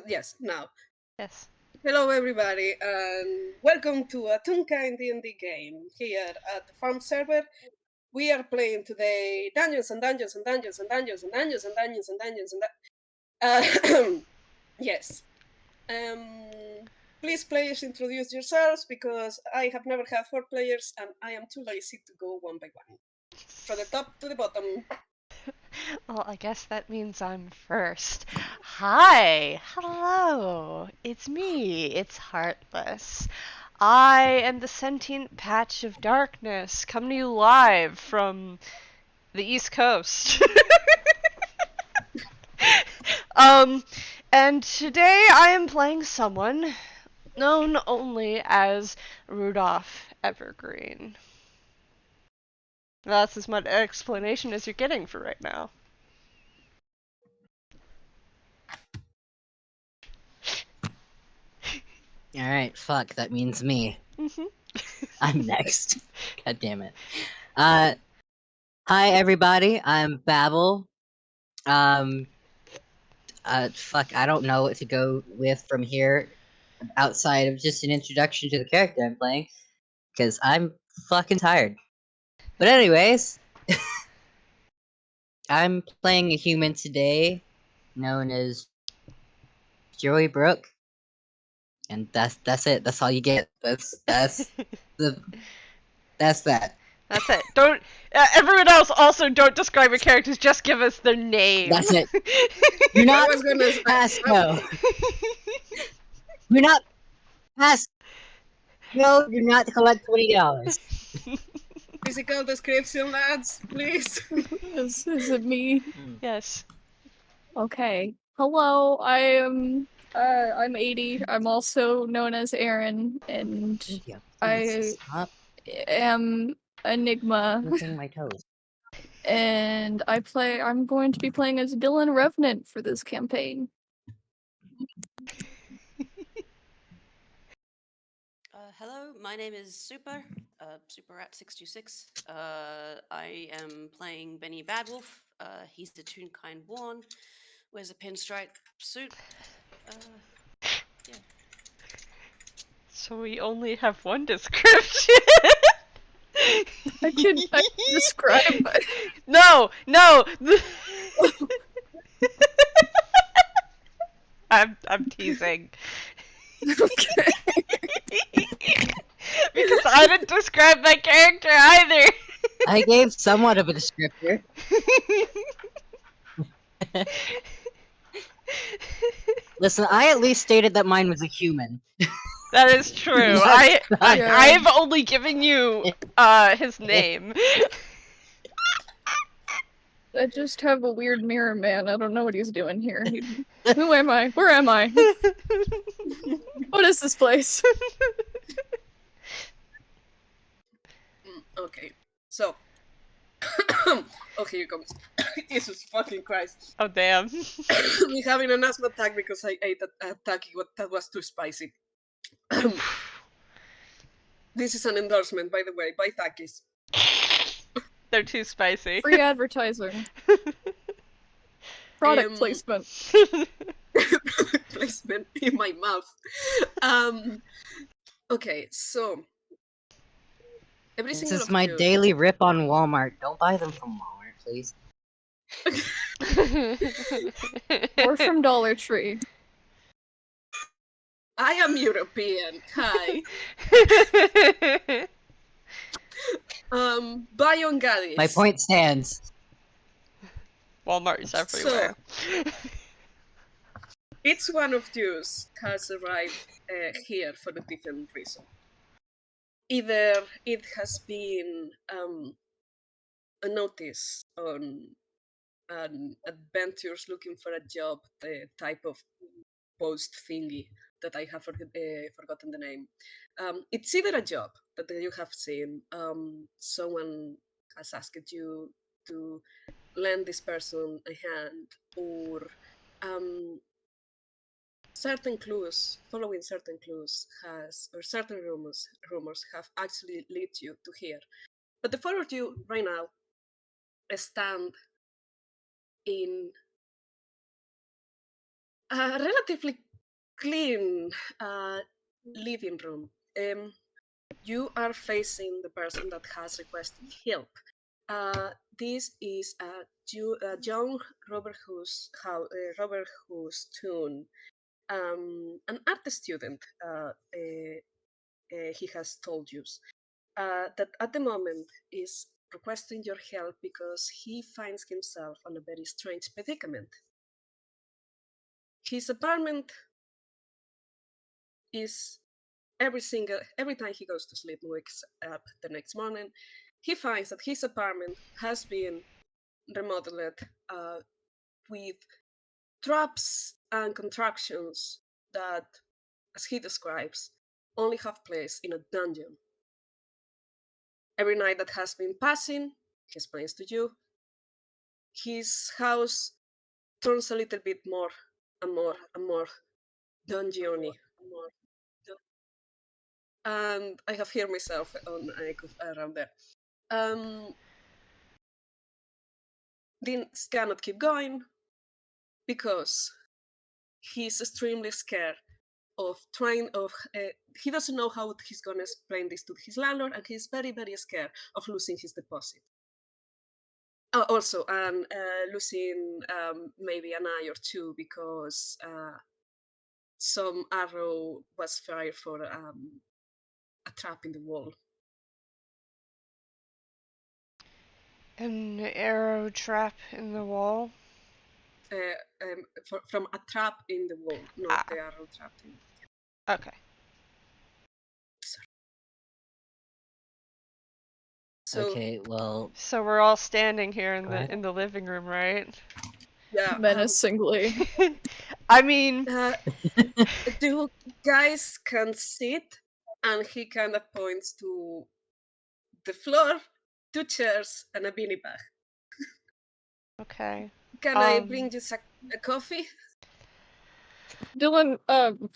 Yes, now. Yes. Hello, everybody, and welcome to a Toonkind D&D game here at the farm server. We are playing today Dungeons and Dungeons and Dungeons and Dungeons and Dungeons and Dungeons and Dungeons and yes. Please, players, introduce yourselves because I have never had 4 players and I am too lazy to go one by one. From the top to the bottom. Well, I guess that means I'm first. Hi! Hello! It's me, it's Heartless. I am the sentient patch of darkness, coming to you live from the East Coast. um, and today I am playing someone known only as Rudolph Evergreen. That's as much explanation as you're getting for right now. Alright, fuck, that means me. Mhm. I'm next. God damn it. Hi everybody, I'm Babel. Fuck, I don't know what to go with from here outside of just an introduction to the character I'm playing, because I'm fucking tired. But anyways, I'm playing a human today, known as Joey Brooke, and that's it. That's all you get. That's that. That's it. Don't. Everyone else also don't describe your characters. Just give us their name. That's it. You're not I was gonna past go. You're not past go. You're not to collect $20. Physical description, lads, please. Is it me? Yes. Okay. Hello, I'm 80. I'm also known as Aaron, and Yeah, I stop am Enigma. licking my toes. And I'm going to be playing as Dylan Revenant for this campaign. Hello, my name is Super, SuperRat626. I am playing Benny Badwolf. He's the Toonkind Born, wears a pinstripe suit. Yeah. So we only have one description. I can describe. No. I'm teasing. Okay. Because I didn't describe my character either. I gave somewhat of a descriptor. Listen, I at least stated that mine was a human. That is true. That's not- Yeah. I've only given you his name. I just have a weird mirror man. I don't know what he's doing here. Who am I? Where am I? What is this place? Okay, so. Oh, here it comes. Jesus fucking Christ. Oh damn. I'm having an asthma attack because I ate a tacky that was too spicy. This is an endorsement, by the way, by Takis. They're too spicy. Free advertising. Product placement. Placement in my mouth. Okay, so every This single is of my you. daily rip on Walmart. Don't buy them from Walmart, please. Or from Dollar Tree. I am European. Hi. Bion Gaddis. My point stands. Walmart is everywhere. So, each one of you has arrived here for a different reason. Either it has been a notice on adventures looking for a job, the type of post thingy that I have forgotten the name. It's either a job that you have seen, someone has asked you to lend this person a hand, or certain clues, following certain clues or certain rumors have actually led you to here. But the four of you right now stand in a relatively clean living room. You are facing the person that has requested help. This is a young Robert Houston, an art student. He has told you that at the moment is requesting your help because he finds himself on a very strange predicament. His apartment is every time he goes to sleep and wakes up the next morning, he finds that his apartment has been remodeled with traps and contraptions that, as he describes, only have place in a dungeon. Every night that has been passing, he explains to you, his house turns a little bit more and more and more dungeony. And I have heard myself on around there. Things cannot keep going because he's extremely scared of trying of he doesn't know how he's going to explain this to his landlord, and he's very very scared of losing his deposit. Also losing maybe an eye or two because some arrow was fired for a trap in the wall. An arrow trap in the wall? From a trap in the wall, not the arrow trap in. Okay. So Okay, well, So we're all standing here in the living room, right? yeah, Menacingly. I mean, two guys can sit, and he kind of points to the floor, two chairs, and a beanie bag. okay. Can I bring you a coffee? Dylan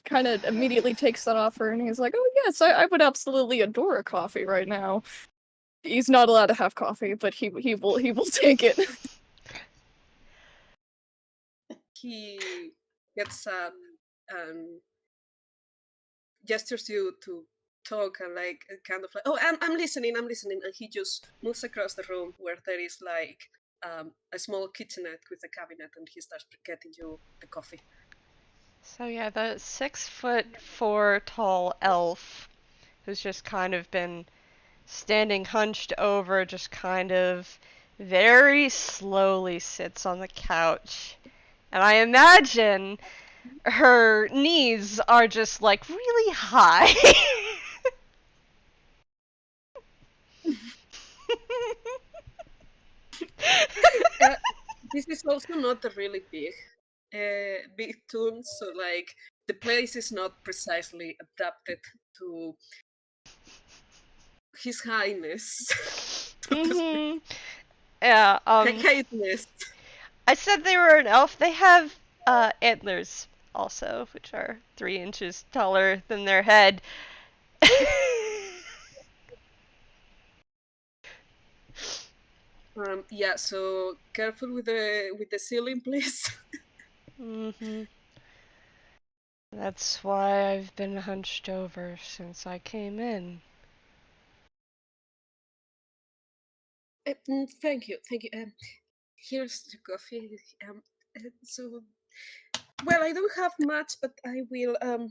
kind of immediately takes that offer and he's like, "Oh yes, I would absolutely adore a coffee right now." He's not allowed to have coffee, but he will take it. He gets up and gestures you to talk and like kind of like, oh, I'm listening, I'm listening, and he just moves across the room where there is like a small kitchenette with a cabinet, and he starts getting you the coffee. So yeah, the 6'4" tall elf who's just kind of been standing hunched over, just kind of very slowly sits on the couch. And I imagine her knees are just like really high. This is also not a really big tune, so like the place is not precisely adapted to His Highness. Mm-hmm. Yeah, Highness. I said they were an elf. They have antlers also, which are 3 inches taller than their head. Yeah, so careful with the ceiling, please. Mm-hmm. That's why I've been hunched over since I came in. Thank you, thank you. Here's the coffee. So, well, I don't have much, but I will. Uh,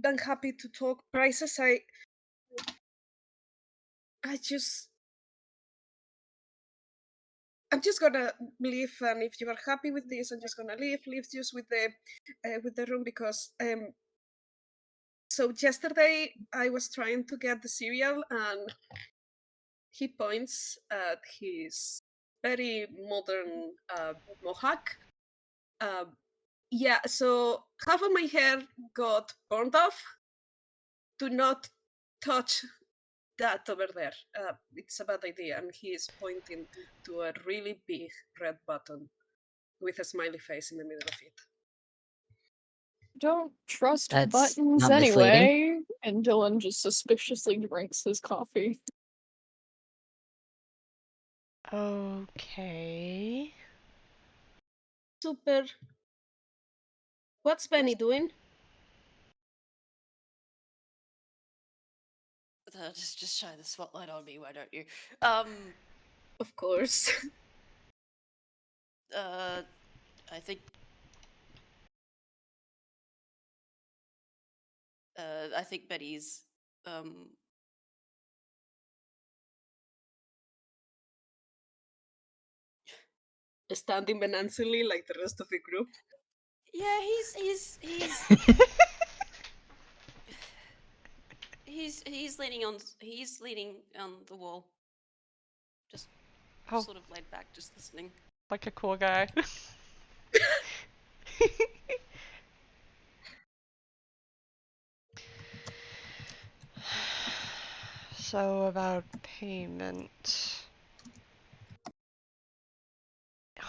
I'm happy to talk prices. I'm just gonna leave, and if you are happy with this, I'm just gonna leave just with the room because so yesterday I was trying to get the cereal, and he points at his very modern mohawk. Um, yeah, so half of my hair got burned off. Do not touch that over there. It's a bad idea. And he is pointing to a really big red button with a smiley face in the middle of it. Don't trust that's buttons not misleading. anyway. And Dylan just suspiciously drinks his coffee. Okay. Super What's Benny doing? Just shine the spotlight on me, why don't you? Of course. I think Betty's Standing menacingly like the rest of the group. yeah, he's leaning on the wall. Just Oh, sort of laid back, just listening. like a cool guy. So about payment.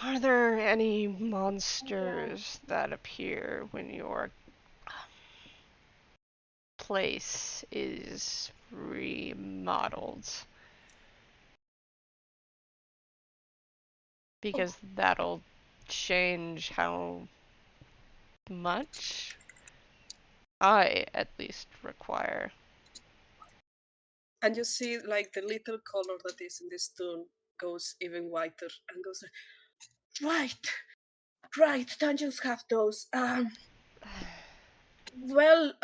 Are there any monsters that appear when your place is remodeled? Because that'll change how much I at least require. And you see like the little color that is in this tune goes even whiter and goes right, right, dungeons have those. Well,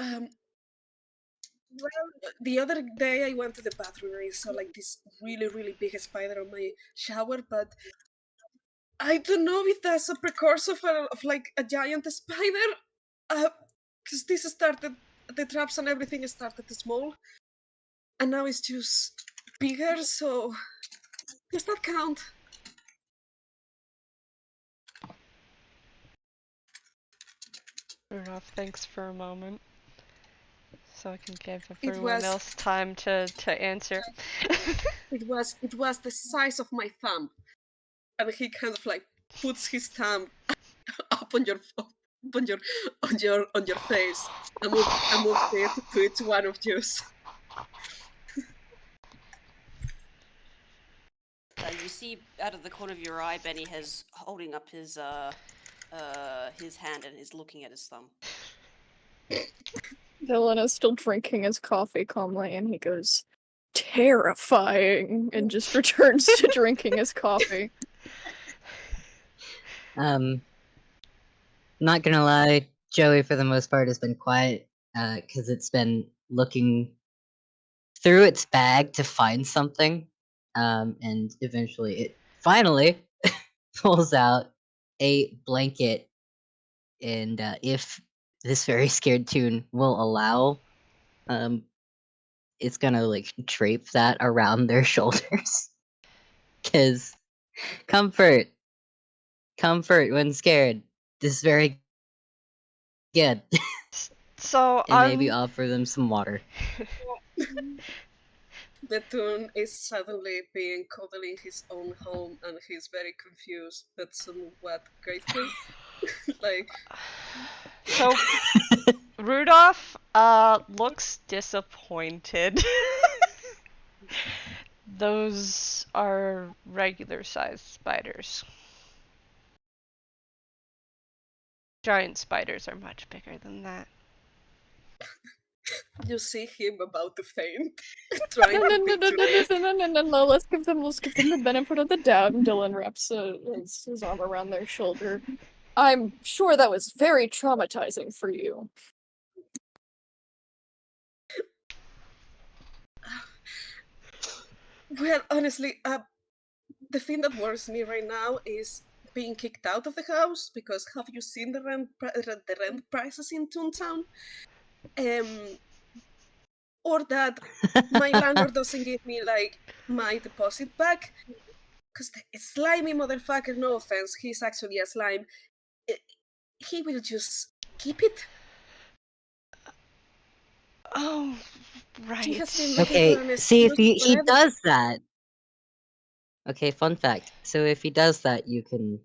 the other day I went to the bathroom and I saw like this really, really big spider on my shower, but I don't know if that's a precursor of like a giant spider. Because this started, the traps and everything started small, and now it's just bigger. So does that count? Rudolph thinks for a moment, so I can give It everyone was, else time to answer. it was the size of my thumb, and he kind of like puts his thumb up on your on your face and moves it to each one of yours. You see out of the corner of your eye, Benny has holding up his hand and is looking at his thumb. Dylan is still drinking his coffee calmly, and he goes, terrifying, and just returns to drinking his coffee. Not gonna lie, Joey for the most part has been quiet, because it's been looking through its bag to find something, and eventually it finally pulls out a blanket, and if this very scared tune will allow, it's gonna like drape that around their shoulders, because comfort, comfort when scared. This is very good. So And maybe offer them some water. The tune is suddenly being cuddled in his own home, and he's very confused but somewhat grateful. Like, So Rudolph looks disappointed. Those are regular sized spiders. Giant spiders are much bigger than that. you see him about to faint, No, trying no, to no, no, picture no, this. no, no, no, no, no. Let's give them the benefit of the doubt. And Dylan wraps his arm around their shoulder. I'm sure that was very traumatizing for you. Well, honestly, the thing that worries me right now is being kicked out of the house, because have you seen the the rent prices in Toontown? Um, or that my landlord doesn't give me like my deposit back, because the slimy motherfucker, no offense, he's actually a slime, eh, he will just keep it. Oh, He has been right. looking for Okay, an see if excuse he forever. does that. Okay, fun fact. So if he does that, you can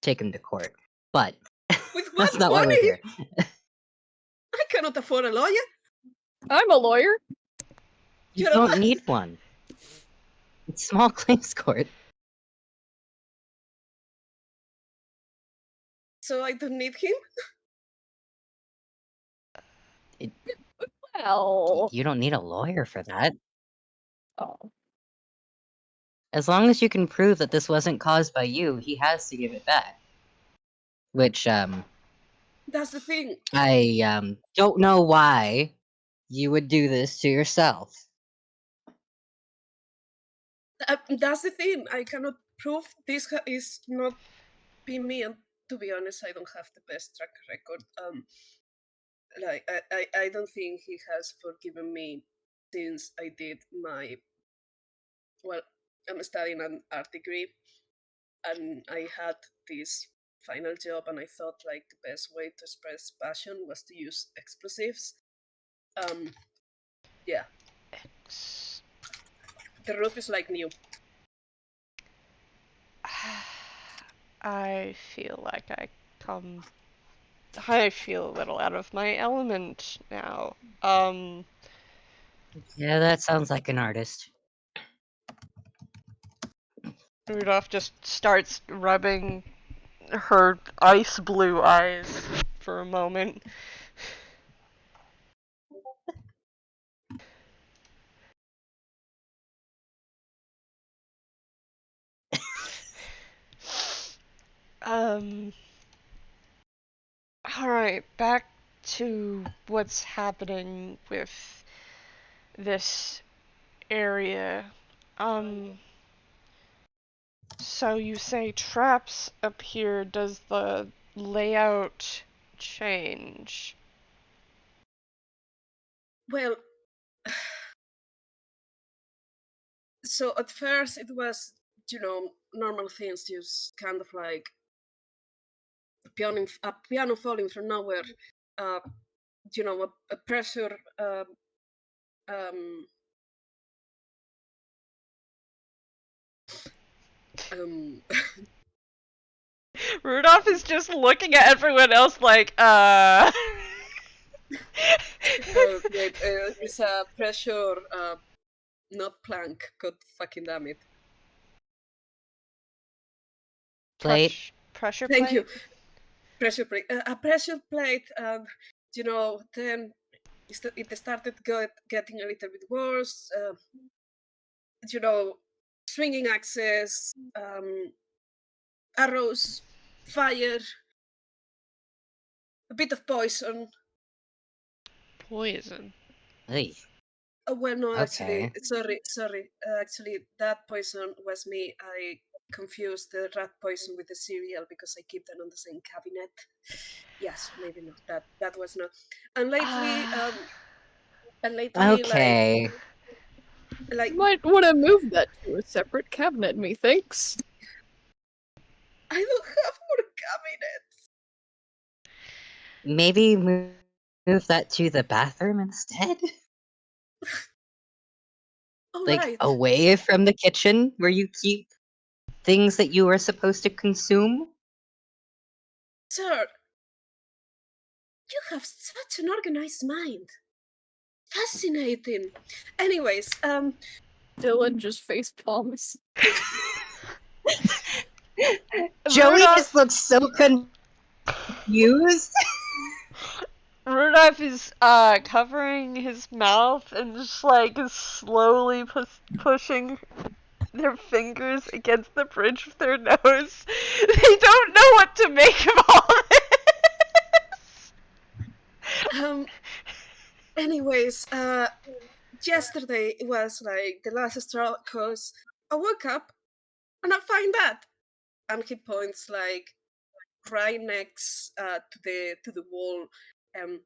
take him to court. But With what that's not why we're money? here. I cannot afford a lawyer. I'm a lawyer. You You're a don't what? need one. It's small claims court. So I don't need him? Well, You don't need a lawyer for that. oh, As long as you can prove that this wasn't caused by you, he has to give it back. Which, That's the thing. I don't know why you would do this to yourself. That's the thing. I cannot prove this is not being me, and to be honest, I don't have the best track record. Like I don't think he has forgiven me since I did my, well, I'm studying an art degree, and I had this final job, and I thought like the best way to express passion was to use explosives. Um, yeah, the roof is like new. I feel like I feel a little out of my element now. Yeah, that sounds like an artist. Rudolph just starts rubbing her ice blue eyes for a moment. Um, alright, back to what's happening with this area. Um, so you say traps appear. Does the layout change? Well, so at first it was, normal things, just kind of like a piano falling from nowhere, uh, a pressure, um, um, Rudolph is just looking at everyone else like, wait, it's a pressure, not plank. God fucking damn it! Plate. Pressure Thank you. plate? Pressure plate. A pressure plate, and then it started getting a little bit worse. You know, swinging axes, arrows, fire, a bit of poison. Poison. Hey, Oh, well, no, actually, okay. sorry. Actually, that poison was me. I confused the rat poison with the cereal because I keep them on the same cabinet. Yes, maybe not. That was not. And lately, Ah. like, Okay. you like might want to move that to a separate cabinet, methinks. I don't have more cabinets. Maybe move that to the bathroom instead? All Like, right, away from the kitchen where you keep things that you are supposed to consume? sir, you have such an organized mind. Fascinating. Anyways, Dylan just face palms. Joey just Rudolph looks so confused. Rudolph is covering his mouth and just like slowly pushing their fingers against the bridge of their nose. They don't know what to make of all this. um, anyways, yesterday it was like the last straw because I woke up and I find that, and he points like right next to the wall,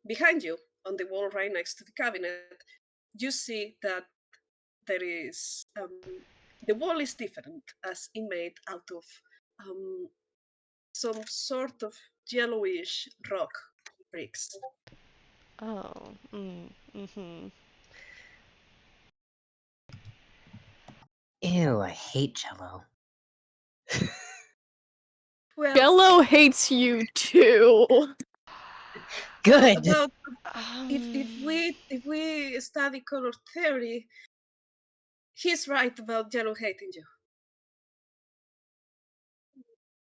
behind you on the wall right next to the cabinet. You see that there is the wall is different, as it made out of um, some sort of yellowish rock bricks. Oh, mm-hmm. Ew, I hate Jello. Well, Jello hates you too. Good. about if if Um, we if we study color theory, he's right about yellow hating you.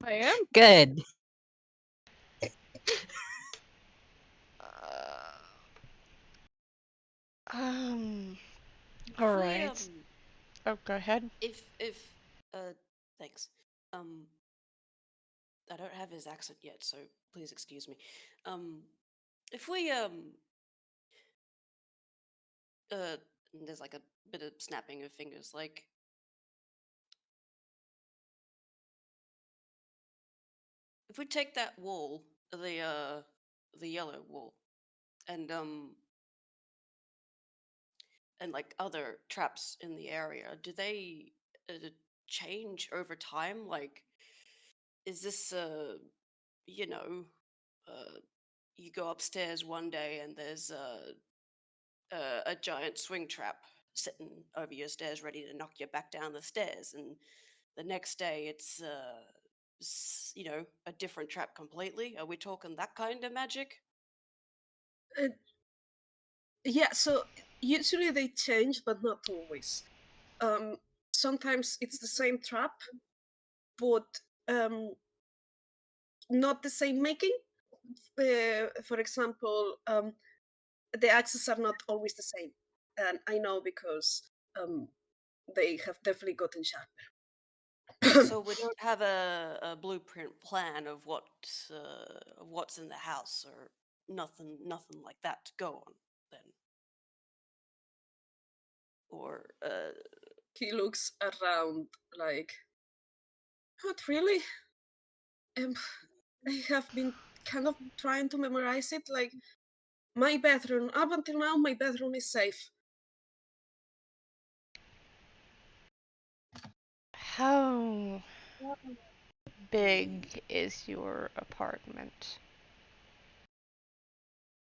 I am. Good. If All we right. Oh, go ahead. if thanks. Um, I don't have his accent yet, so please excuse me. Um, if we uh, there's like a bit of snapping of fingers, like if we take that wall, the yellow wall, and like other traps in the area, do they change over time? Like, is this you know, uh, you go upstairs one day and there's a giant swing trap sitting over your stairs, ready to knock you back down the stairs, and the next day it's a different trap completely. Are we talking that kind of magic? Uh, yeah, so usually they change, but not always. Um, Sometimes it's the same trap, but um, not the same making. For example, the axes are not always the same, and I know because they have definitely gotten sharper. So we don't have a blueprint plan of what's in the house or nothing like that to go on then, or He looks around like, not really. Um, I have been kind of trying to memorize it. Like my bedroom, up until now, my bedroom is safe. How big is your apartment?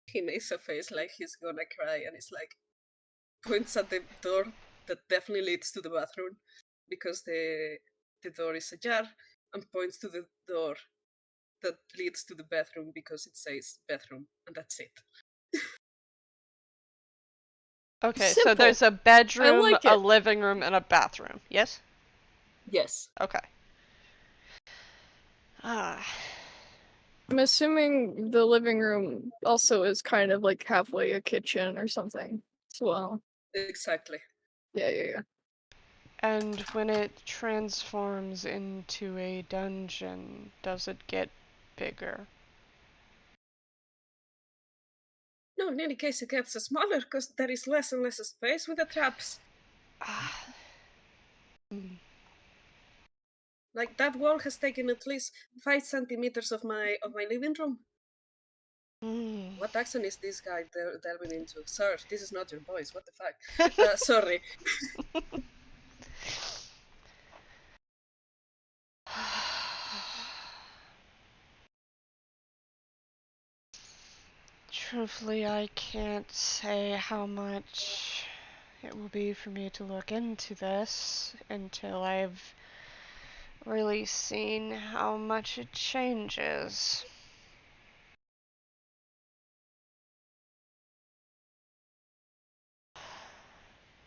He makes a face like he's gonna cry, and it's like points at the door that definitely leads to the bathroom because the door is ajar, and points to the door that leads to the bedroom because it says bedroom, and that's it. Okay, so Simple. there's a I bedroom, like a it. living room, and a bathroom. Yes? Yes. Okay. Ah. I'm assuming the living room also is kind of like halfway a kitchen or something as well. Exactly. Yeah. And when it transforms into a dungeon, does it get bigger? No, in any case, it gets smaller because there is less and less space with the traps. Ah. Mm. Like that wall has taken at least 5 centimeters of my living room. Mm. What accent is this guy delving into? Sir, this is not your voice. What the fuck? Sorry. Truthfully, I can't say how much it will be for me to look into this until I've really seen how much it changes.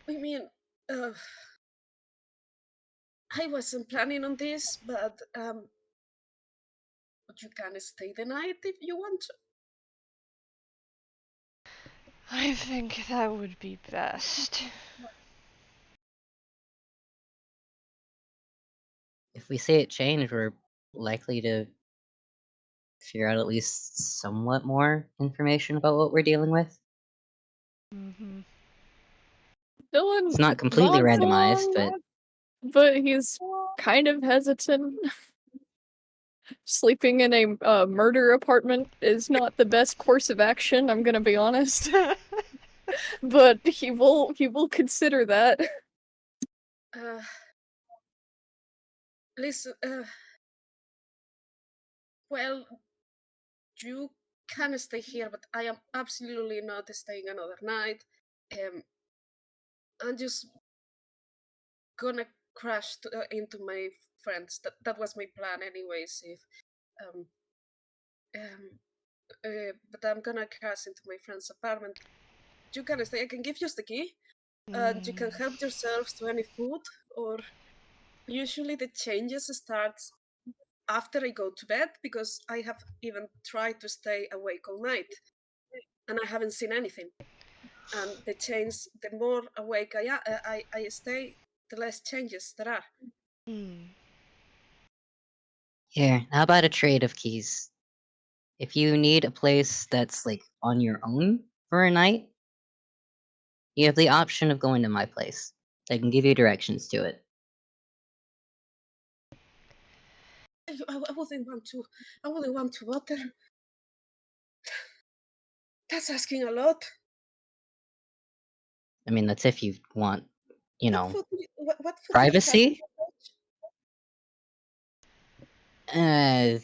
I mean, uh, I wasn't planning on this, but you can stay the night if you want to. I think that would be best. If we see it change, we're likely to figure out at least somewhat more information about what we're dealing with. Mm-hmm. Dylan It's not completely nods randomized, along, but but he's kind of hesitant. Sleeping in a murder apartment is not the best course of action, I'm gonna be honest. But he will consider that. Uh, Listen, well, you can stay here, but I am absolutely not staying another night. I'm just gonna crash into my friends. That was my plan, anyways. If um, um, but I'm gonna crash into my friend's apartment. You can stay. I can give you the key, and you can Mm. help yourselves to any food. Or usually the changes starts after I go to bed, because I have even tried to stay awake all night and I haven't seen anything. And the change, the more awake I stay, the less changes there are. Hmm. Here, how about a trade of keys? If you need a place that's like on your own for a night, you have the option of going to my place. I can give you directions to it. I wouldn't want to. I wouldn't want to water. That's asking a lot. I mean, that's if you want, you What know, food? What food do you have in privacy. your fridge? Uh,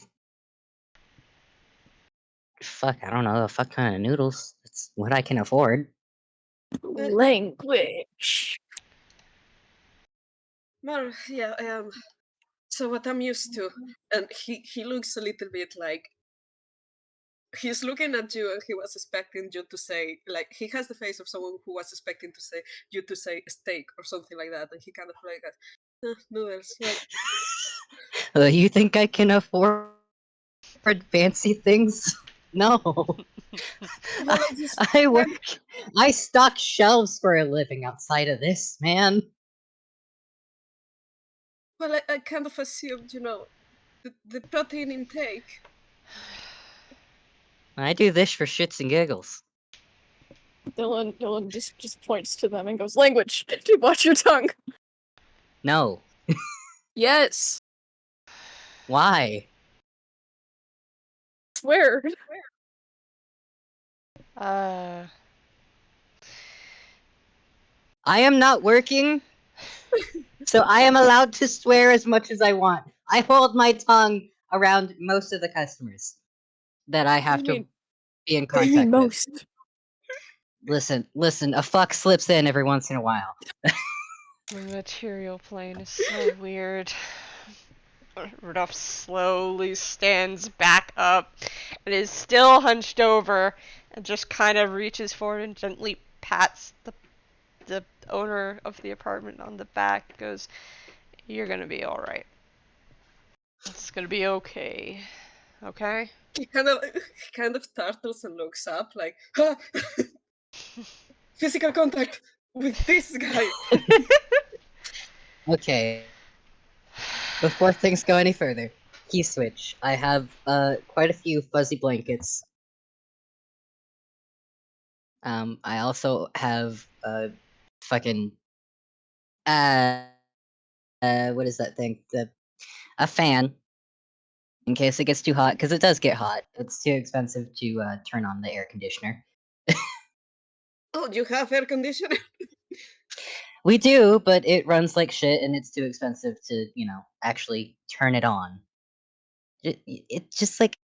fuck, I don't know, a fuck kind of noodles. It's what I can afford. Uh, Language. Well, yeah. So what I'm used to, and he looks a little bit like he's looking at you, and he was expecting you to say, like, he has the face of someone who was expecting to say you to say steak or something like that, and he kind of like noodles. Well, You think I can afford fancy things? No. well, I just I work. I stock shelves for a living outside of this, man. well, I kind of assumed, the protein intake. I do this for shits and giggles. Dylan just points to them and goes, "Language. Watch your tongue." No. Yes. Why? Swear. Uh. I am not working, so I am allowed to swear as much as I want. I hold my tongue around most of the customers that I What do have you to mean? be in What do you mean contact with. most? Listen, a fuck slips in every once in a while. The material plane is so weird. Rudolph slowly stands back up and is still hunched over and just kind of reaches forward and gently pats the owner of the apartment on the back. Goes, "You're gonna be all right. It's gonna be okay. Okay." He kind of startles and looks up like, "Ah, physical contact with this guy." Okay. Before things go any further, key switch. I have quite a few fuzzy blankets. I also have fucking what is that thing? A fan in case it gets too hot, because it does get hot. It's too expensive to turn on the air conditioner. Oh, you have air conditioner? We do, but it runs like shit, and it's too expensive to actually turn it on. It's just like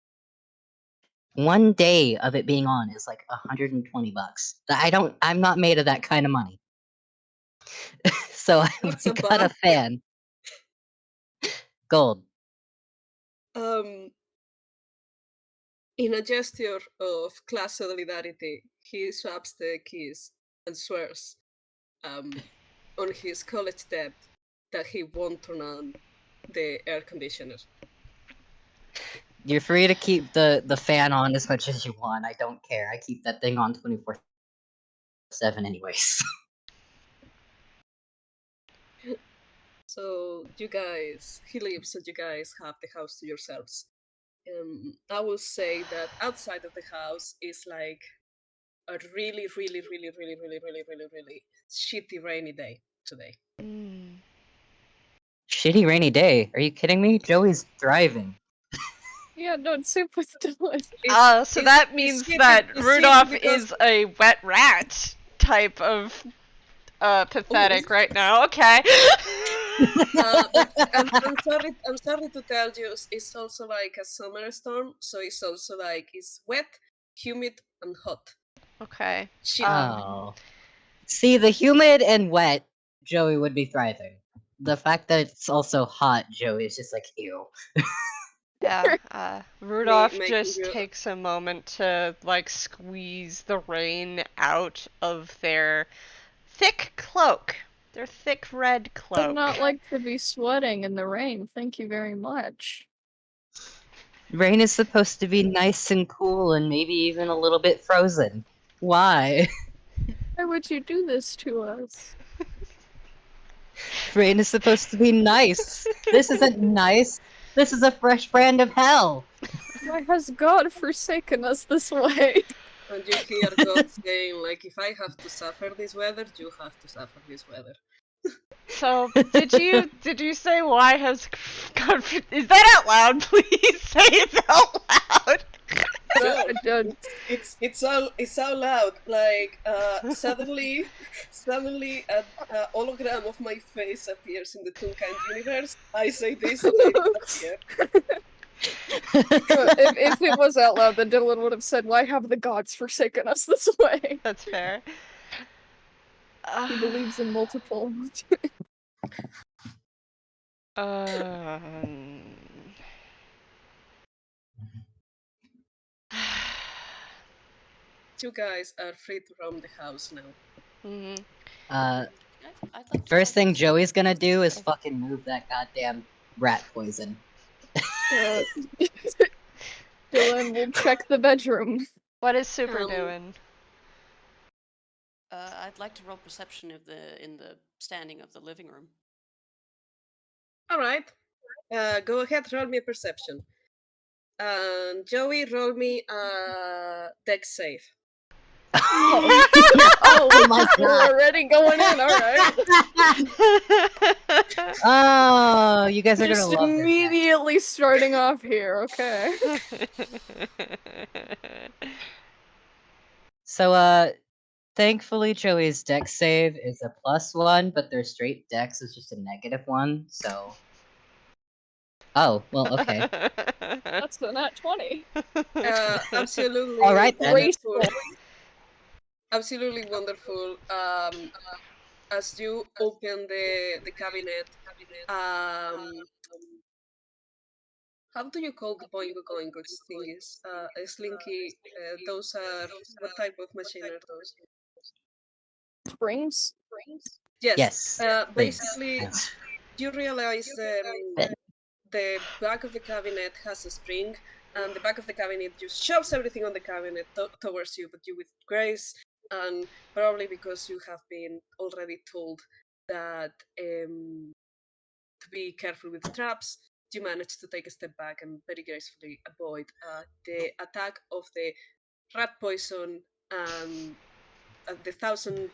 one day of it being on is like $120. I'm not made of that kind of money. So What's I a got a bar? fan. Gold. Um, in a gesture of class solidarity, he swaps the keys and swears um, on his college debt that he won't turn on the air conditioner. You're free to keep the fan on as much as you want. I don't care. I keep that thing on 24/7 anyways. So he leaves, and you guys have the house to yourselves. I will say that outside of the house is like a really, really, really, really, really, really, really, really shitty rainy day today. Mm. Shitty rainy day. Are you kidding me? Joey's thriving. Yeah, no, it's soup with Dylan. So that means that It's shitty Rudolph because is a wet rat type of oh, pathetic right now. Okay. but I'm sorry to tell you, it's also like a summer storm, so it's also like it's wet, humid, and hot. Okay. Shitty. Oh. See, the humid and wet, Joey would be thriving. The fact that it's also hot, Joey is just like, ew. Yeah, Me Rudolph making just you. takes a moment to like squeeze the rain out of their thick cloak. Their thick red Would cloak. not like to be sweating in the rain. Thank you very much. Rain is supposed to be nice and cool and maybe even a little bit frozen. Why? Why would you do this to us? Rain is supposed to be nice. This isn't nice. This is a fresh brand of hell. Why has God forsaken us this way? And you hear God saying, like, if I have to suffer this weather, you have to suffer this weather. So, did you say why has God? Is that out loud? Please say it out loud. Sure. It's so loud. Like suddenly a hologram of my face appears in the Toonkind universe. I say this and they disappear. If it was out loud, then Dylan would have said, "Why have the gods forsaken us this way?" That's fair. He believes in multiple. Um, You guys are free to roam the house now. mhm. Uh, I'd like to first roll thing perception. Joey's gonna do is fucking move that goddamn rat poison. Dylan will check the bedroom. What is Super Um, doing? I'd like to roll perception in the standing of the living room. All right. Go ahead. Roll me a perception. And Joey, roll me a dex save. Oh my we're God. already going in. All right. Oh, you guys are Just gonna love this. immediately starting off here. Okay. So, thankfully Joey's dex save is a +1, but their straight dex is just a -1, so... Oh, well, okay. That's a nat 20. Absolutely Alright then. wonderful. Absolutely wonderful. As you open the cabinet, how do you call the boingo goingos thingies? A slinky. Those are, what type of machine are those? Springs? Yes. Yes. Basically, Yes. you realize the back of the cabinet has a spring, and the back of the cabinet just shoves everything on the cabinet towards you, but you with grace, and probably because you have been already told that to be careful with the traps, you manage to take a step back and very gracefully avoid the attack of the rat poison and the 1,000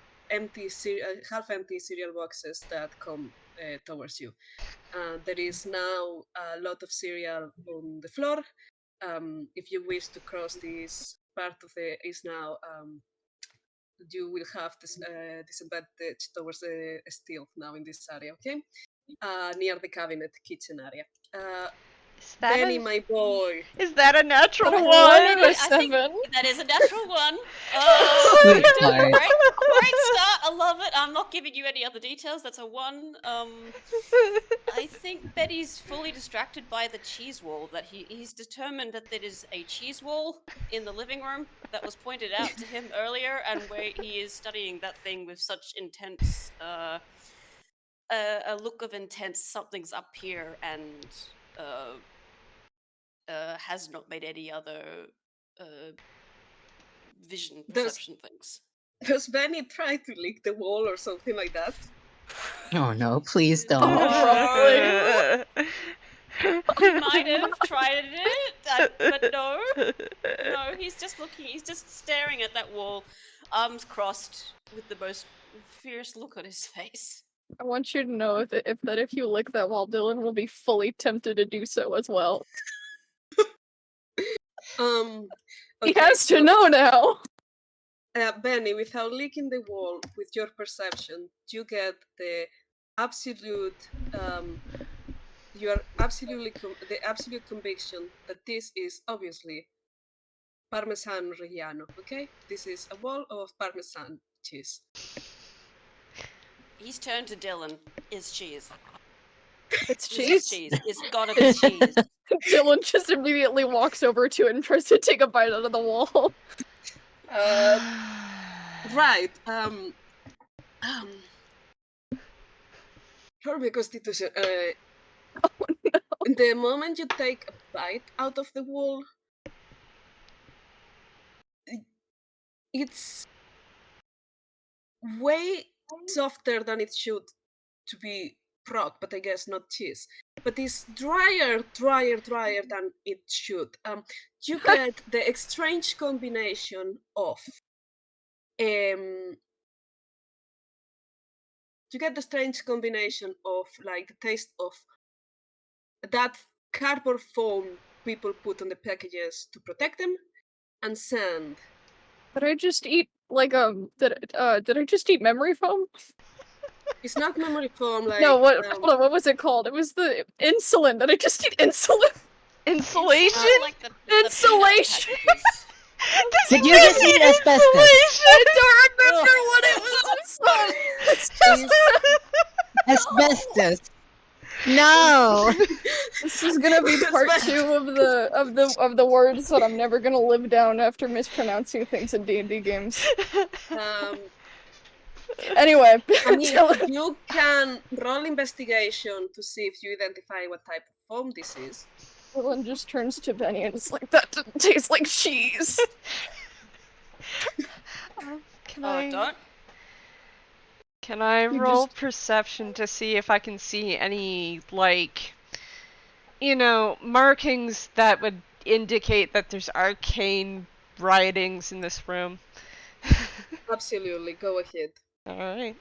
half-empty cereal boxes that come towards you. There is now a lot of cereal on the floor. If you wish to cross this part of the is now, you will have this disadvantage towards the stealth now in this area. Okay, near the cabinet kitchen area. Is that Benny, my boy. Is that a natural Got a one? 1 and a I think 7. that is a natural one. Sweetheart. Great start. I love it. I'm not giving you any other details. That's a 1. I think Betty's fully distracted by the cheese wall. That he's determined that there is a cheese wall in the living room that was pointed out to him earlier, and where he is studying that thing with such intense, a look of intense. Something's up here, and has not made any other vision perception things. Does Benny try to lick the wall or something like that? Oh no, please don't. Oh, He might have tried it, but no. No, he's just looking, he's just staring at that wall, arms crossed, with the most fierce look on his face. I want you to know that if you lick that wall, Dylan will be fully tempted to do so as well. He Okay, has to so, know now. Benny, without licking the wall, with your perception, you get the absolute, the absolute conviction that this is obviously Parmesan Reggiano. Okay, this is a wall of Parmesan cheese. He's turned to Dylan. Is cheese. It's Is cheese. cheese. It's gotta be cheese. Dylan just immediately walks over to it and tries to take a bite out of the wall. Right. Roll me a constitution. Oh no. The moment you take bite out of the wall. It's way softer than it should to be prot, but I guess not cheese. But it's drier than it should. You get the strange combination of like the taste of that cardboard foam people put on the packages to protect them, and sand. Did I just eat did I just eat memory foam? It's not memory foam like No, hold on, what was it called? It was the insulin. Did I just eat insulin? Insulation? It's like the peanut Insulation! packages. Did you just eat asbestos? I don't remember what it was. I'm sorry. Asbestos. No. This is gonna be part 2 of the words that I'm never gonna live down after mispronouncing things in D&D games. Anyway, I mean, you can roll investigation to see if you identify what type of foam this is. Dylan just turns to Benny and is like, "That didn't taste like cheese." Don't. Can I You roll just- perception to see if I can see any, like, markings that would indicate that there's arcane writings in this room? Absolutely, go ahead. Alright.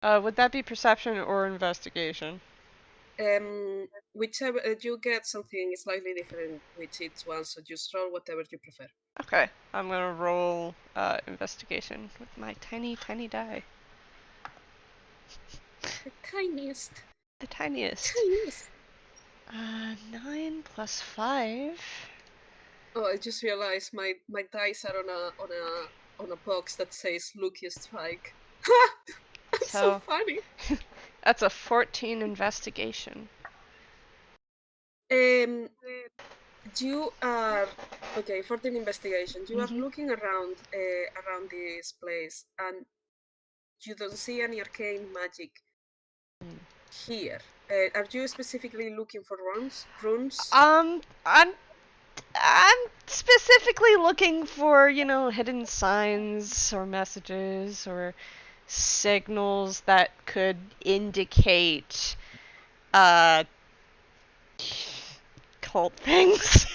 Would that be perception or investigation? Whichever you get something slightly different with each one, so just roll whatever you prefer. Okay, I'm gonna roll investigation with my tiny, tiny die. The tiniest. The tiniest. 9 plus 5. Oh, I just realized my dice are on a box that says Lucky Strike. That's so funny. That's a 14 investigation. You are okay. 14 investigation. You are looking around this place, and you don't see any arcane magic here. Are you specifically looking for runes? I'm specifically looking for, hidden signs or messages or signals that could indicate cult things.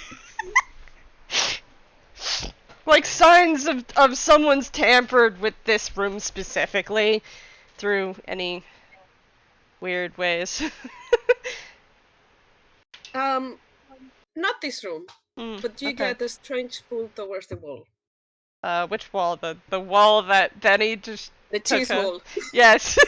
Like signs of someone's tampered with this room specifically through any weird ways. Not this room, but you get a strange pull towards the wall. Which wall? The wall that Benny just The took cheese wall. Yes.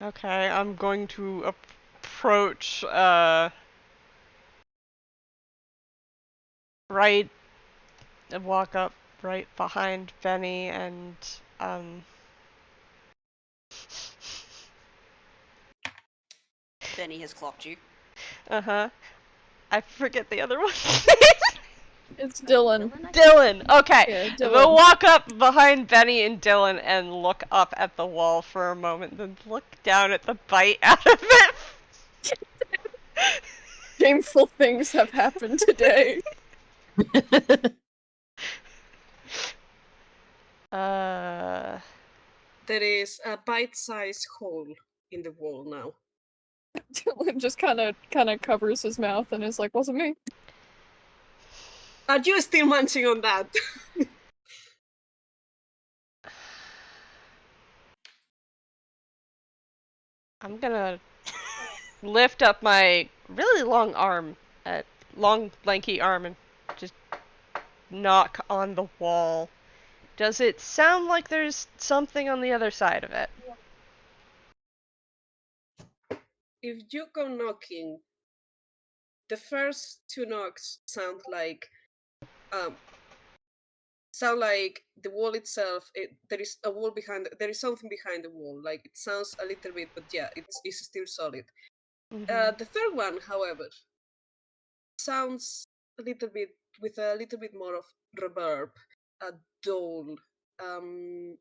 Okay, I'm going to approach walk up right behind Benny and Benny has clocked you. I forget the other one. It's Dylan. Dylan. Okay. Yeah, We'll Dylan. walk up behind Benny and Dylan and look up at the wall for a moment, then look down at the bite out of it. Shameful things have happened today. There is a bite-sized hole in the wall now. Dylan just kind of covers his mouth and is like, "Wasn't me." Are you still munching on that? I'm gonna lift up my really long lanky arm, and just knock on the wall. Does it sound like there's something on the other side of it? If you go knocking, the first two knocks sound like the wall itself. There is a wall behind. There is something behind the wall. Like it sounds a little bit, but yeah, it's still solid. The third one, however, sounds a little bit with a little bit more of reverb, a dull. Um,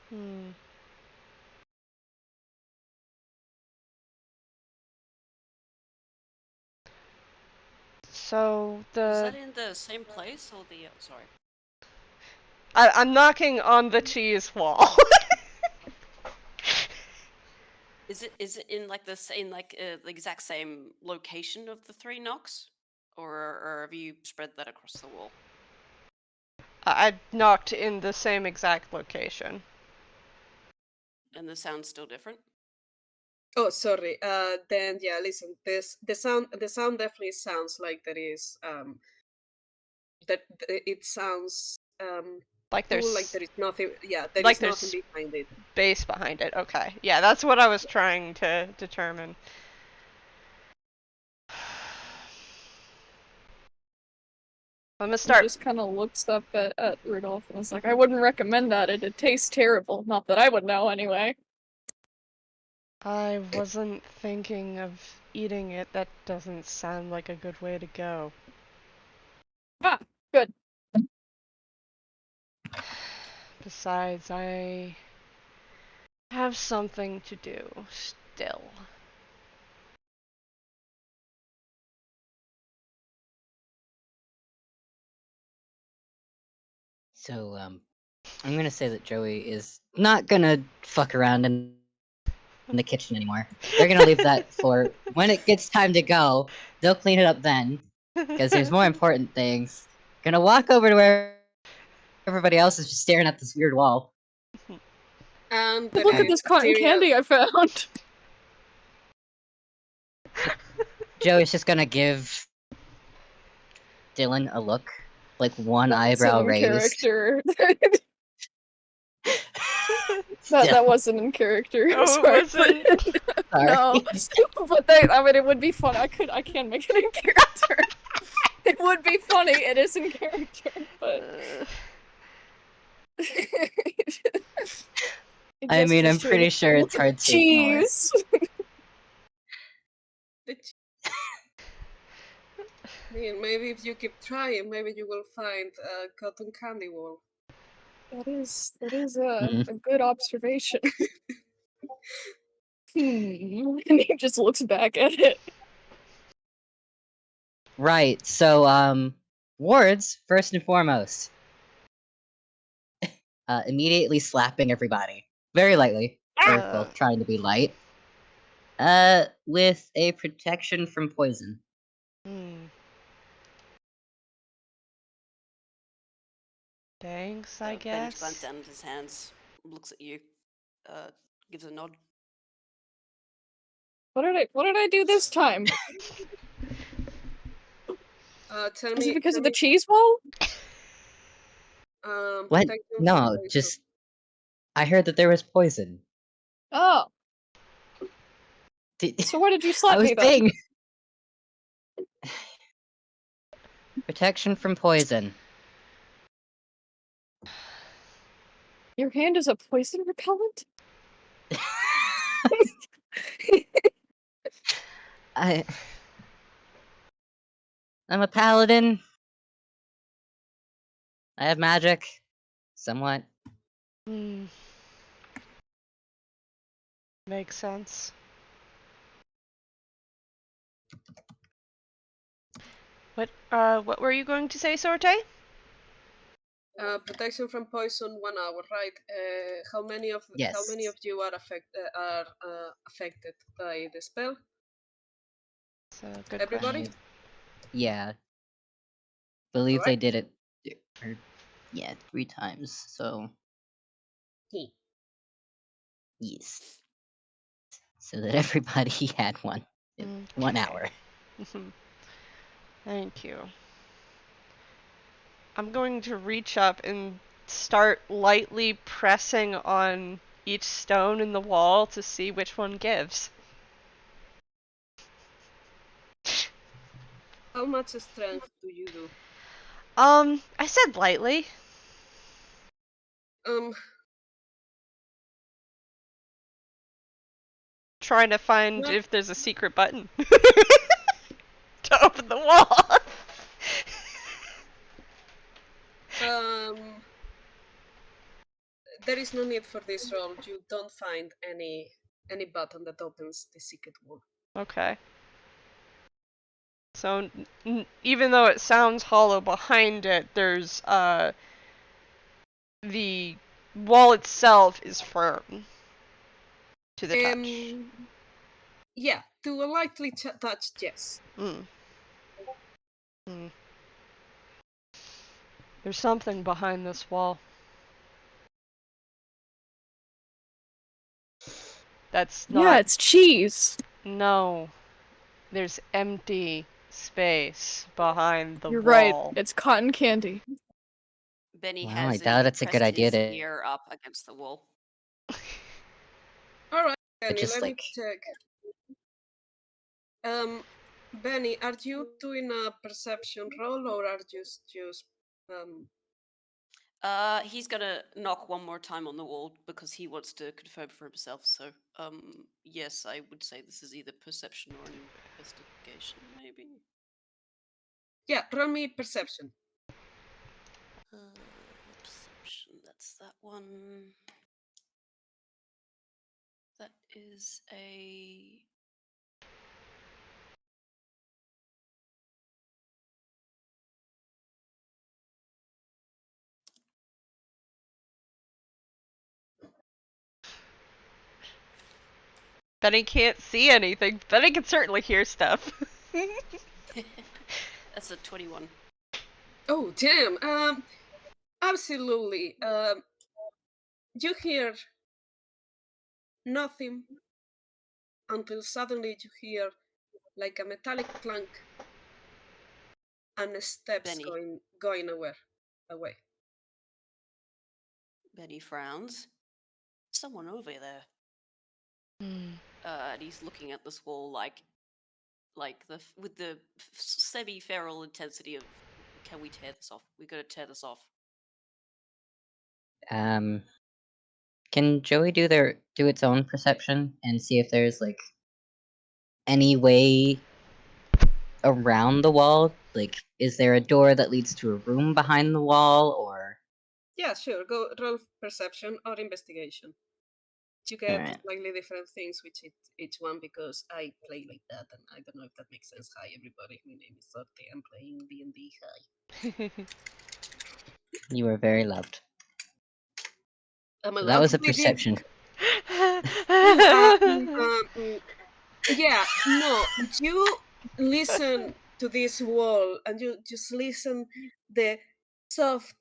Hmm. So Was the that in the same place or the? Sorry. I'm knocking on the cheese wall. Is it in like the same the exact same location of the three knocks, or have you spread that across the wall? I knocked in the same exact location. And the sound's still different. oh, sorry. Then yeah, listen. The sound definitely sounds like there is it sounds Like dull, like there's there is nothing. Yeah, there like is nothing there's behind it. bass behind it. Okay. Yeah, that's what I was trying to determine. I'm gonna He start. just kind of looks up at Rudolph and is like, I wouldn't recommend that. It tastes terrible. Not that I would know, anyway. I wasn't thinking of eating it. That doesn't sound like a good way to go. Ah, good. Besides, I have something to do still. So, I'm gonna say that Joey is not gonna fuck around in the kitchen anymore. They're gonna leave that for when it gets time to go. They'll clean it up then, because there's more important things. Gonna walk over to where everybody else is just staring at this weird wall. And Hey, there look at is this cotton cereal. candy I found. Joey's just gonna give Dylan a look, like one That wasn't eyebrow in raised. character. that Still, that wasn't in character. I'm Oh, it sorry, wasn't. but sorry. no. But I mean, it would be fun. I can't make it in character. It would be funny. It is in character, but. I mean, I'm Just pretty sure look it's at the hard to ignore. cheese. The ch- Man, maybe if you keep trying, maybe you will find a cotton candy wall. That is Mhm. a good observation. And he just looks back at it. Right, so, wards, first and foremost. Immediately slapping everybody. Very lightly. Or, well, trying to be light. With a protection from poison. Hmm. Thanks, I Bennett glance guess. down at his hands, looks at you, gives a nod. What did I do this time? Tell Is it me, because tell of the me, cheese wall? What? protection from No, poison. just. I heard that there was poison. Oh, Did- so why did you I slap was me then? saying. Protection from poison. Your hand is a poison repellent? I'm a paladin. I have magic. Somewhat. Hmm. Makes sense. What were you going to say, Sorte? Protection from poison, 1 hour, right? How many of Yes. you are affected by the spell? That's a good Everybody? question. Yeah. Believe they Alright. did it. Or, yeah, 3 times, so. Yes. So that everybody had one. In 1 Okay. hour. Thank you. I'm going to reach up and start lightly pressing on each stone in the wall to see which one gives. How much strength do you do? I said lightly. Um, Trying to find not if there's a secret button. to open the wall. There is no need for this roll. You don't find any button that opens the secret wall. Okay. So even though it sounds hollow behind it, there's the wall itself is firm to the touch. Yeah, to a lightly touch, yes. There's something behind this wall. That's not. Yeah, it's cheese. No. There's empty space behind the You're wall. right. It's cotton candy. Benny Wow, I has doubt it's a good pressed idea his to ear up against the wall. Alright, Benny, just let me like check. Benny, are you doing a perception roll or are you just He's gonna knock one more time on the wall because he wants to confirm for himself. So, yes, I would say this is either perception or an investigation, maybe. Yeah, roll me perception. Perception, that's that one. That is a... Benny can't see anything. Benny can certainly hear stuff. That's a 21. Oh, damn. Absolutely. You hear nothing until suddenly you hear like a metallic clunk and steps Benny. going away. Benny frowns. Someone over there. And he's looking at this wall like with the semi-feral intensity of, can we tear this off? We gotta tear this off. can Joey do its own perception and see if there's like any way around the wall? Like, is there a door that leads to a room behind the wall, or? Yeah, sure. Go roll perception or investigation. You get Alright. slightly different things with each one because I play like that, and I don't know if that makes sense. Hi, everybody. My name is Sorte. I'm playing D&D. Hi. You are very loved. I'm So that allowed was to a play D&D. perception. Yeah, no. You listen to this wall, and you just listen the soft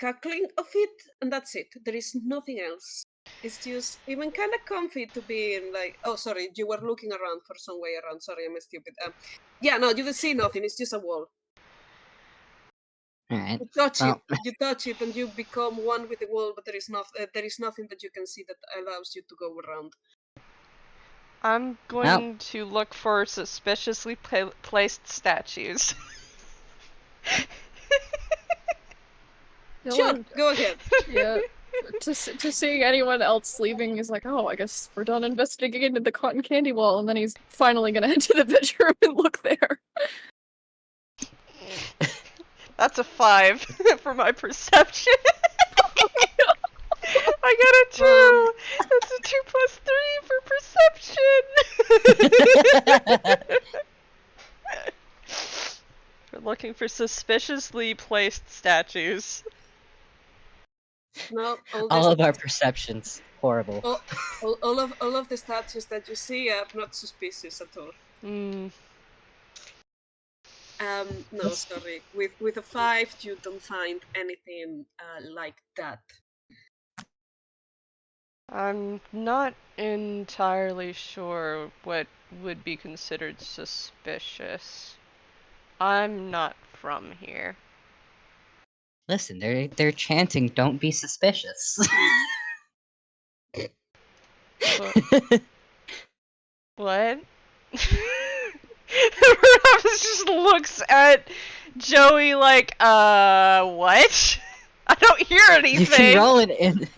cackling of it, and that's it. There is nothing else. It's just even kind of comfy to be in. Like, oh, sorry, you were looking around for some way around. Sorry, I'm stupid. Yeah, no, you don't see nothing. It's just a wall. Alright. You touch Well, it, and you become one with the wall. But there is nothing that you can see that allows you to go around. I'm going to look for suspiciously placed statues. Sure, Dylan, go ahead. yeah. To seeing anyone else leaving, he's like, oh, I guess we're done investigating the cotton candy wall, and then he's finally gonna head to the bedroom and look there. That's a 5 for my perception. I got a 2. That's a 2 plus 3 for perception. We're looking for suspiciously placed statues. No, all of our perceptions horrible. all of the statues that you see are not suspicious at all. No, sorry. With a 5, you don't find anything like that. I'm not entirely sure what would be considered suspicious. I'm not from here. Listen, they're chanting, "Don't be suspicious." What? Ralph just looks at Joey like, what? I don't hear anything. You can roll it in.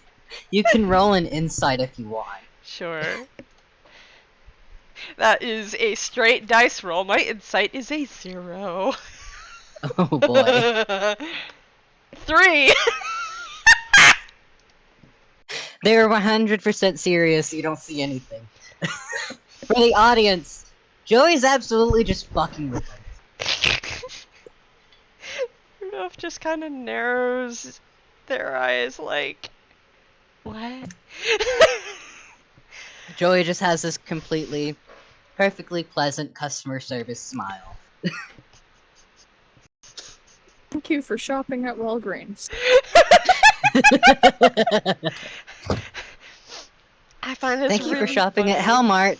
You can roll an insight if you want. Sure. That is a straight dice roll. My insight is a 0. Oh boy. 3. They were 100% serious, you don't see anything. For the audience, Joey's absolutely just fucking with them. Rudolph just kind of narrows their eyes like, what? Joey just has this completely, perfectly pleasant customer service smile. Thank you for shopping at Walgreens. I find this Thank you for really shopping at funny. Hellmart.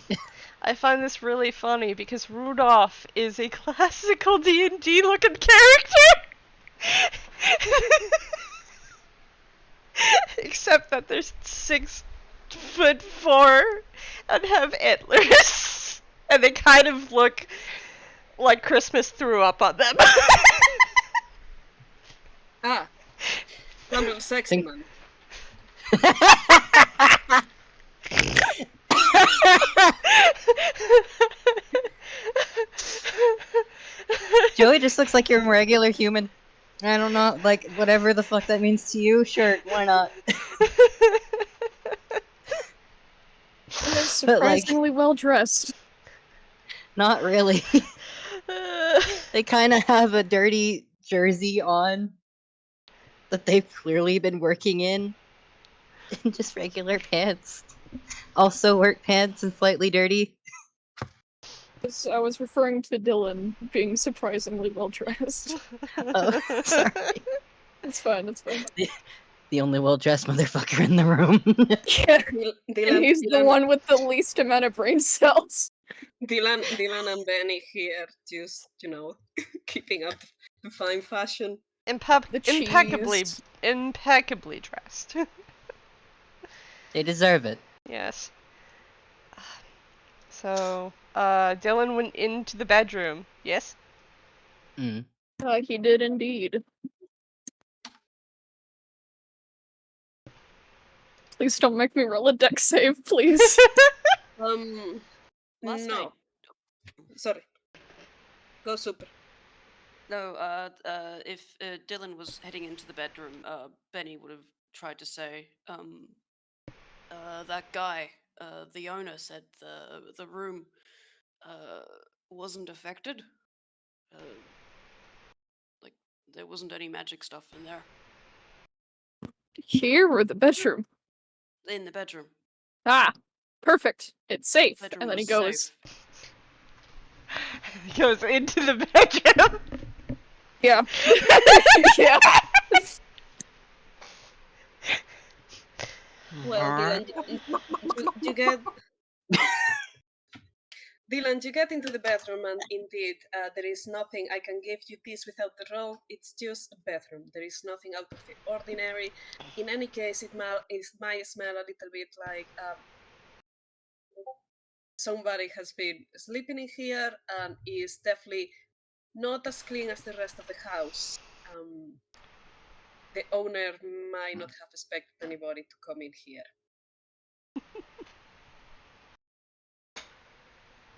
I find this really funny because Rudolph is a classical D&D looking character. Except that they're 6'4" and have antlers, and they kind of look like Christmas threw up on them. Ah, Rumble Sexy Man. Joey just looks like your regular human. I don't know, like, whatever the fuck that means to you, sure, why not? And they're But, like, surprisingly well dressed. not really. They kind of have a dirty jersey on that they've clearly been working in, and just regular pants. Also work pants and slightly dirty. I was referring to Dylan being surprisingly well dressed. Oh, sorry. It's fine, it's fine. The only well-dressed motherfucker in the room. Yeah, Dylan, and he's the one with the least amount of brain cells. Dylan and Benny here, just keeping up the fine fashion. The impeccably cheese. dressed. They deserve it. Yes. So, Dylan went into the bedroom. Yes? Mm. He did indeed. Please don't make me roll a deck save, please. Last No. night. Sorry. Go Super. No, if Dylan was heading into the bedroom, Benny would have tried to say, that guy, the owner said the room wasn't affected. Like there wasn't any magic stuff in there. Here or the bedroom? In the bedroom. Ah, perfect. It's safe. Bedroom And then he was goes, safe. He goes into the bedroom. yeah. Yeah. Well, Dylan, you get Dylan, you get into the bedroom, and indeed, there is nothing. I can give you this without the roll. It's just a bedroom. There is nothing out of the ordinary. In any case, it might smell a little bit like somebody has been sleeping in here, and is definitely not as clean as the rest of the house. The owner might not have expected anybody to come in here.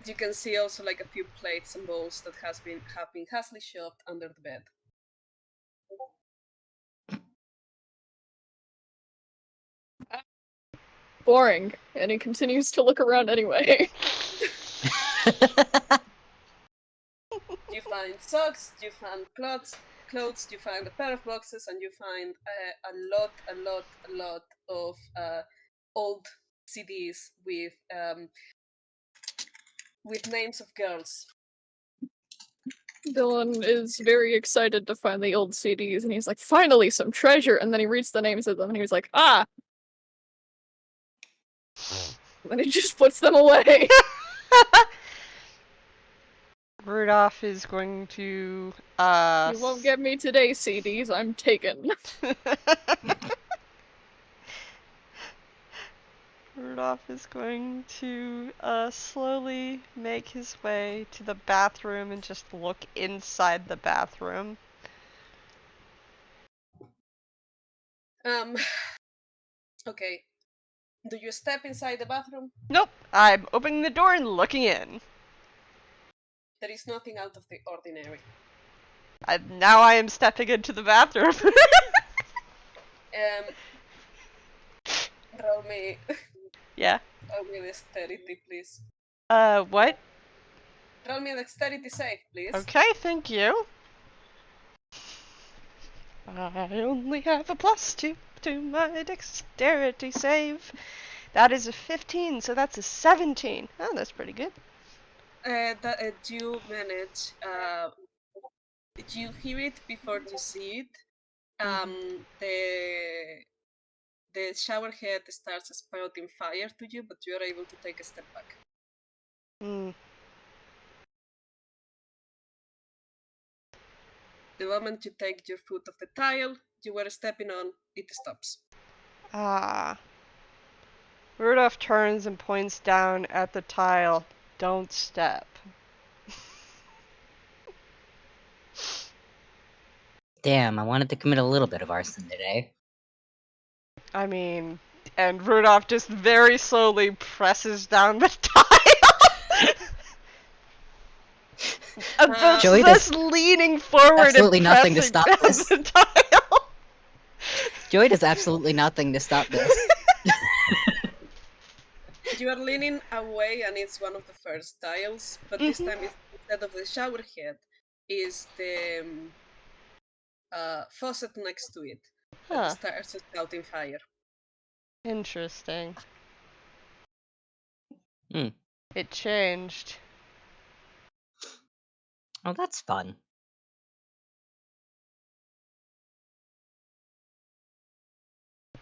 You can see also like a few plates and bowls that have been hastily shoved under the bed. Boring. And he continues to look around anyway. You find socks, you find clothes, you find a pair of boxes, and you find a lot of old CDs with names of girls. Dylan is very excited to find the old CDs, and he's like, finally, some treasure! And then he reads the names of them, and he was like, ah! And then he just puts them away. Rudolph is going to, You won't get me today, CDs, I'm taken. Rudolph is going to slowly make his way to the bathroom and just look inside the bathroom. Okay. Do you step inside the bathroom? Nope. I'm opening the door and looking in. There is nothing out of the ordinary. Now I am stepping into the bathroom. Um, roll me, Yeah. roll me dexterity, please. What? Roll me a dexterity save, please. Okay, thank you. I only have a +2 to my dexterity save. That is a 15, so that's a 17. Oh, that's pretty good. You manage. You hear it before you see it. The shower head starts spouting fire to you, but you are able to take a step back. Hmm. The moment you take your foot off the tile you were stepping on, it stops. Ah. Rudolph turns and points down at the tile. Don't step. Damn, I wanted to commit a little bit of arson today. I mean, and Rudolph just very slowly presses down the tile. Joey Thus does leaning forward absolutely and nothing to pressing stop down this. the tile. Joey does absolutely nothing to stop this. You are leaning away and it's one of the first tiles, but this time instead of the shower head is the faucet next to it that Huh. starts spouting fire. Interesting. Hmm. It changed. Oh, that's fun.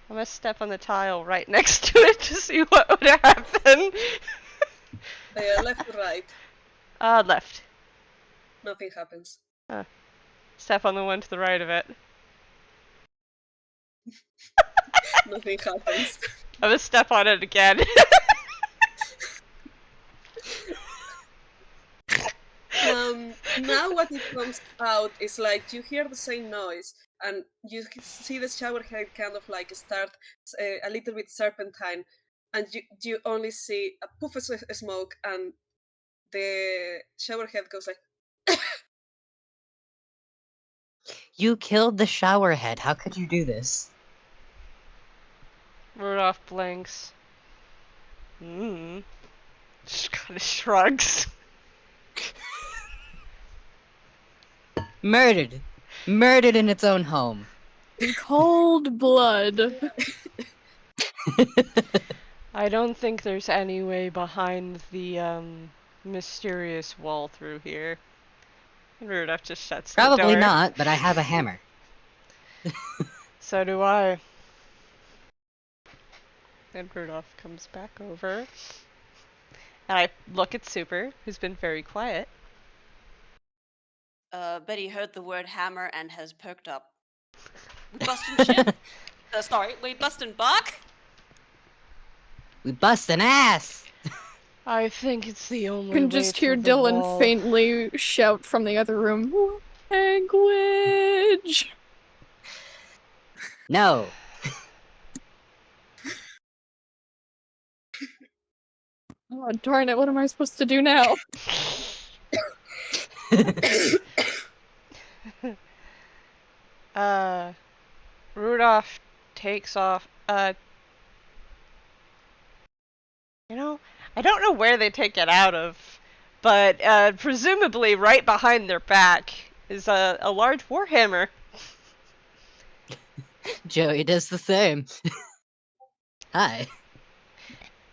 I'm gonna step on the tile right next to it to see what would happen. Left to right, Left. nothing happens. Step on the one to the right of it. Nothing happens. I'm gonna step on it again. Now what it comes out is like you hear the same noise and you see the shower head kind of like start a little bit serpentine, and you only see a puff of smoke and the shower head goes like You killed the shower head. How could you do this? Rudolph blinks. Just kind of shrugs. Murdered. Murdered in its own home. In cold blood. I don't think there's any way behind the mysterious wall through here. And Rudolph just shuts the door. Probably not, but I have a hammer. So do I. And Rudolph comes back over. And I look at Super, who's been very quiet. Betty heard the word hammer and has perked up. We busting shit? Sorry, we busting buck? We bust an ass! I think it's the only You can way just hear through the Dylan wall. faintly shout from the other room, language! No. Oh, darn it, what am I supposed to do now? Rudolph takes off. I don't know where they take it out of, but presumably right behind their back is a large warhammer. Joey does the same. Hi.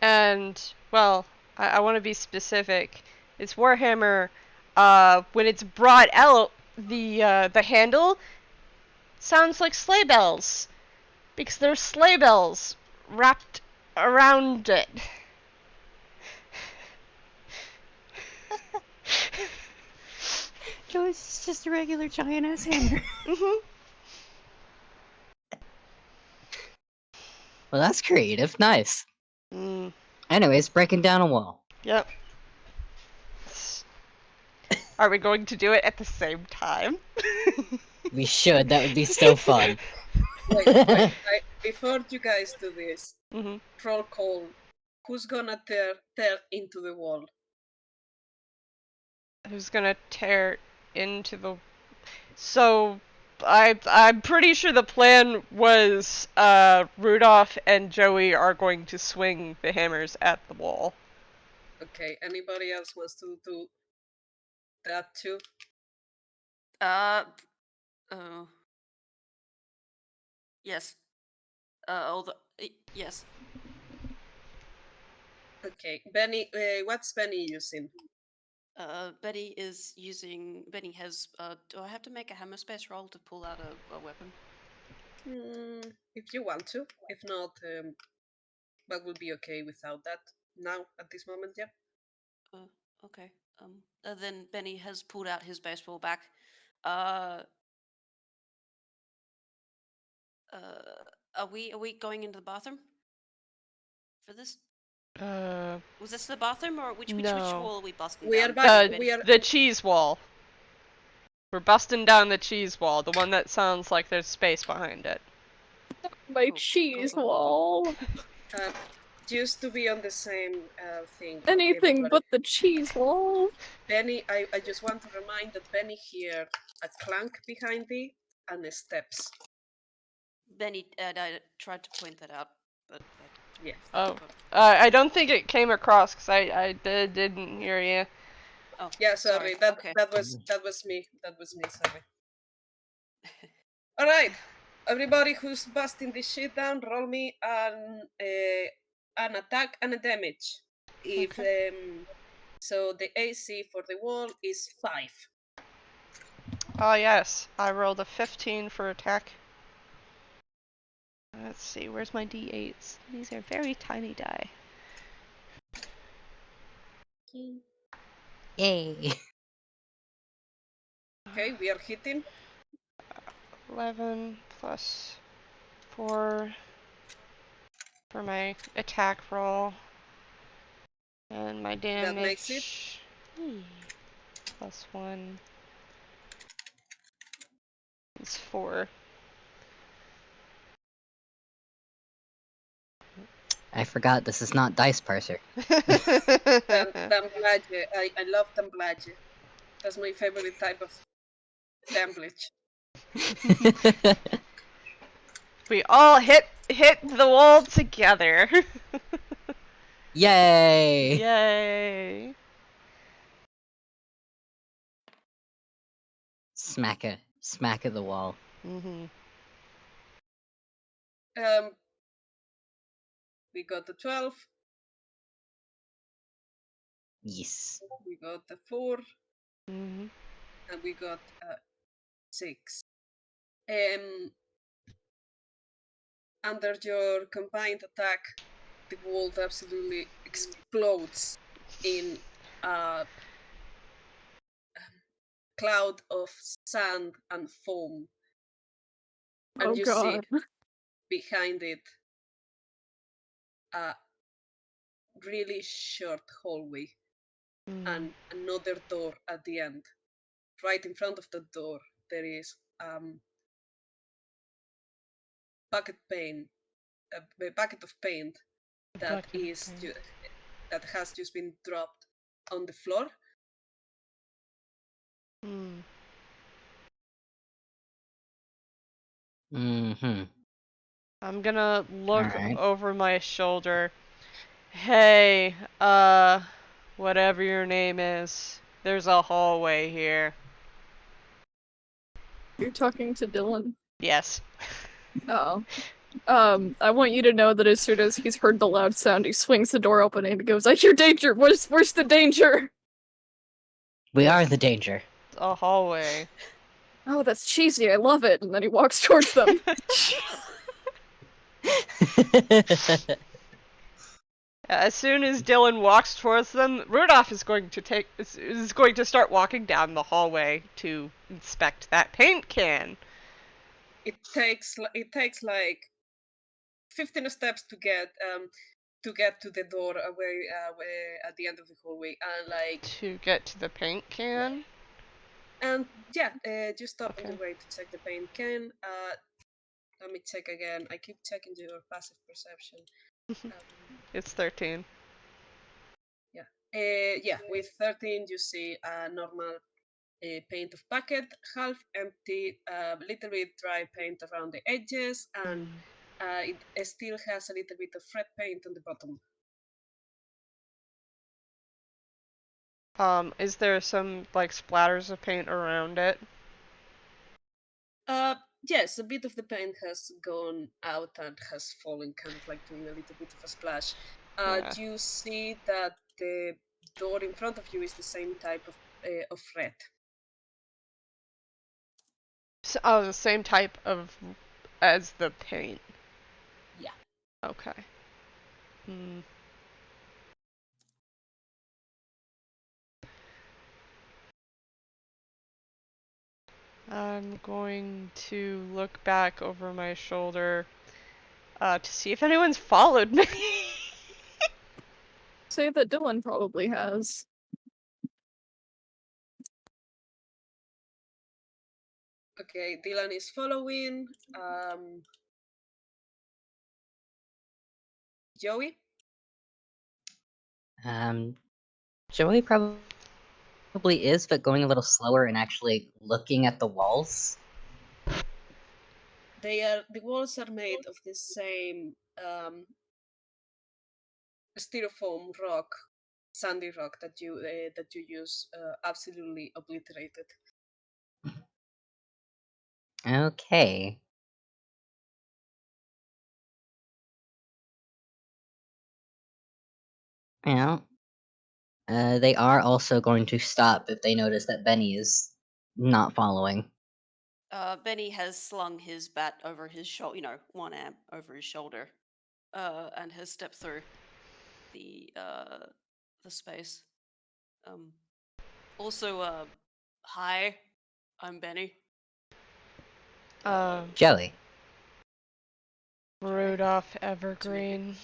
And, well, I want to be specific. It's warhammer, when it's brought out, the handle sounds like sleigh bells. Because there's sleigh bells wrapped around it. Joey's just a regular giant ass hammer. Well, that's creative. Nice. Anyways, breaking down a wall. Yep. Are we going to do it at the same time? We should. That would be so fun. wait, before you guys do this, Mm-hmm. Roll call. Who's gonna tear into the wall? Who's gonna tear into the... So, I'm pretty sure the plan was Rudolph and Joey are going to swing the hammers at the wall. Okay, anybody else wants to do that too? Oh. Yes. Yes. Okay, Benny, what's Benny using? Betty has. Do I have to make a hammer space roll to pull out a weapon? If you want to. If not, that will be okay without that. Now, at this moment, yeah. Okay. Then Benny has pulled out his baseball bat. Uh. Are we going into the bathroom for this? Was this the bathroom or which No. wall are we busting We are down? back. The, We are. the cheese wall. We're busting down the cheese wall, the one that sounds like there's space behind it. My Cool, cheese cool. wall. Used to be on the same thing. Anything Everybody. but the cheese wall. Benny, I just want to remind that Benny heard a clank behind thee and the steps. Benny, I tried to point that out, but Yeah. Oh. I don't think it came across because I didn't hear you. Oh. Yeah, sorry. That Okay. that was me. That was me. Sorry. All right, everybody who's busting this shit down, roll me an attack and a damage. If so, the AC for the wall is 5. Oh yes, I rolled a 15 for attack. Let's see, where's my d8s? These are very tiny die. Yay. Okay, we are hitting. 11 plus 4 for my attack roll. And my damage... That makes it. Plus 1 is 4. I forgot this is not Dice Parser. Damblage. I love damblage. That's my favorite type of damblage. We all hit the wall together. Yay! Yay! Smack of the wall. Mm-hmm. We got the 12. Yes. We got the 4. Mm-hmm. And we got 6. Under your combined attack, the world absolutely explodes in a cloud of sand and foam. And Oh you see god. behind it a really short hallway and another door at the end. Right in front of the door, there is a bucket of paint that that has just been dropped on the floor. Mm-hmm. I'm gonna look Alright. over my shoulder. Hey, whatever your name is, there's a hallway here. You're talking to Dylan? Yes. Oh. I want you to know that as soon as he's heard the loud sound, he swings the door open and goes, "I hear danger! Where's the danger?" We are the danger. A hallway. Oh, that's cheesy, I love it. And then he walks towards them. As soon as Dylan walks towards them, Rudolph is going to start walking down the hallway to inspect that paint can. It takes like 15 steps to get to the door away at the end of the hallway, and like To get to the paint can? and yeah, just stop on Okay. the way to check the paint can. Let me check again. I keep checking your passive perception. It's 13. Yeah, with 13 you see a normal paint of bucket, half empty, a little bit dry paint around the edges, and it still has a little bit of red paint on the bottom. Is there some like splatters of paint around it? Yes, a bit of the paint has gone out and has fallen, kind of like doing a little bit of a splash. Yeah. You see that the door in front of you is the same type of red. Oh, the same type of as the paint. Yeah. Okay. Hmm. I'm going to look back over my shoulder to see if anyone's followed me. Say that Dylan probably has. Okay, Dylan is following. Joey? Joey probably is, but going a little slower and actually looking at the walls. The walls are made of the same styrofoam rock, sandy rock that you use, absolutely obliterated. Okay. Well, they are also going to stop if they notice that Benny is not following. Benny has slung his bat over his shoulder, one arm over his shoulder, and has stepped through the space. Also, hi, I'm Benny. Joey. Rudolph Evergreen.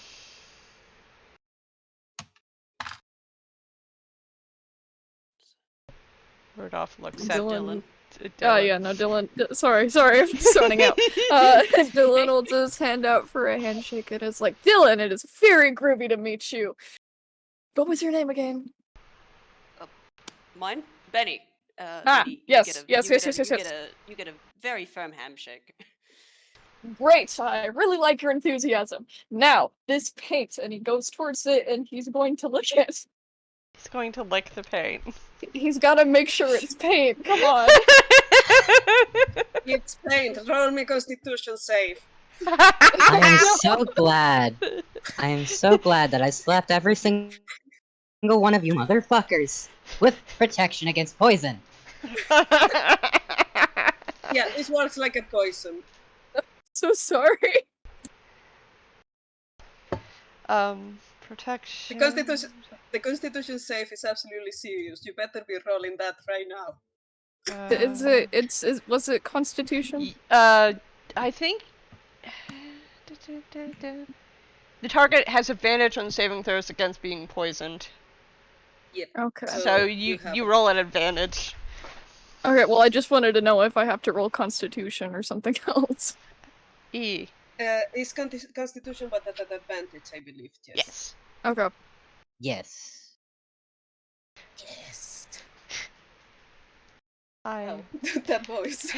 Rudolph looks at Dylan. Dylan. Oh yeah, no, Dylan. Sorry, I'm zoning out. Dylan will just hand out for a handshake. It is like, Dylan, it is very groovy to meet you. What was your name again? Mine, Benny. Benny, yes. You get a very firm handshake. Great, I really like your enthusiasm. Now, this paint, and he goes towards it, and he's going to lick it. He's going to lick the paint. He's gotta make sure it's paint, come on. It's paint. Roll me Constitution save. I am so glad. I am so glad that I slapped every single one of you motherfuckers with protection against poison. Yeah, this works like a poison. So sorry. Protection. The Constitution save is absolutely serious. You better be rolling that right now. Was it Constitution? I think the target has advantage on saving throws against being poisoned. Yep. Okay. So you roll an advantage. Okay, well I just wanted to know if I have to roll Constitution or something else. E. It's Constitution, but at an advantage, I believe. Yes. Okay. Yes. Yes. Oh, that voice.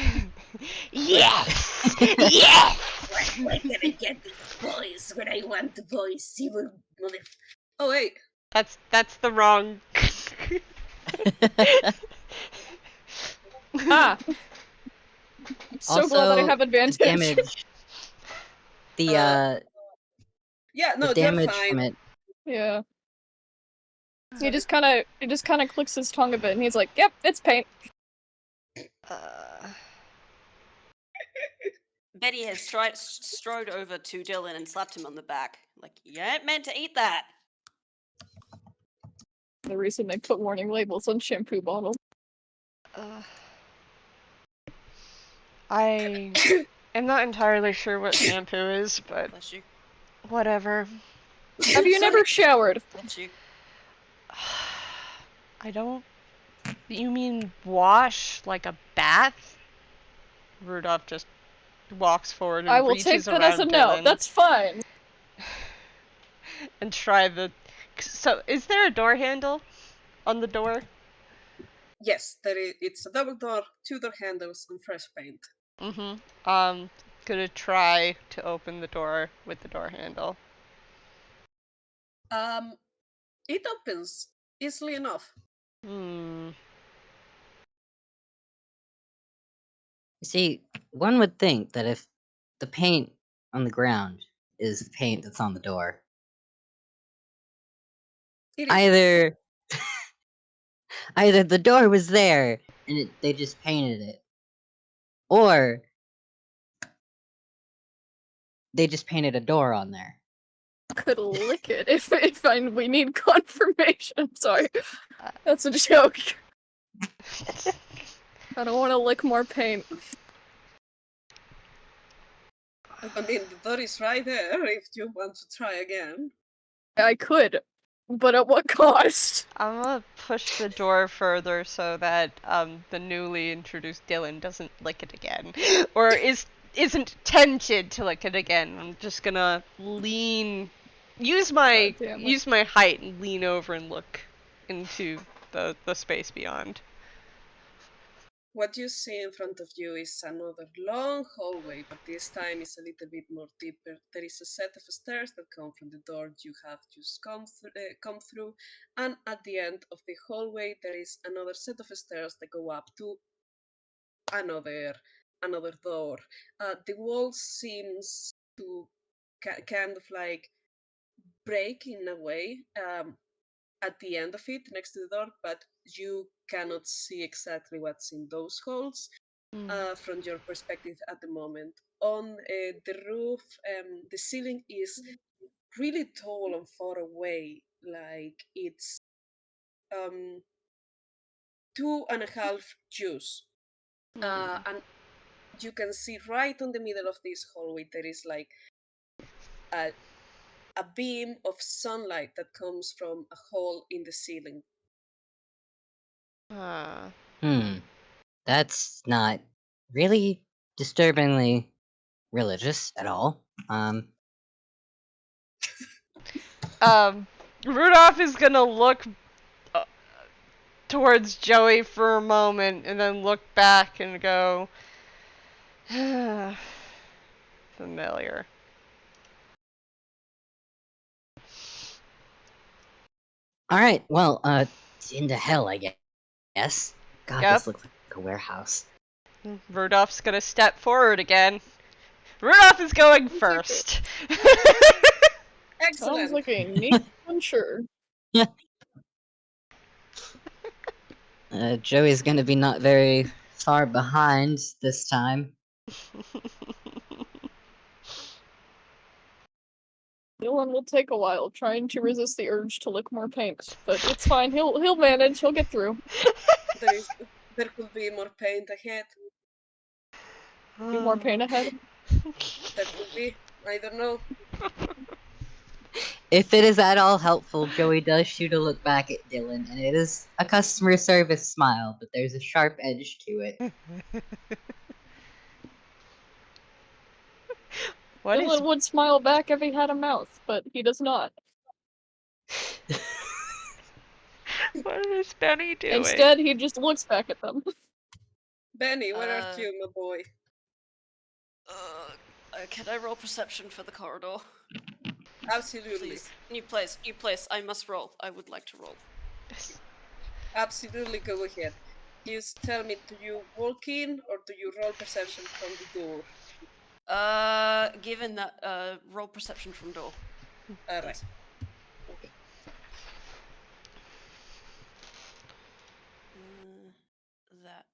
Yes! Yes! Where can I get these boys when I want the boys? Evil mother. Oh wait. That's the wrong. I'm so glad that I have advantage. The damage. Yeah, no, the damage you're fine. from it. Yeah. He just kind of clicks his tongue a bit, and he's like, "Yep, it's paint." Betty has strode over to Dylan and slapped him on the back. Like, you ain't meant to eat that. The reason they put warning labels on shampoo bottles. I am not entirely sure what shampoo is, but Bless you. whatever. Have you never showered? Bless you. I don't. You mean wash like a bath? Rudolph just walks forward and I will reaches take that around as a no. Dylan. That's fine. and try the. So, is there a door handle on the door? Yes, it's a double door, two door handles, and fresh paint. Gonna try to open the door with the door handle. It opens easily enough. Hmm. See, one would think that if the paint on the ground is the paint that's on the door, It isn't. either either the door was there and they just painted it, or they just painted a door on there. Could lick it if we need confirmation. I'm sorry. That's a joke. I don't want to lick more paint. I mean, the door is right there if you want to try again. I could, but at what cost? I'm gonna push the door further so that the newly introduced Dylan doesn't lick it again, or isn't tempted to lick it again. I'm just gonna use my God damn it. use my height and lean over and look into the space beyond. What you see in front of you is another long hallway, but this time is a little bit more deeper. There is a set of stairs that come from the door you have just come through, and at the end of the hallway there is another set of stairs that go up to another door. The wall seems to kind of like break in a way at the end of it next to the door, but you cannot see exactly what's in those holes from your perspective at the moment. On the roof, the ceiling is really tall and far away, like it's 2.5 Jews. And you can see right on the middle of this hallway there is like a, a beam of sunlight that comes from a hole in the ceiling. That's not really disturbingly religious at all. Rudolph is gonna look uh, towards Joey for a moment and then look back and go, familiar. All right, well, into hell, I guess. God, Yep. this looks like a warehouse. Rudolph's gonna step forward again. Rudolph is going first. Excellent. Sounds like a neat adventure. Joey's gonna be not very far behind this time. Dylan will take a while trying to resist the urge to lick more paint, but it's fine. He'll manage. He'll get through. There could be more paint ahead. Be more paint ahead. There could be. I don't know. If it is at all helpful, Joey does shoot a look back at Dylan, and it is a customer service smile, but there's a sharp edge to it. What is Dylan would smile back if he had a mouth, but he does not. what is Benny doing? Instead, he just looks back at them. Benny, where are you, my boy? Can I roll perception for the corridor? Absolutely. Please. New place. I must roll. I would like to roll. Absolutely, go ahead. Just tell me, do you walk in or do you roll perception from the door? Given that, roll perception from door. Alright. That.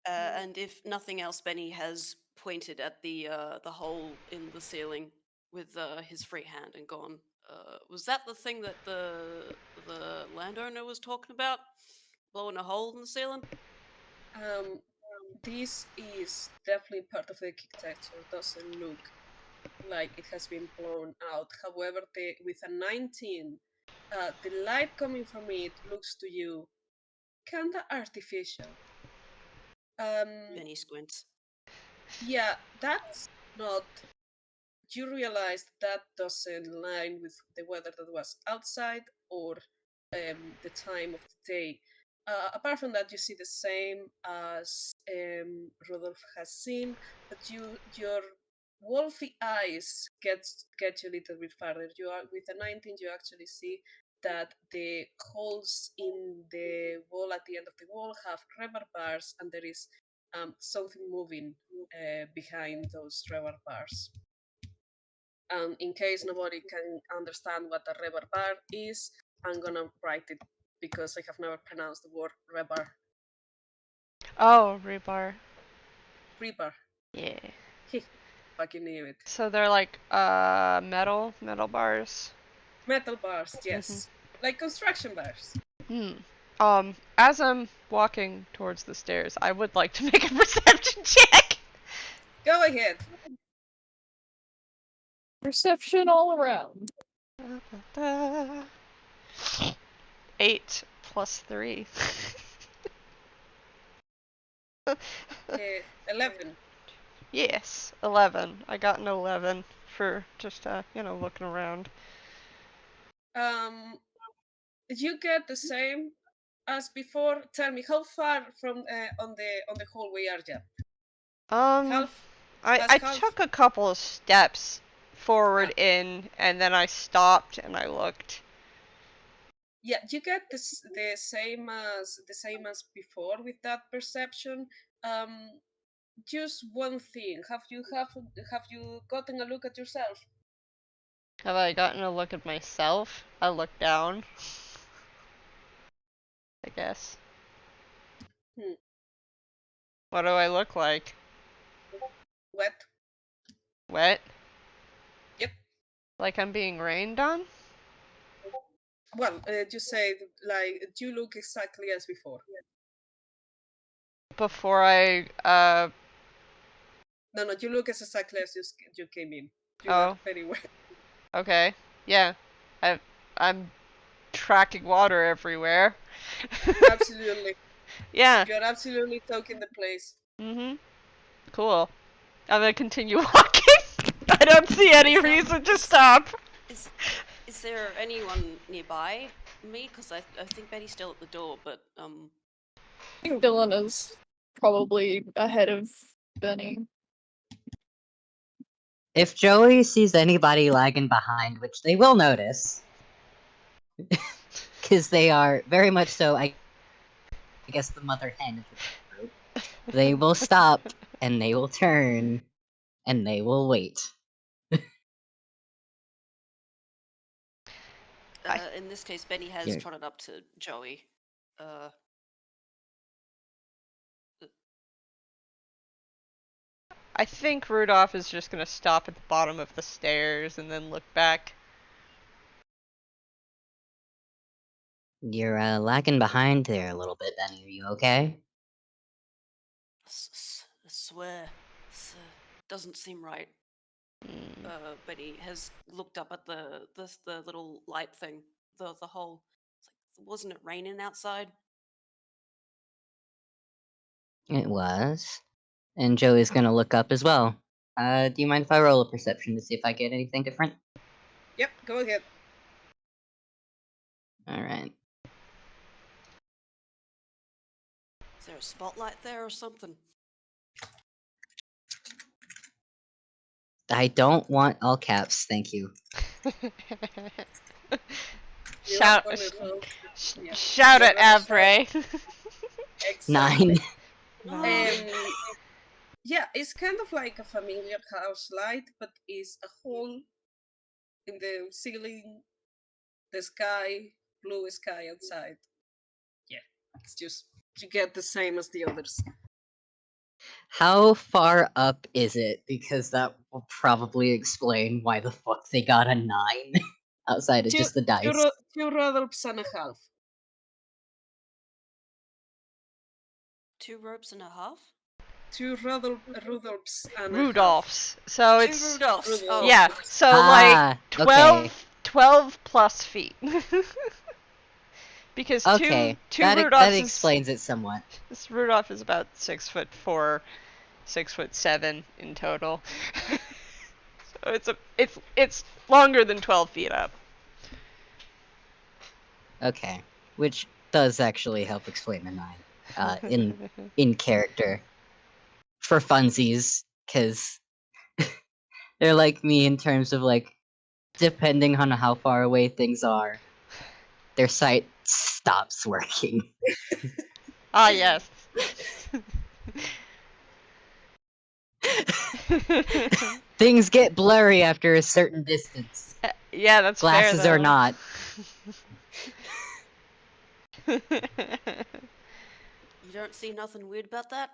And if nothing else, Benny has pointed at the hole in the ceiling with his free hand and gone. Was that the thing that the landowner was talking about? Blowing a hole in the ceiling? This is definitely part of the architecture. Doesn't look like it has been blown out. However, with a 19, the light coming from it looks to you kinda artificial. Many squints. Yeah, that's not. You realize that doesn't line with the weather that was outside or the time of the day. Apart from that, you see the same as Rodolph has seen, but your wolfy eyes get you a little bit farther. You are with a 19, you actually see that the holes in the wall at the end of the wall have rubber bars, and there is something moving behind those rubber bars. In case nobody can understand what a rubber bar is, I'm gonna write it because I have never pronounced the word rubber. Oh, rebar. Rebar. Yeah. Fucking knew it. So they're like metal bars. Metal bars, yes. Like construction bars. As I'm walking towards the stairs, I would like to make a perception check. Go ahead. Perception all around. 8 plus 3. 11. Yes, 11. I got an 11 for just looking around. You get the same as before. Tell me, how far from on the hallway are you? Half. I Half. took a couple of steps forward in, and then I stopped and I looked. Yeah, you get this the same as before with that perception. Just one thing. Have you gotten a look at yourself? Have I gotten a look at myself? I look down. I guess. What do I look like? Wet. Wet? Yep. Like I'm being rained on? Well, you say like you look exactly as before. Before I No, you look as exactly as you came in. You are Oh. very wet. Okay. Yeah. I'm tracking water everywhere. Absolutely. Yeah. You're absolutely soaking the place. Cool. I'm gonna continue walking. I don't see any reason to stop. Is there anyone nearby me? Because I think Betty's still at the door, but I think Dylan is probably ahead of Benny. If Joey sees anybody lagging behind, which they will notice, because they are very much so, I guess, the mother hen of the group, they will stop, and they will turn, and they will wait. in this case, Benny has trotted up to Joey. I think Rudolph is just gonna stop at the bottom of the stairs and then look back. You're lagging behind there a little bit, Benny. Are you okay? I swear, doesn't seem right. Betty has looked up at the little light thing, the hole. It's like, wasn't it raining outside? It was. And Joey's gonna look up as well. Do you mind if I roll a perception to see if I get anything different? Yep, go ahead. Alright. Is there a spotlight there or something? I don't want all caps, thank you. Shout Yeah. at Avray. Exactly. 9. Yeah, it's kind of like a familiar house light, but it's a hole in the ceiling, the sky, blue sky outside. Yeah, it's just you get the same as the others. How far up is it? Because that will probably explain why the fuck they got a 9 outside of just the dice. 2 Rodolphs and a half. 2 ropes and a half? 2 Rudolphs and Rudolphs. So Two it's Rudolphs. Oh. yeah. So like 12, okay. 12 plus feet. Because Okay, two that Rudolphs explains it somewhat. this Rudolph is about 6'4", 6'7" in total. So it's longer than 12 feet up. Okay, which does actually help explain the 9 in character for funsies, because they're like me in terms of like, depending on how far away things are, their sight stops working. Ah, yes. Things get blurry after a certain distance. Yeah, that's Glasses fair, are though. not. You don't see nothing weird about that?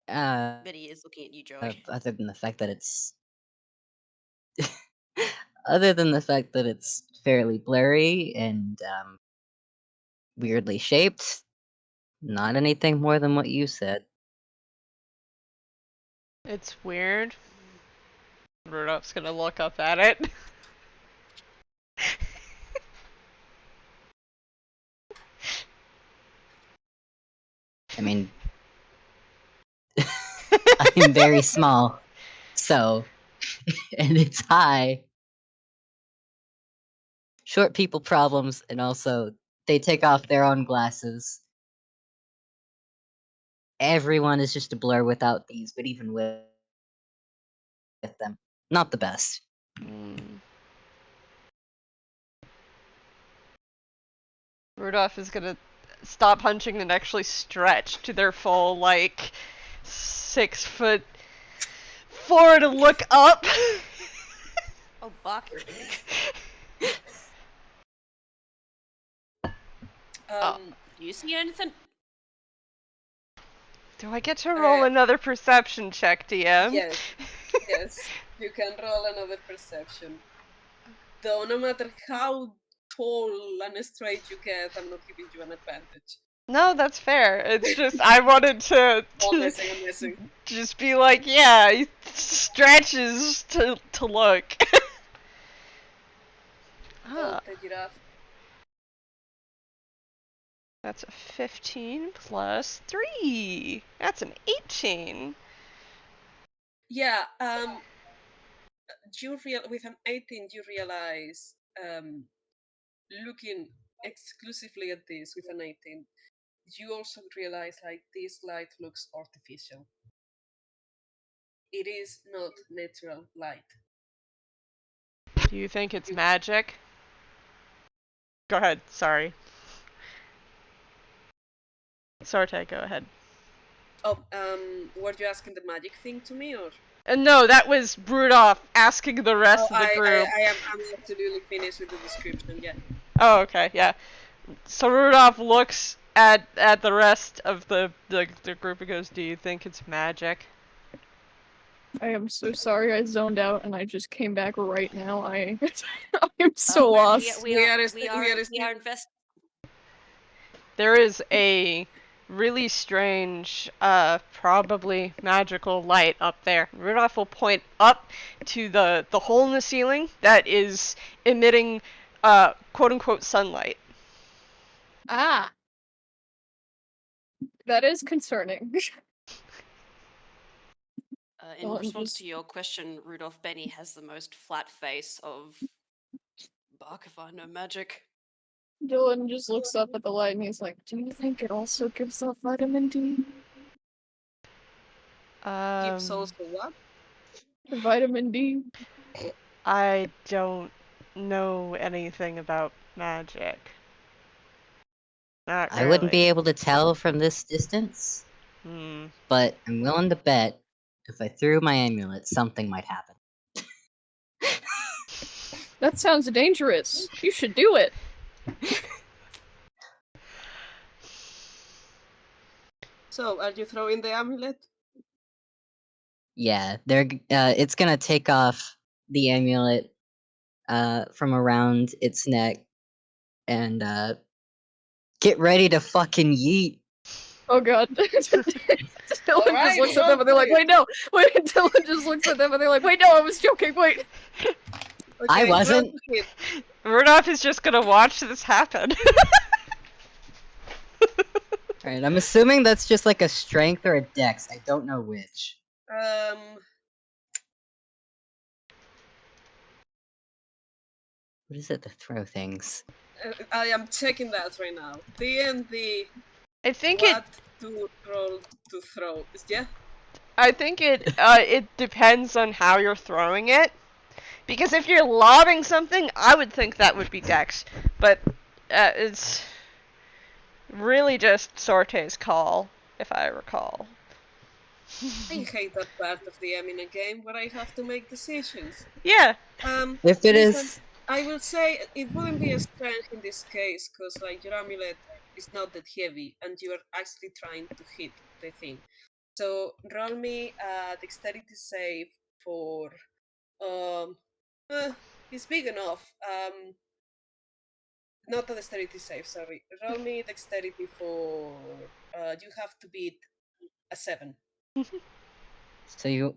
Betty is looking at you, Joey. Other than the fact that it's other than the fact that it's fairly blurry and weirdly shaped, not anything more than what you said. It's weird. Rudolph's gonna look up at it. I mean, I'm very small, so, and it's high. Short people problems, and also they take off their own glasses. Everyone is just a blur without these, but even with them, not the best. Rudolph is gonna stop hunching and actually stretch to their full, like, 6'4" to look up. Oh, bark, you're big. Do you see anything? Do I get to roll another perception check, DM? Yes. Yes, you can roll another perception. Though no matter how tall and straight you get, I'm not giving you an advantage. No, that's fair. It's just I wanted to I'm missing. just be like, yeah, he stretches to look. Oh, the giraffe. That's a 15 plus 3. That's an 18. Yeah, with an 18 you realize, looking exclusively at this with an 18, you also realize like this light looks artificial. It is not natural light. Do you think it's magic? Go ahead, sorry. Sorte, go ahead. Oh, were you asking the magic thing to me, or? No, that was Rudolph asking the rest of the group. I'm absolutely finished with the description, yeah. Oh, okay, yeah. So Rudolph looks at the rest of the group and goes, "Do you think it's magic?" I am so sorry I zoned out and I just came back right now. I am so lost. We are invested. There is a really strange, probably magical light up there. Rudolph will point up to the hole in the ceiling that is emitting, quote-unquote sunlight. Ah. That is concerning. In response to your question, Rudolph, Benny has the most flat face of bark if I know magic. Dylan just looks up at the light and he's like, "Do you think it also gives off vitamin D?" Gives also what? Vitamin D. I don't know anything about magic. Not really. I wouldn't be able to tell from this distance, but I'm willing to bet if I threw my amulet, something might happen. That sounds dangerous. You should do it. So, are you throwing the amulet? Yeah, it's gonna take off the amulet from around its neck and get ready to fucking yeet. Oh god. Dylan just looks at them and they're like, "Wait, no! Wait," Dylan just looks at them and they're like, "Wait, no, I was joking, wait!" I Okay, roll wasn't. to hit. Rudolph is just gonna watch this happen. Alright, I'm assuming that's just like a strength or a dex. I don't know which. Um, What is it to throw things? I am checking that right now. D&D, I think what to roll to throw? Yeah? it depends on how you're throwing it. Because if you're lobbing something, I would think that would be Dex. But it's really just Sorte's call, if I recall. I hate that part of the M in a game where I have to make decisions. Yeah. If it Listen, is, I will say it wouldn't be a strength in this case because like your amulet is not that heavy and you are actually trying to hit the thing. So roll me a dexterity save for um it's big enough. Not a dexterity save, sorry. Roll me dexterity for you have to beat a 7. so you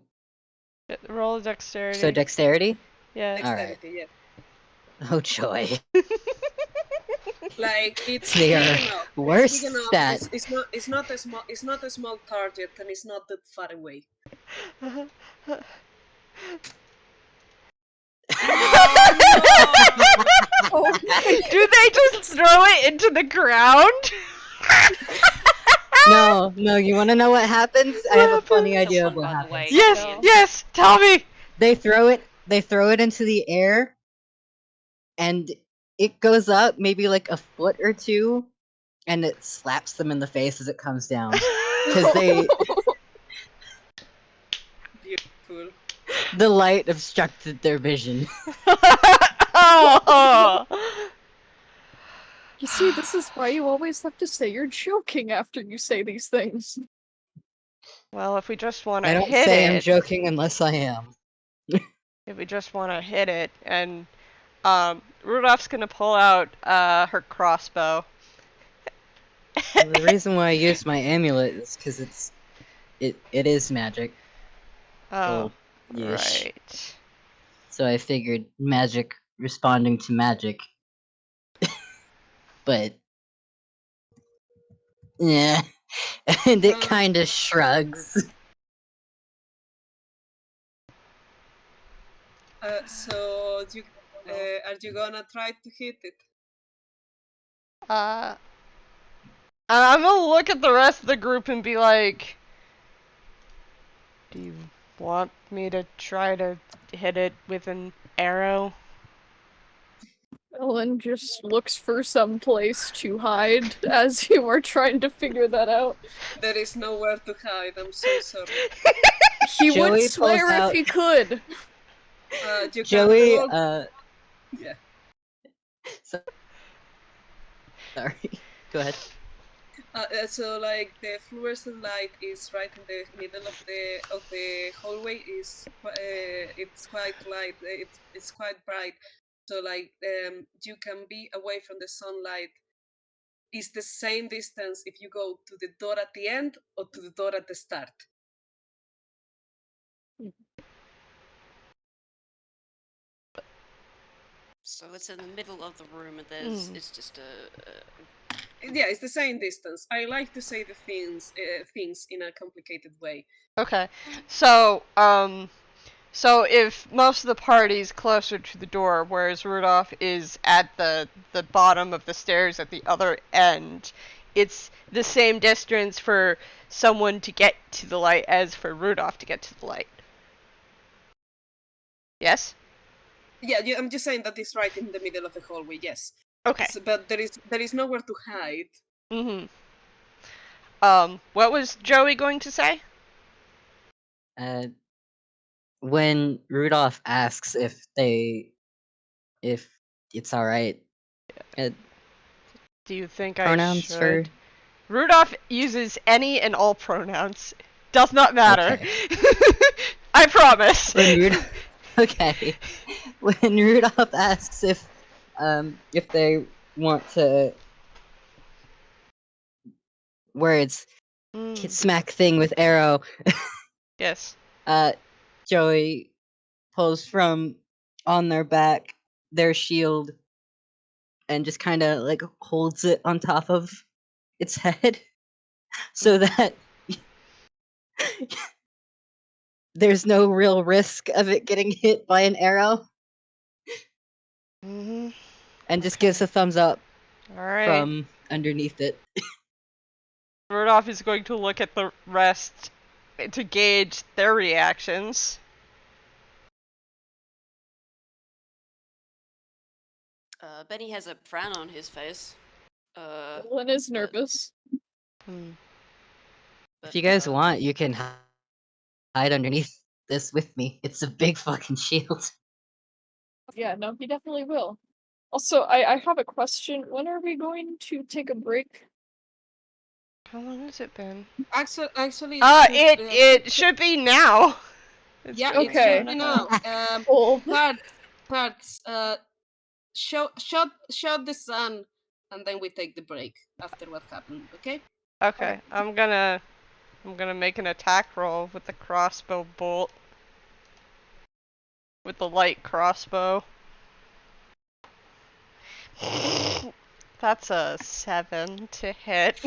Roll so dexterity. dexterity? Yeah. Alright. Dexterity, yeah. Oh joy. Like it's They big are enough. It's big worst enough. stat. It's not a small target and it's not that far away. Oh no! Oh my Do they just throw it into the ground? No, you wanna know what happens? I have a funny Happens? That's a idea of 1, what by the happens. way, Yes, no. audience. yes, tell me. They throw it into the air, and it goes up maybe like a foot or two, and it slaps them in the face as it comes down. Because Beautiful. the light obstructed their vision. Oh. You see, this is why you always have to say you're joking after you say these things. Well, if we just want I to don't hit say I'm it, joking unless I am. if we just want to hit it, and Rudolph's gonna pull out her crossbow. Well, the reason why I use my amulet is because it is magic. Oh, Well, yeesh. right. So I figured magic responding to magic. But yeah. And it Um, kinda shrugs. so you Well, are you gonna try to hit it? Uh, I'm gonna look at the rest of the group and be like, do you want me to try to hit it with an arrow? Ellen just looks for some place to hide as you are trying to figure that out. There is nowhere to hide. I'm so sorry. He would Joey pulls swear if out he could. You can Joey, roll. Yeah. so- sorry. Go ahead. So like the fluorescent light is right in the middle of the hallway. It's quite light. It's quite bright. So like you can be away from the sunlight. It's the same distance if you go to the door at the end or to the door at the start. so it's in the middle of the room, and there's it's just a Yeah, it's the same distance. I like to say the things in a complicated way. Okay. So, so if most of the party's closer to the door, whereas Rudolph is at the bottom of the stairs at the other end, it's the same distance for someone to get to the light as for Rudolph to get to the light. Yes? Yeah, I'm just saying that it's right in the middle of the hallway. Yes. Okay. But there is nowhere to hide. Mm-hmm. What was Joey going to say? When Rudolph asks if it's alright, uh, Do you think I pronouns for should? Rudolph uses any and all pronouns. Does not matter. Okay. I promise. Okay. When Rudolph asks if they want to words smack thing with arrow, Yes. Joey pulls from on their back their shield and just kind of like holds it on top of its head so that there's no real risk of it getting hit by an arrow, Mm-hmm. and just gives a thumbs up All right. from underneath it. Rudolph is going to look at the rest to gauge their reactions. Benny has a frown on his face. Dylan is nervous. Hmm. If you guys want, you can hide underneath this with me. It's a big fucking shield. Yeah, no, he definitely will. Also, I have a question. When are we going to take a break? How long has it been? Actually, It should be now. It's yeah, been it like an hour should and be a now. half. Cool. Parts, shut the sun, and then we take the break after what happened. Okay? Okay, I'm gonna make an attack roll with the crossbow bolt. With the light crossbow. That's a 7 to hit.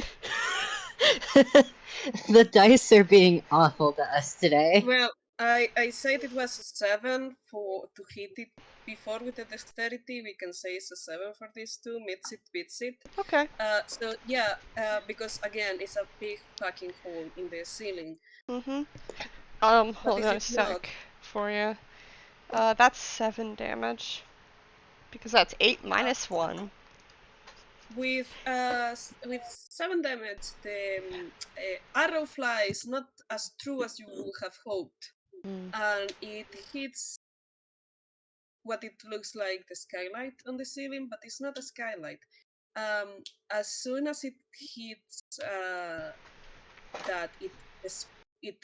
The dice are being awful to us today. Well, I said it was a 7 to hit it before with the dexterity. We can say it's a 7 for these two. Meets it, beats it. Okay. So yeah, because again, it's a big fucking hole in the ceiling. Mm-hmm. But Hold if on a it's not, sec for you. That's 7 damage. Because that's 8 minus 1. with 7 damage, the arrow flies not as true as you would have hoped, Mm. and it hits what it looks like the skylight on the ceiling, but it's not a skylight. As soon as it hits that, it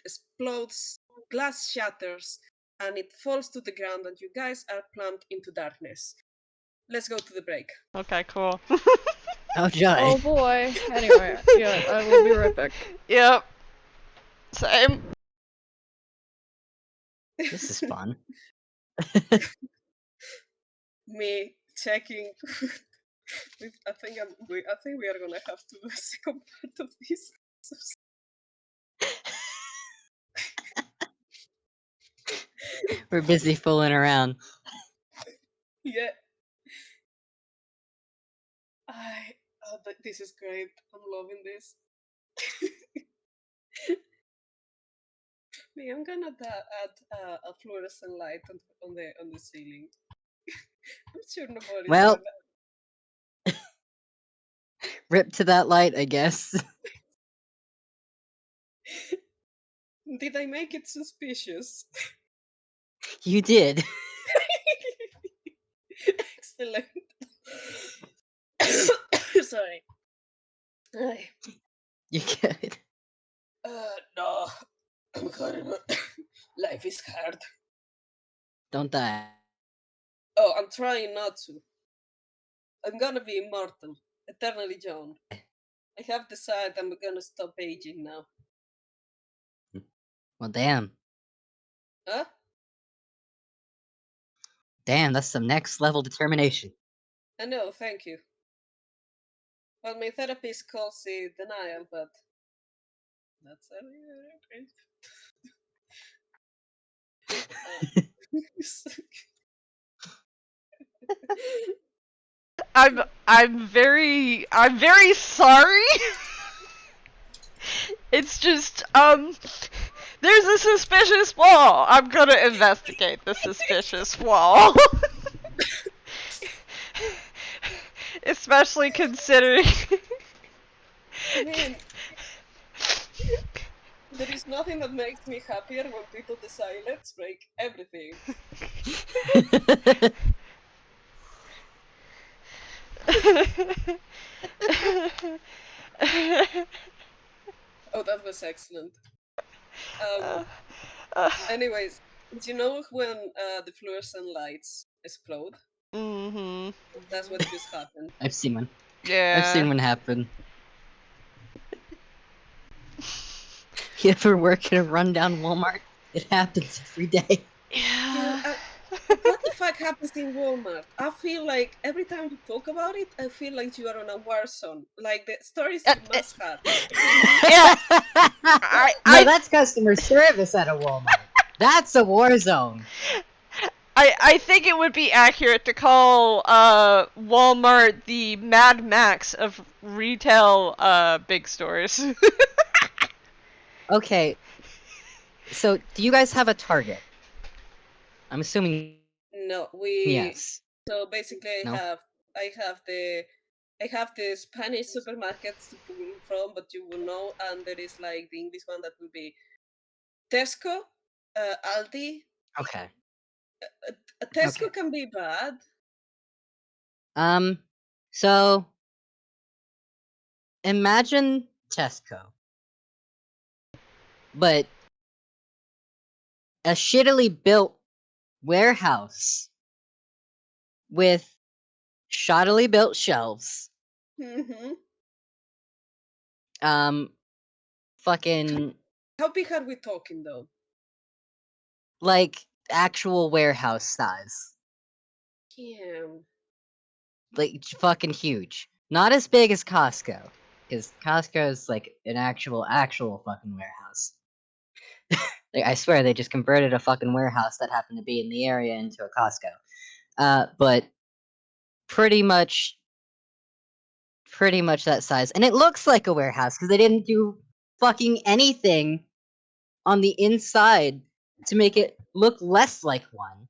explodes, glass shatters, and it falls to the ground, and you guys are plunged into darkness. Let's go to the break. Okay, cool. Oh joy. Oh boy. Anyway, yeah, I will be right back. Yep. Same. This is fun. Me checking. I think we are gonna have to do a second part of this. We're busy fooling around. Yeah. This is great. I'm loving this. Me, I'm gonna add a fluorescent light on the ceiling. I'm sure nobody's Well, gonna. rip to that light, I guess. Did I make it suspicious? You did. Excellent. Sorry. Ay. You good. No. I'm horrible. Life is hard. Don't die. Oh, I'm trying not to. I'm gonna be immortal, eternally young. I have decided I'm gonna stop aging now. Well, damn. Huh? Damn, that's some next level determination. I know, thank you. Well, my therapist calls it denial, but that's a I'm very sorry. It's just, there's a suspicious wall. I'm gonna investigate the suspicious wall. Especially considering. I mean, there is nothing that makes me happier when people decide let's break everything. Oh, that was excellent. Anyways, do you know when the fluorescent lights explode? Mm-hmm. That's what just happened. I've seen one. Yeah. I've seen one happen. You ever work at a rundown Walmart? It happens every day. Yeah. What the fuck happens in Walmart? I feel like every time you talk about it, I feel like you are on a war zone. Like the stories Uh, you uh, must have. yeah, I, No, I, that's customer service at a Walmart. That's a war zone. I think it would be accurate to call Walmart the Mad Max of retail big stores. Okay, so do you guys have a Target? I'm assuming No, yes. so basically No? I have the Spanish supermarkets to pull from, but you will know, and there is like the English one that will be Tesco, Aldi. Okay. Tesco Okay. can be bad. Um, so imagine Tesco, but a shittily built warehouse with shoddily built shelves. Hmm. Um, fucking How big are we talking though? like actual warehouse size. Yeah. Like fucking huge. Not as big as Costco, because Costco is like an actual fucking warehouse. Like, I swear they just converted a fucking warehouse that happened to be in the area into a Costco. But pretty much that size, and it looks like a warehouse because they didn't do fucking anything on the inside to make it look less like one.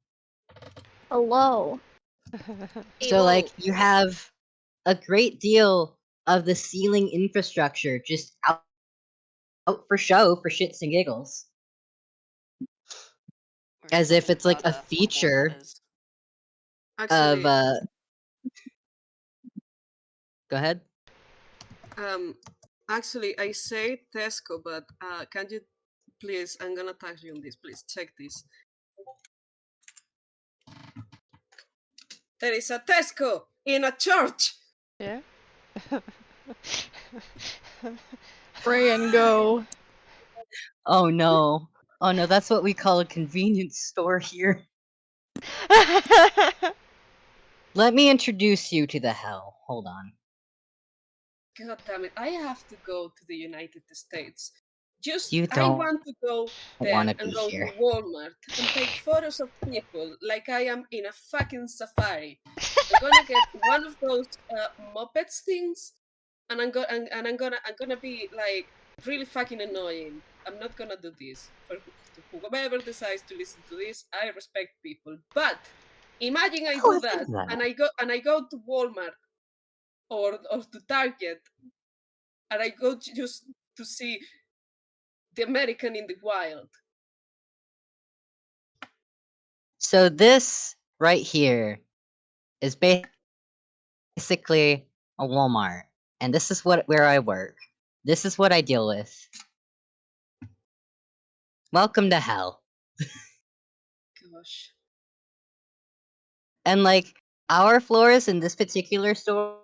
Hello. So like Evo. you have a great deal of the ceiling infrastructure just out for show for shits and giggles, We're as if talking it's like about a what Walmart feature is. of Actually, go ahead. um, actually, I say Tesco, but can you please? I'm gonna tag you on this. Please check this. There is a Tesco in a church. Yeah. Pray and go. Oh no. Oh no, that's what we call a convenience store here. Let me introduce you to the hell. Hold on. God damn it! I have to go to the United States. Just You I don't want to go want there to be and go here. to Walmart and take photos of people like I am in a fucking safari. I'm gonna get one of those mopeds things, and I'm gonna be like really fucking annoying. I'm not gonna do this for whoever decides to listen to this. I respect people, but imagine I Who do would think that that? and I go to Walmart or to Target and I go just to see the American in the wild. So this right here is basically a Walmart, and this is where I work. This is what I deal with. Welcome to hell. Gosh. And like our floors in this particular store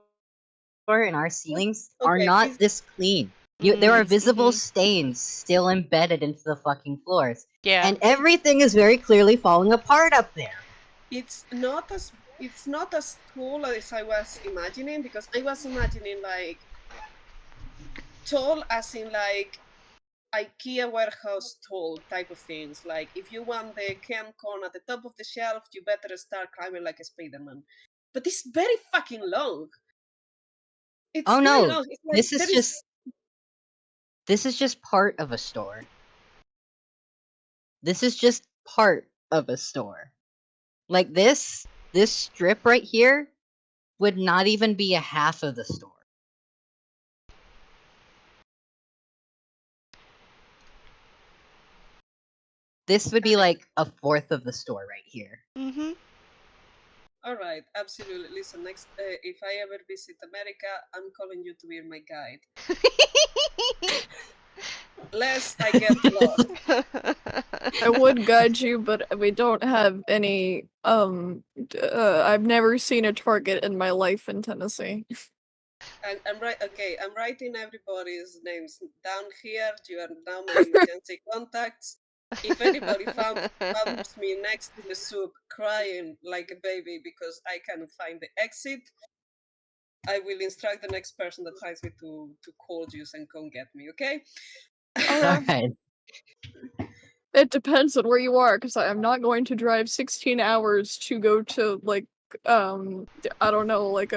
and our ceilings are Okay, not it's this clean. There are Mm, it's visible mhm. stains still embedded into the fucking floors, Yeah. and everything is very clearly falling apart up there. it's not as tall as I was imagining because I was imagining like tall as in like IKEA warehouse tall type of things. Like if you want the Ken corn at the top of the shelf, you better start climbing like a Spider-Man. But it's very fucking long. It's Oh very no, long. It's like this is there is just this is just part of a store. This is just part of a store. Like this strip right here would not even be a half of the store. This would be and like a fourth of the store right here. Mhm. all right, absolutely. Listen, next, if I ever visit America, I'm calling you to be my guide. Lest I get lost. I would guide you, but we don't have any. I've never seen a Target in my life in Tennessee. I'm right. Okay, I'm writing everybody's names down here. You are now my emergency contacts. If anybody founds me next to the soup crying like a baby because I cannot find the exit, I will instruct the next person that finds me to call juice and come get me, okay? Alright. It depends on where you are, because I am not going to drive 16 hours to go to, like, I don't know, like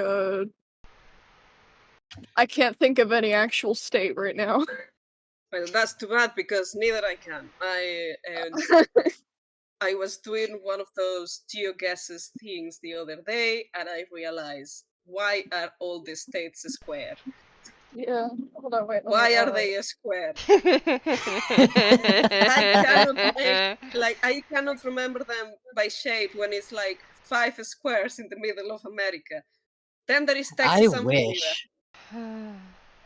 I can't think of any actual state right now. Well, that's too bad because neither I can. I was doing one of those geoguesses things the other day, and I realized, why are all the states square? Yeah, hold on, wait, let me, Why are they a square? I cannot remember them by shape when it's like 5 squares in the middle of America. Then there is I Texas and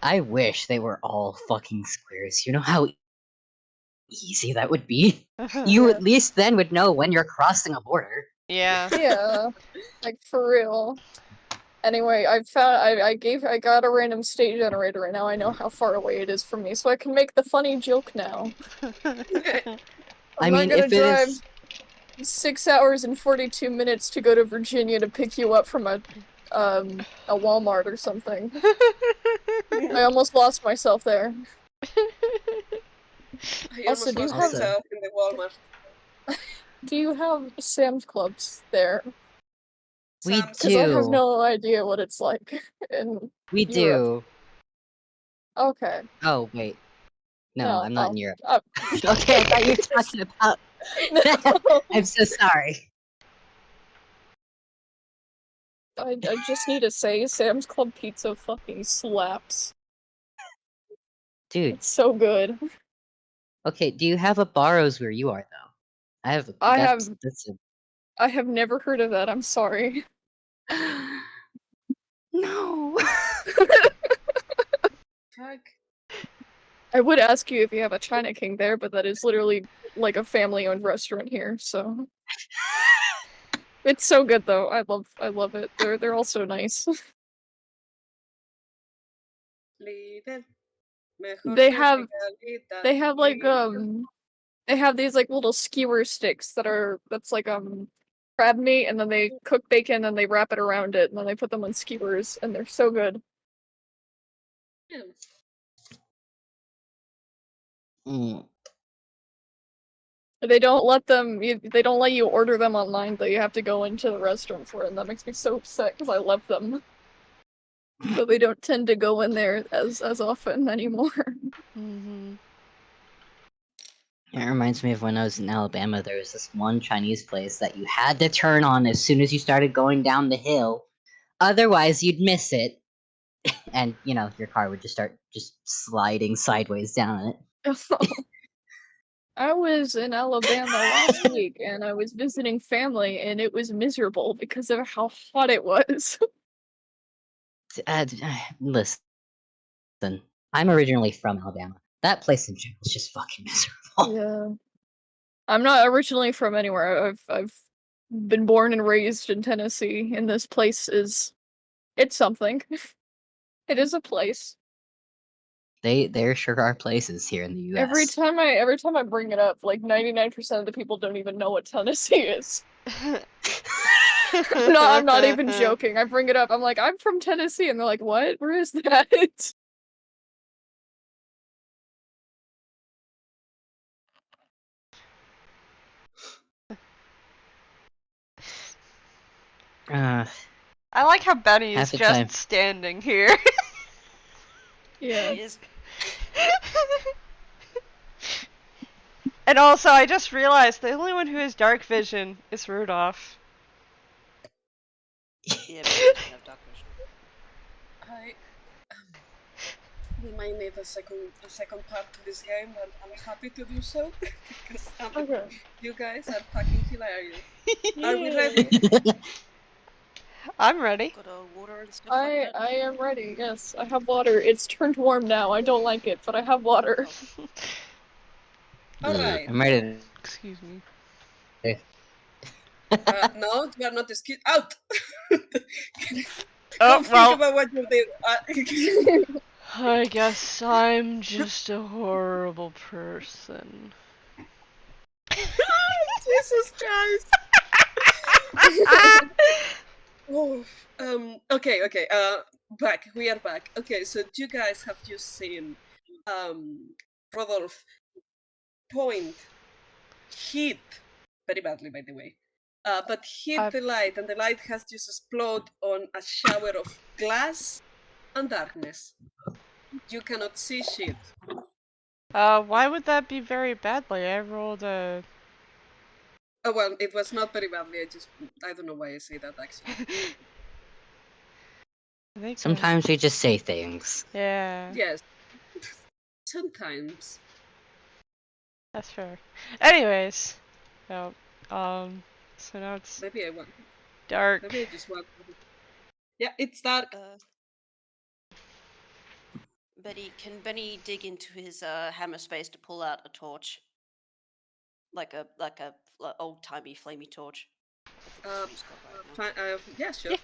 Florida. wish they were all fucking squares. You know how easy that would be? You Yeah. at least then would know when you're crossing a border. Yeah. Yeah, like for real. Anyway, I got a random state generator and now I know how far away it is from me, so I can make the funny joke now. I I'm not mean, gonna if it drive is 6 hours and 42 minutes to go to Virginia to pick you up from a Walmart or something. I almost lost myself there. I Also, almost lost myself in the Walmart. do you have Sam's Clubs there? we Because I have do. no idea what it's like in We Europe. do. Okay. Oh, wait. No, I'm not in Europe. Oh. Okay, I thought you were talking about. No. I'm so sorry. I just need to say, Sam's Club pizza fucking slaps. Dude, It's so good. okay, do you have a Barrows where you are, though? I have. I That's have never heard of that, I'm sorry. a. No! Fuck. I would ask you if you have a China King there, but that is literally like a family-owned restaurant here, so it's so good though. I love it. They're all so nice. Líder, mejor They que have Miguelita, they have like líder. they have these like little skewer sticks that's like crab meat, and then they cook bacon and they wrap it around it and then they put them on skewers and they're so good. Yeah. Mm. They don't let you order them online though. You have to go into the restaurant for it, and that makes me so upset because I love them. But we don't tend to go in there as often anymore. Mm-hmm. It reminds me of when I was in Alabama. There was this one Chinese place that you had to turn on as soon as you started going down the hill. Otherwise, you'd miss it. And, you know, your car would just start just sliding sideways down it. I was in Alabama last week and I was visiting family and it was miserable because of how hot it was. Listen, I'm originally from Alabama. That place in general is just fucking miserable. Yeah. I'm not originally from anywhere. I've been born and raised in Tennessee, and this place it's something. It is a place. There sure are places here in the U.S. Every time I bring it up, like 99% of the people don't even know what Tennessee is. No, I'm not even joking. I bring it up. I'm like, I'm from Tennessee, and they're like, what? Where is that? Uh, I like how Benny is half the just time. standing here. Yeah. He is. And also, I just realized the only one who has dark vision is Rudolph. Yeah, but he doesn't have dark vision. We might need a second part to this game, but I'm happy to do so because Okay. you guys are fucking hilarious. Are we ready? I'm ready. Got water and stuff like that. I am ready. Yes, I have water. It's turned warm now. I don't like it, but I have water. All right. I'm ready. Excuse me. No, you are not excused. Out. Oh, Don't think well, about what you did. I guess I'm just a horrible person. Jesus Christ. Oh, okay, okay. Back. We are back. Okay, so you guys have just seen Rodolph point, hit very badly, by the way. But hit uh, the light, and the light has just exploded on a shower of glass and darkness. You cannot see shit. why would that be very badly? I rolled a. Oh well, it was not very badly. I don't know why I say that actually. I think. Sometimes we just say things. Yeah, Yes, sometimes. that's fair. Anyways, so, so now it's Maybe I want. dark. Maybe I just want. Yeah, it's dark. Can Benny dig into his hammer space to pull out a torch, like a old timey flamey torch? I think that's Uh, what he's got right now. fine. Yeah, sure. Yeah.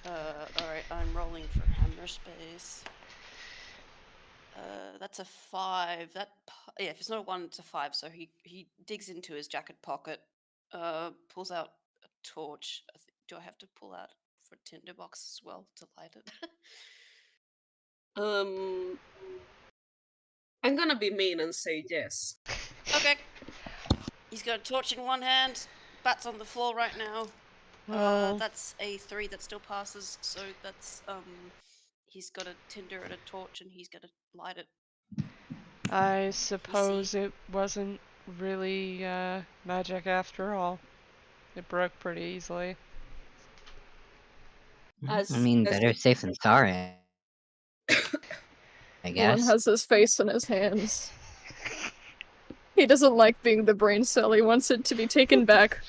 All right, I'm rolling for hammer space. That's a 5. Yeah, if it's not a 1, it's a 5. So he digs into his jacket pocket, pulls out a torch. Do I have to pull out for tinderbox as well to light it? Um, I'm gonna be mean and say yes. Okay. He's got a torch in one hand. Bat's on the floor right now. Well, That's a 3 that still passes. So that's he's got a tinder and a torch, and he's gonna light it. I You see, suppose it wasn't really magic after all. It broke pretty easily. I As mean, as better you safe than sorry, I Alan guess. has his face in his hands. He doesn't like being the brain cell. He wants it to be taken back.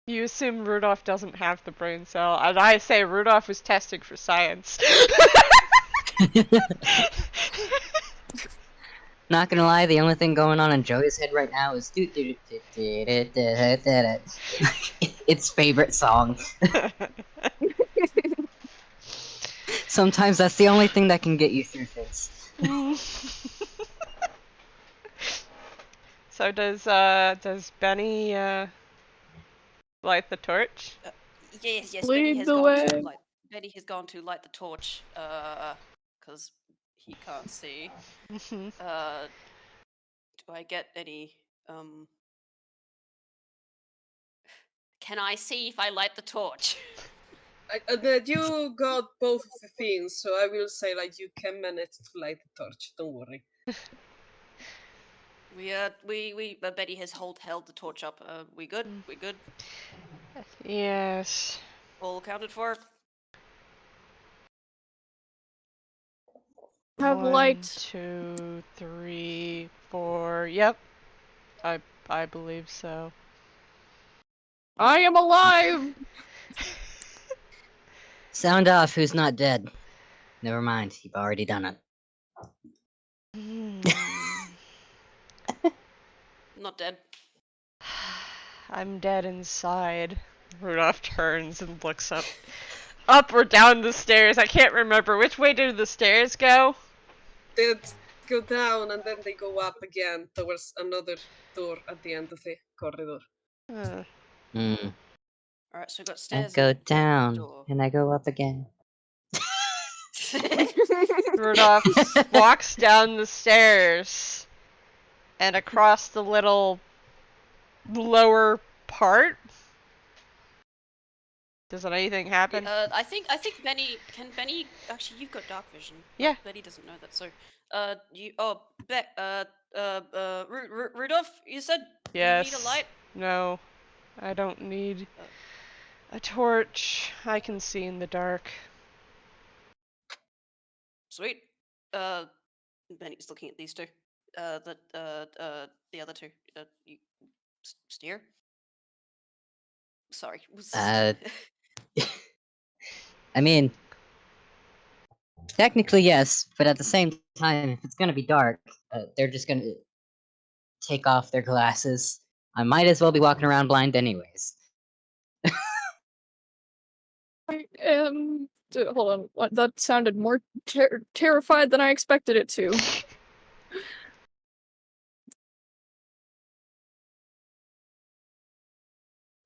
You assume Rudolph doesn't have the brain cell, and I say Rudolph was testing for science. Not gonna lie, the only thing going on in Joey's head right now is its favorite song. Sometimes that's the only thing that can get you through things. So does Benny light the torch? yes. Lead the way. Benny has gone to light the torch. Because he can't see. Mhm. Do I get any? Can I see if I light the torch? you got both of the things, so I will say like you can manage to light the torch. Don't worry. Betty has held the torch up. We good? We good? Yes. All accounted for. Have 1, light. 2, 3, 4. Yep. I believe so. I am alive! Sound off, who's not dead? Never mind, you've already done it. Hmm. Not dead. I'm dead inside. Rudolph turns and looks up or down the stairs. I can't remember. Which way do the stairs go? They go down and then they go up again towards another door at the end of the corridor. Hmm. All right, so we've got I stairs go and a down, door. and I go up again. Rudolph walks down the stairs and across the little lower part. Does anything happen? I think Benny actually you've got dark vision. Yeah. Betty doesn't know that. So Rudolph, you said you need a Yes. light. No. I don't need Uh, a torch. I can see in the dark. Sweet. Benny's looking at these two. The other two. You steer. Sorry. Uh, I mean, technically yes, but at the same time, if it's gonna be dark, they're just gonna take off their glasses. I might as well be walking around blind anyways. I am Hold on. What? That sounded more terrified than I expected it to.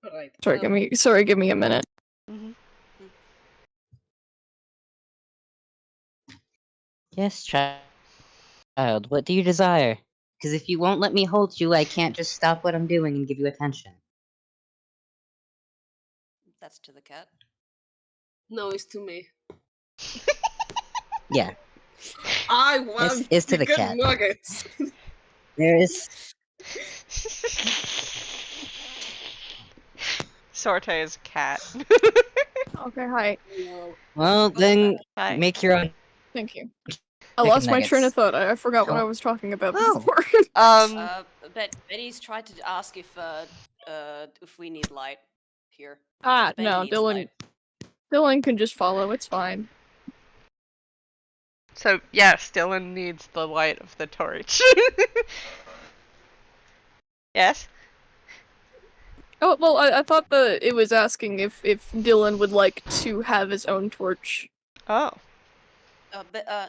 All right. Sorry, give me a minute. Mm-hmm. Yes, child, what do you desire? Because if you won't let me hold you, I can't just stop what I'm doing and give you attention. That's to the cat. No, it's to me. Yeah, I want it's to the chicken cat. nuggets. There is. Sorte is a cat. Okay, hi. No. Well, then Hi. make your own Thank you. I chicken lost my train of nuggets. thought. I forgot what How- I was talking about Oh. before. Betty's tried to ask if we need light here. Benny No, needs light. Dylan can just follow. It's fine. So yes, Dylan needs the light of the torch. Yes. Oh well, I thought that it was asking if Dylan would like to have his own torch. Oh.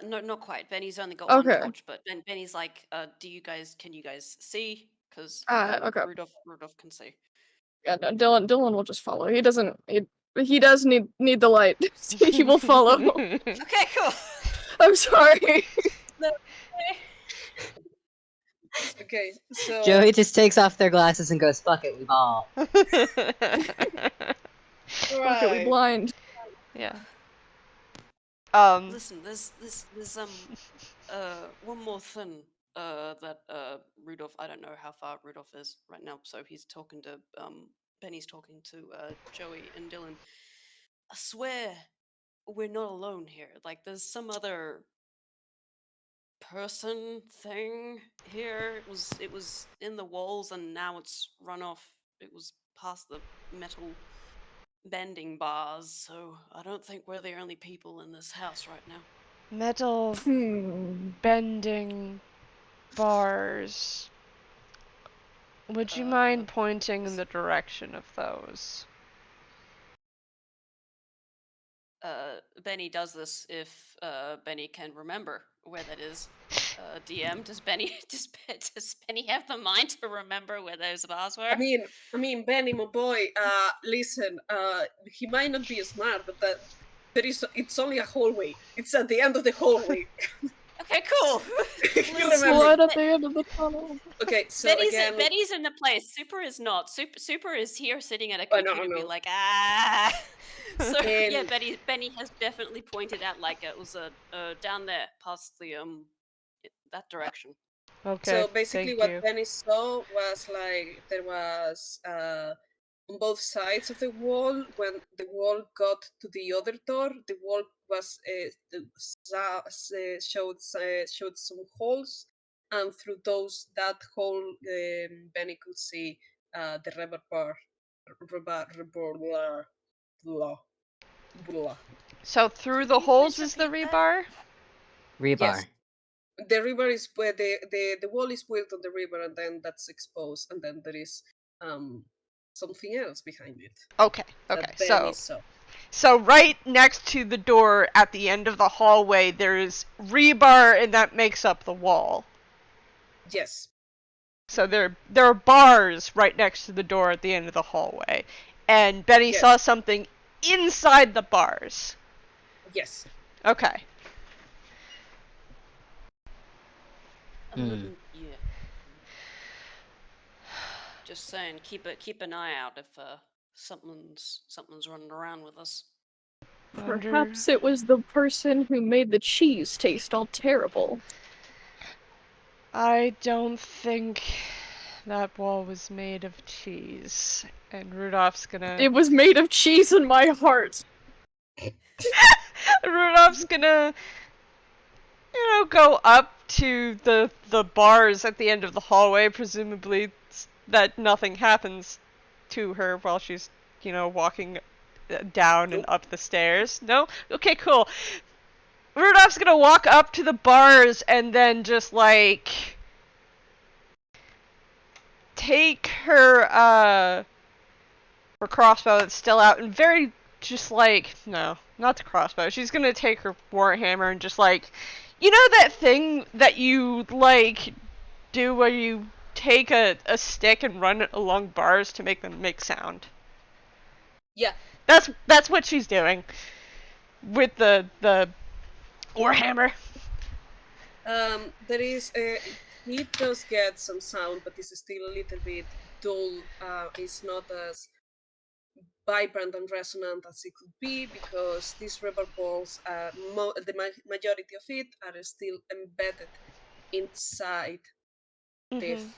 No, not quite. Benny's only got one Okay. torch, but Benny's like, can you guys see? Because Okay. Rudolph can see. Yeah, no, Dylan will just follow. He doesn't. He does need the light. He will follow. Okay, cool. I'm sorry. Okay, so Joey just takes off their glasses and goes, "Fuck it, we ball." Okay, we blind. Yeah. Listen, there's one more thing that Rudolph, I don't know how far Rudolph is right now, so he's talking to Benny's talking to Joey and Dylan. I swear we're not alone here. Like there's some other person thing here. It was in the walls and now it's run off. It was past the metal bending bars, so I don't think we're the only people in this house right now. Metal bending bars. Would you mind pointing in the direction of those? Benny does this if Benny can remember where that is. DM, does Benny have the mind to remember where those bars were? I mean, Benny, my boy. Listen. He might not be smart, but it's only a hallway. It's at the end of the hallway. Okay, cool. Remember. Right at the end of the tunnel. Okay, so Betty's in the place. Super is not. Super is here sitting at a I computer, know. be like, ah. So yeah, And- Benny has definitely pointed out like it was down there past the that direction. Okay. So basically, thank what you. Benny saw was like there was on both sides of the wall. When the wall got to the other door, the wall was showed some holes, and through that hole, Benny could see the rubber bar, blah, blah. So through Could the you holes please is the repeat that? rebar? Rebar. Yes. The river is where the wall is built on the river, and then that's exposed, and then there is something else behind it Okay. that Benny saw. So right next to the door at the end of the hallway, there's rebar, and that makes up the wall. Yes. So there are bars right next to the door at the end of the hallway, and Benny Yes. saw something inside the bars. Yes. Okay. Yeah. Just saying, keep an eye out if something's running around with us. Perhaps it was the person who made the cheese taste all terrible. I don't think that wall was made of cheese. And Rudolph's gonna... It was made of cheese in my heart. Rudolph's gonna, go up to the bars at the end of the hallway, presumably that nothing happens to her while she's, walking down and up the stairs. No? Okay, cool. Rudolph's gonna walk up to the bars and then just, take her crossbow that's still out and very just, no. not the crossbow. She's gonna take her warhammer and just like, you know that thing that you like do where you take a stick and run it along bars to make them make sound. Yeah. That's what she's doing with the warhammer. There is it does get some sound, but it's still a little bit dull. It's not as vibrant and resonant as it could be because these rubber balls, majority of it, are still embedded inside the Mhm.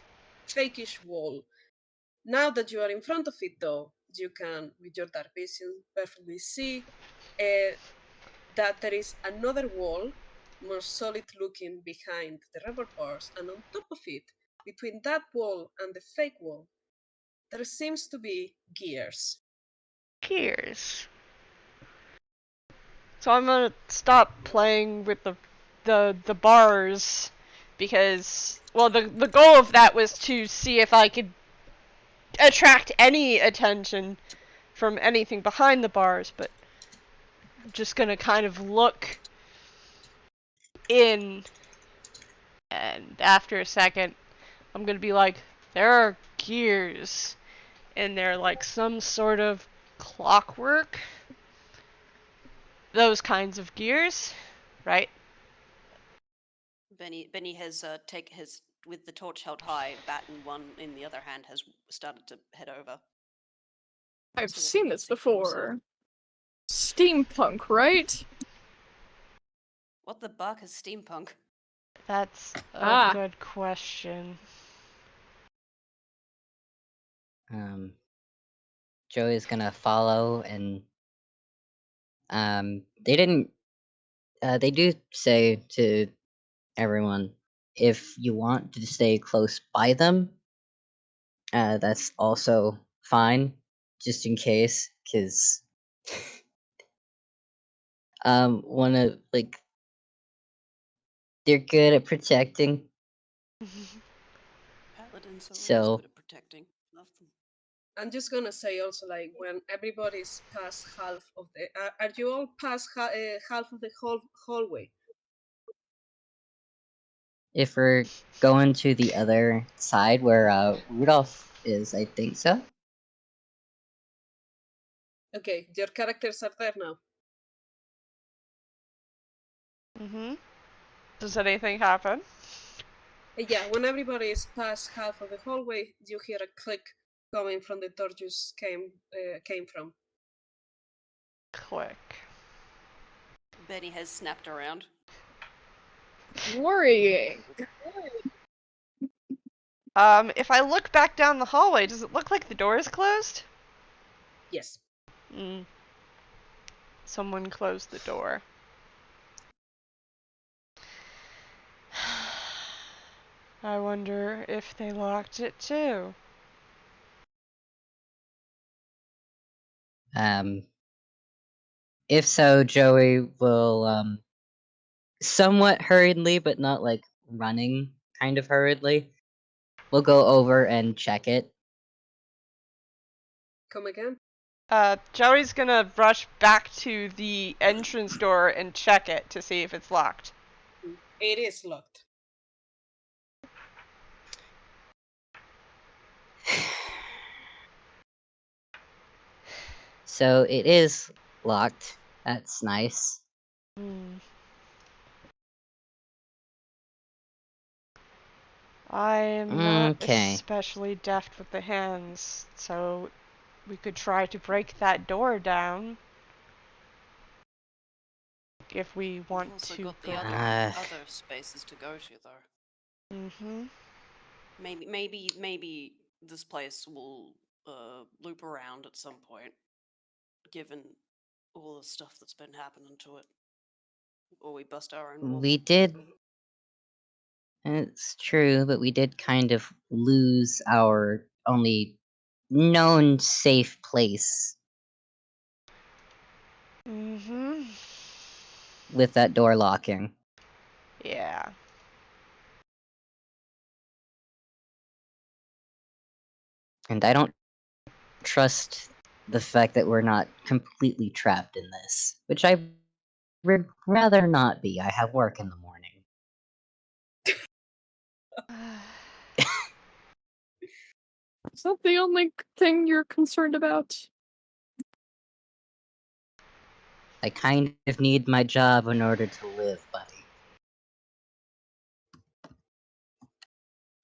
fakish wall. Now that you are in front of it, though, you can, with your dark vision, perfectly see that there is another wall, more solid looking behind the rubber bars, and on top of it, between that wall and the fake wall, there seems to be gears. Gears. So I'm gonna stop playing with the bars because well the goal of that was to see if I could attract any attention from anything behind the bars, but I'm just gonna kind of look in, and after a second I'm gonna be like, there are gears and they're like some sort of clockwork, those kinds of gears, right? Benny has take his with the torch held high, bat in one in the other hand, has started to head over. I've So that he seen can this see for himself. before. Steampunk, right? What the buck is steampunk? That's a Ah. good question. Joey's gonna follow, and they didn't. They do say to everyone, if you want to stay close by them, that's also fine, just in case, because one of like they're good at protecting, Paladins are always so good at protecting. Love them. I'm just gonna say also, like, when everybody's past half of the, are you all past half of the hallway? if we're going to the other side where Rudolph is, I think so. Okay, your characters are there now. Mhm. Does anything happen? Yeah, when everybody is past half of the hallway, you hear a click coming from the door you came from. Click. Benny has snapped around. Worrying. If I look back down the hallway, does it look like the door is closed? Yes. Mm. Someone closed the door. I wonder if they locked it too. Um, if so, Joey will somewhat hurriedly, but not like running, kind of hurriedly. We'll go over and check it. Come again? Joey's gonna rush back to the entrance door and check it to see if it's locked. It is locked. So it is locked. That's nice. Hmm. I am not Okay. especially deft with the hands, so we could try to break that door down if we You've want also to got the go other back. other spaces to go to, though. Mm-hmm. Maybe this place will loop around at some point, given all the stuff that's been happening to it. Or we bust our own wall. We did. It's true, but we did kind of lose our only known safe place Mm-hmm. with that door locking. Yeah. And I don't trust the fact that we're not completely trapped in this, which I would rather not be. I have work in the morning. Is that the only thing you're concerned about? I kind of need my job in order to live, buddy.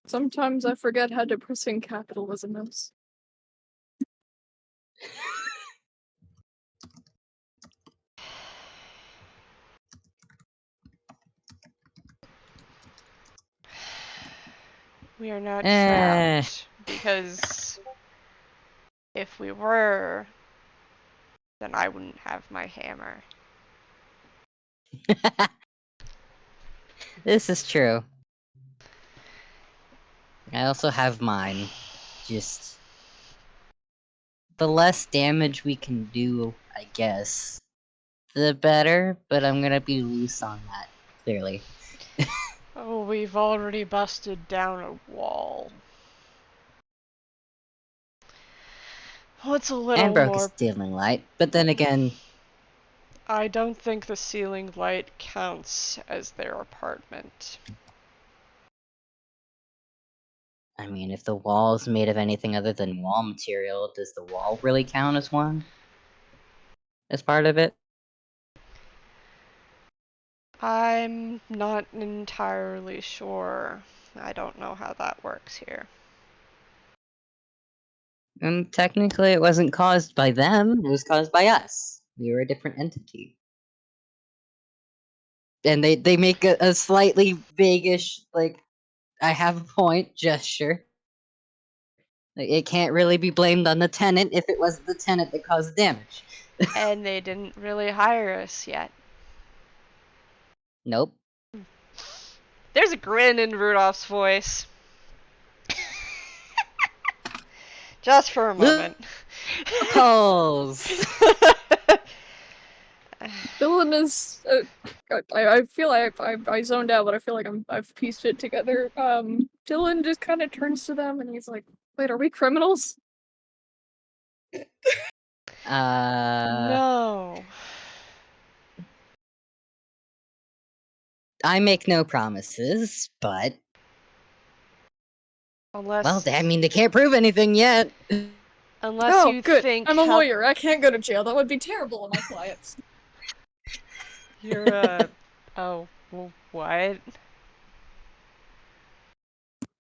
Sometimes I forget how depressing capitalism is. We are not Eh. trapped, because if we were, then I wouldn't have my hammer. This is true. I also have mine. Just the less damage we can do, I guess, the better, but I'm gonna be loose on that, clearly. Oh, we've already busted down a wall. What's a little And broke a more... ceiling light, but then again, I don't think the ceiling light counts as their apartment. I mean, if the wall's made of anything other than wall material, does the wall really count as one? As part of it? I'm not entirely sure. I don't know how that works here. And technically, it wasn't caused by them, it was caused by us. We were a different entity. And they make a slightly vaguish, like, I have a point gesture. Like, it can't really be blamed on the tenant if it was the tenant that caused the damage. And they didn't really hire us yet. Nope. There's a grin in Rudolph's voice. Just for a moment. Loopholes! Dylan is. I feel like I zoned out, but I feel like I've pieced it together. Dylan just kind of turns to them and he's like, "Wait, are we criminals?" No. I make no promises, but Unless... well, I mean, they can't prove anything yet. Unless Oh, you good. think... I'm a lawyer. I can't go to jail. That would be terrible on my clients. You're oh, well, what?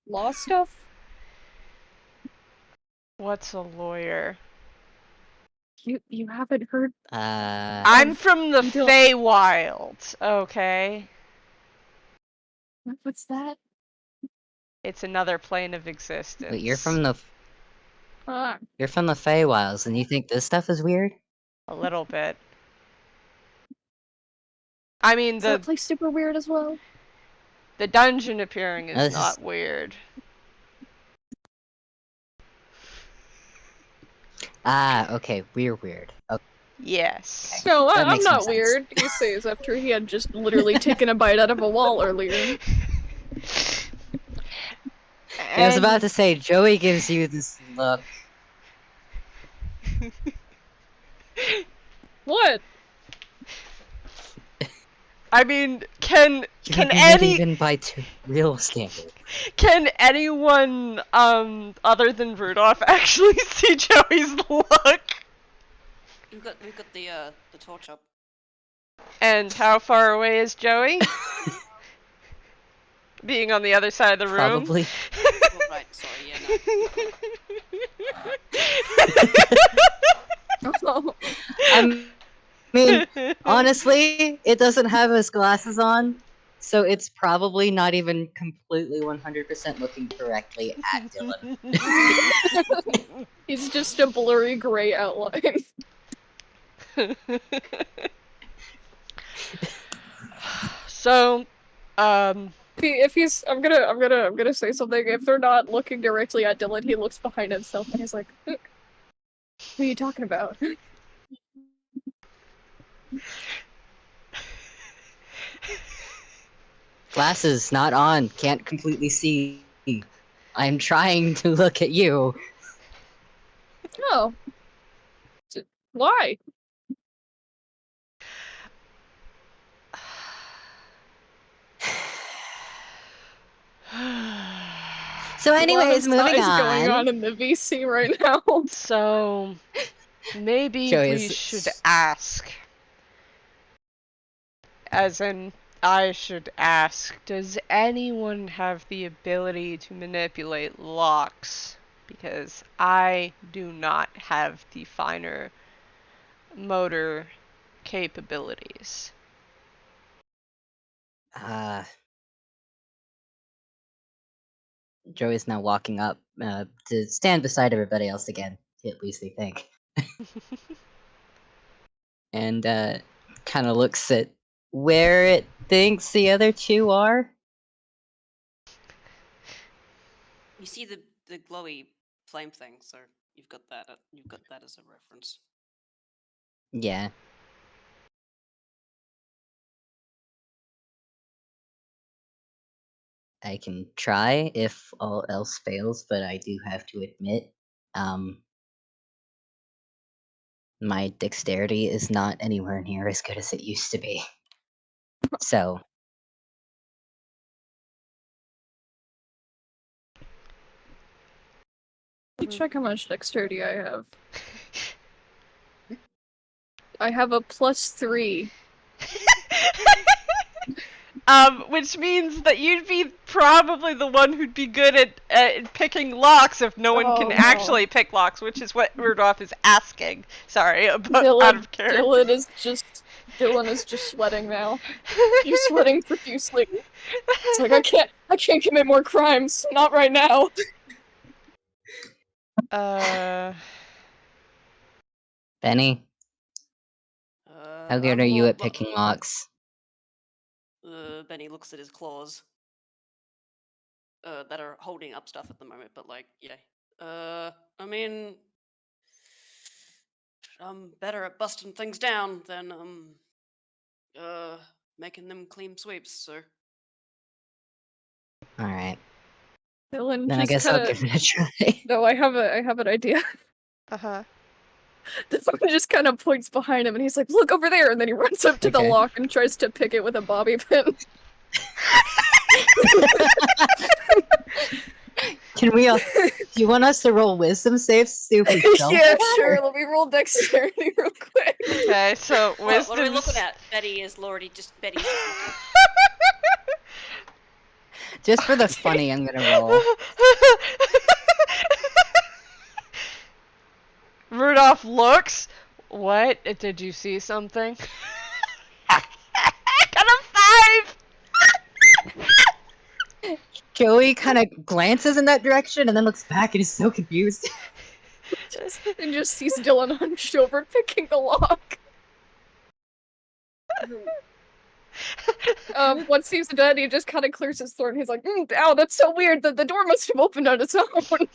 Law stuff? What's a lawyer? You haven't heard? I'm from the you don't- Feywild, okay? What's that? It's another plane of existence. But you're from the Ah, Feywilds, and you think this stuff is weird? A little bit. I mean, is that place super weird as well? the dungeon appearing is This not is- weird. Okay, we're weird. Okay. Yes. No, That I'm makes some not sense. weird, he says after he had just literally taken a bite out of a wall earlier. I was about to say, Joey gives you this look. What? I mean, can Maybe not any even by real standards. can anyone other than Rudolph actually see Joey's look? We've got the torch up. And how far away is Joey? Being on the other side of the room? Probably. Oh, right, sorry, yeah, no. I mean, honestly, it doesn't have his glasses on, so it's probably not even completely 100% looking correctly at Dylan. He's just a blurry gray outline. So, If he's, I'm gonna say something. If they're not looking directly at Dylan, he looks behind himself and he's like, "What are you talking about?" Glasses not on, can't completely see. I'm trying to look at you. Oh, Why? So, A lot of anyways, moving sighs going on on. in the VC right now. So, maybe Joey we should ask. As in, I should ask, does anyone have the ability to manipulate locks? Because I do not have the finer motor capabilities. Joey's now walking up to stand beside everybody else again, at least they think. And kind of looks at where it thinks the other two are. You see the glowy flame thing, so you've got that. You've got that as a reference. Yeah. I can try if all else fails, but I do have to admit, my dexterity is not anywhere near as good as it used to be. So, Let me check how much dexterity I have. I have a +3. Which means that you'd be probably the one who'd be good at picking locks if no one can Oh, no. actually pick locks, which is what Rudolph is asking. Sorry, about out of character. Dylan is just sweating now. You're sweating profusely. It's like I can't commit more crimes. Not right now. Benny, how good I'm are you more at picking locks? Benny looks at his claws. That are holding up stuff at the moment, but like, yeah. I mean, I'm better at busting things down than making them clean sweeps. So All right. Dylan Then I just guess kind I'll of. give it a try. No, I have an idea. Uh-huh. Dylan just kind of points behind him, and he's like, "Look over there!" And then he runs up to the Okay. lock and tries to pick it with a bobby pin. Can we all? Do you want us to roll wisdom saves to see if we fell? Yeah, sure. Let me roll dexterity real quick. Okay, so what are we looking wisdom's... at? Betty's just looking. Just for the funny, I'm gonna roll. Rudolph looks. What? Did you see something? I got a 5! Joey kind of glances in that direction and then looks back and is so confused. And just sees Dylan hunched over picking the lock. Once he's done, he just kind of clears his throat and he's like, ow, that's so weird that the door must have opened on its own.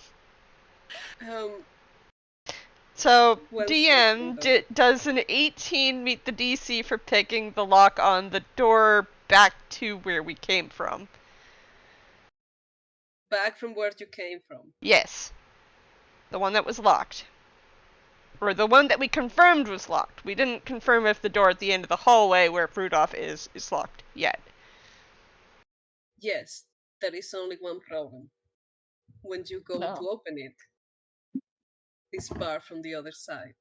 So, Well, DM, does an 18 meet the DC for picking the lock on the door back to where we came from? back from where you came from. Yes. The one that was locked. Or the one that we confirmed was locked. We didn't confirm if the door at the end of the hallway where Rudolph is locked yet. Yes, there is only one problem. When you go to open it, it's barred from the other side.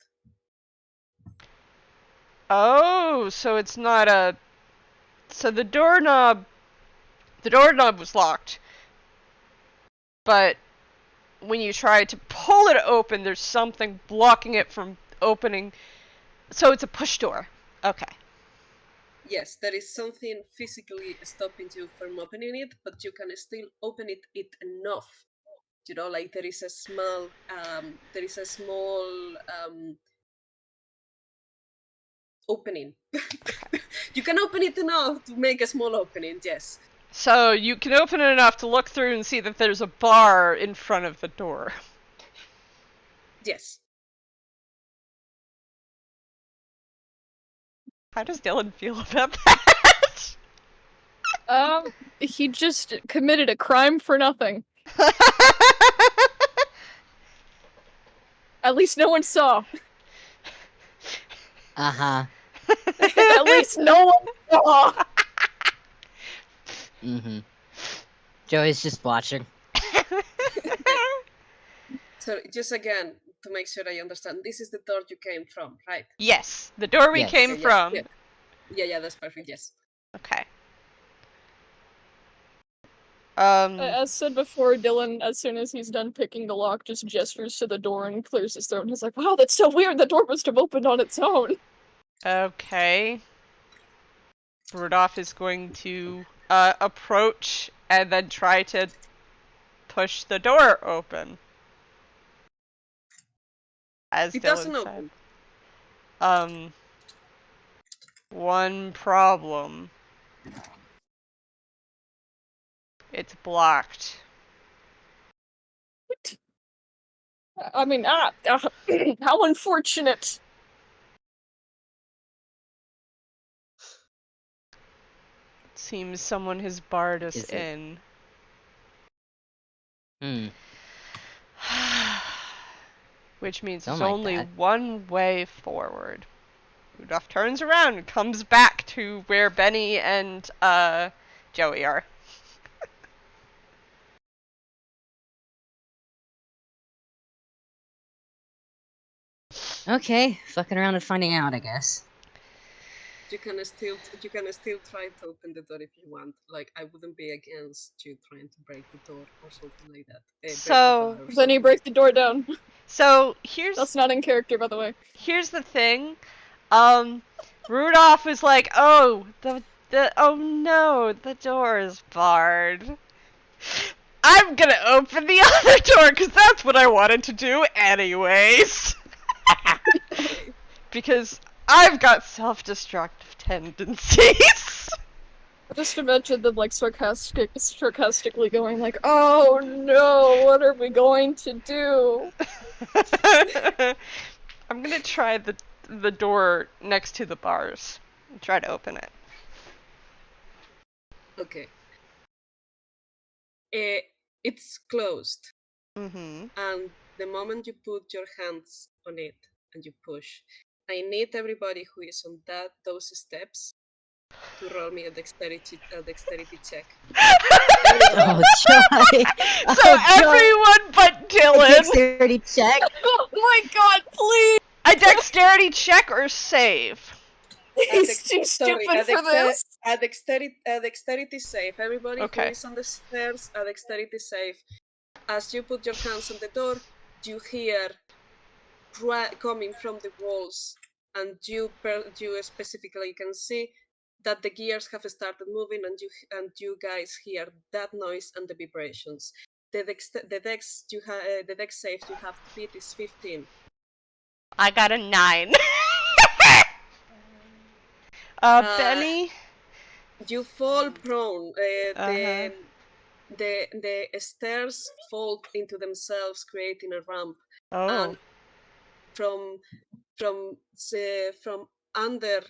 Oh, so it's not a... So the doorknob was locked. But when you try to pull it open, there's something blocking it from opening. So it's a push door. Okay. Yes, there is something physically stopping you from opening it, but you can still open it enough. You know, like there is a small opening. You can open it enough to make a small opening, yes. So you can open it enough to look through and see that there's a bar in front of the door. Yes. How does Dylan feel about that? He just committed a crime for nothing. At least no one saw. Uh-huh. At least no one saw. Mm-hmm. Joey's just watching. Okay. So just again to make sure I understand, this is the door you came from, right? Yes, the door we Yes. came Okay. Yeah. from. Yeah. That's perfect. Yes. Okay. As said before, Dylan, as soon as he's done picking the lock, just gestures to the door and clears his throat and is like, wow, that's so weird, the door must have opened on its own. Okay. Rudolph is going to approach and then try to push the door open. As It Dylan doesn't said. open. One problem. It's blocked. What? I mean, how unfortunate. Seems someone has barred us Is it? in. Hmm. Which means Don't there's like only that. one way forward. Rudolph turns around and comes back to where Benny and Joey are. Okay, fucking around and finding out, I guess. You can still try to open the door if you want. Like, I wouldn't be against you trying to break the door or something like that. Break the door So, or Then he something. break the door down. here's That's not in character, by the way. the thing. Rudolph was like, "Oh, oh no, the door is barred. I'm gonna open the other door because that's what I wanted to do anyways." Okay. Because I've got self-destructive tendencies. Just imagine them like sarcastically going like, "Oh no, what are we going to do?" I'm gonna try the door next to the bars. Try to open it. Okay. It's closed, Mm-hmm. and the moment you put your hands on it and you push, I need everybody who is on those steps to roll me a dexterity check. Everybody. Oh, Joy! So Oh, Joy! everyone but A Dylan. dexterity check! Oh my god, please! A dexterity check or save? He's too stupid for this. A dexterity save. Everybody who Okay. is on the stairs, a dexterity save. As you put your hands on the door, you hear coming from the walls, and you specifically can see that the gears have started moving, and you guys hear that noise and the vibrations. The dex save you have to beat is 15. I got a 9. Uh, Benny? you fall prone. Uh-huh. The stairs fold into themselves, creating a ramp, Oh. and from from under,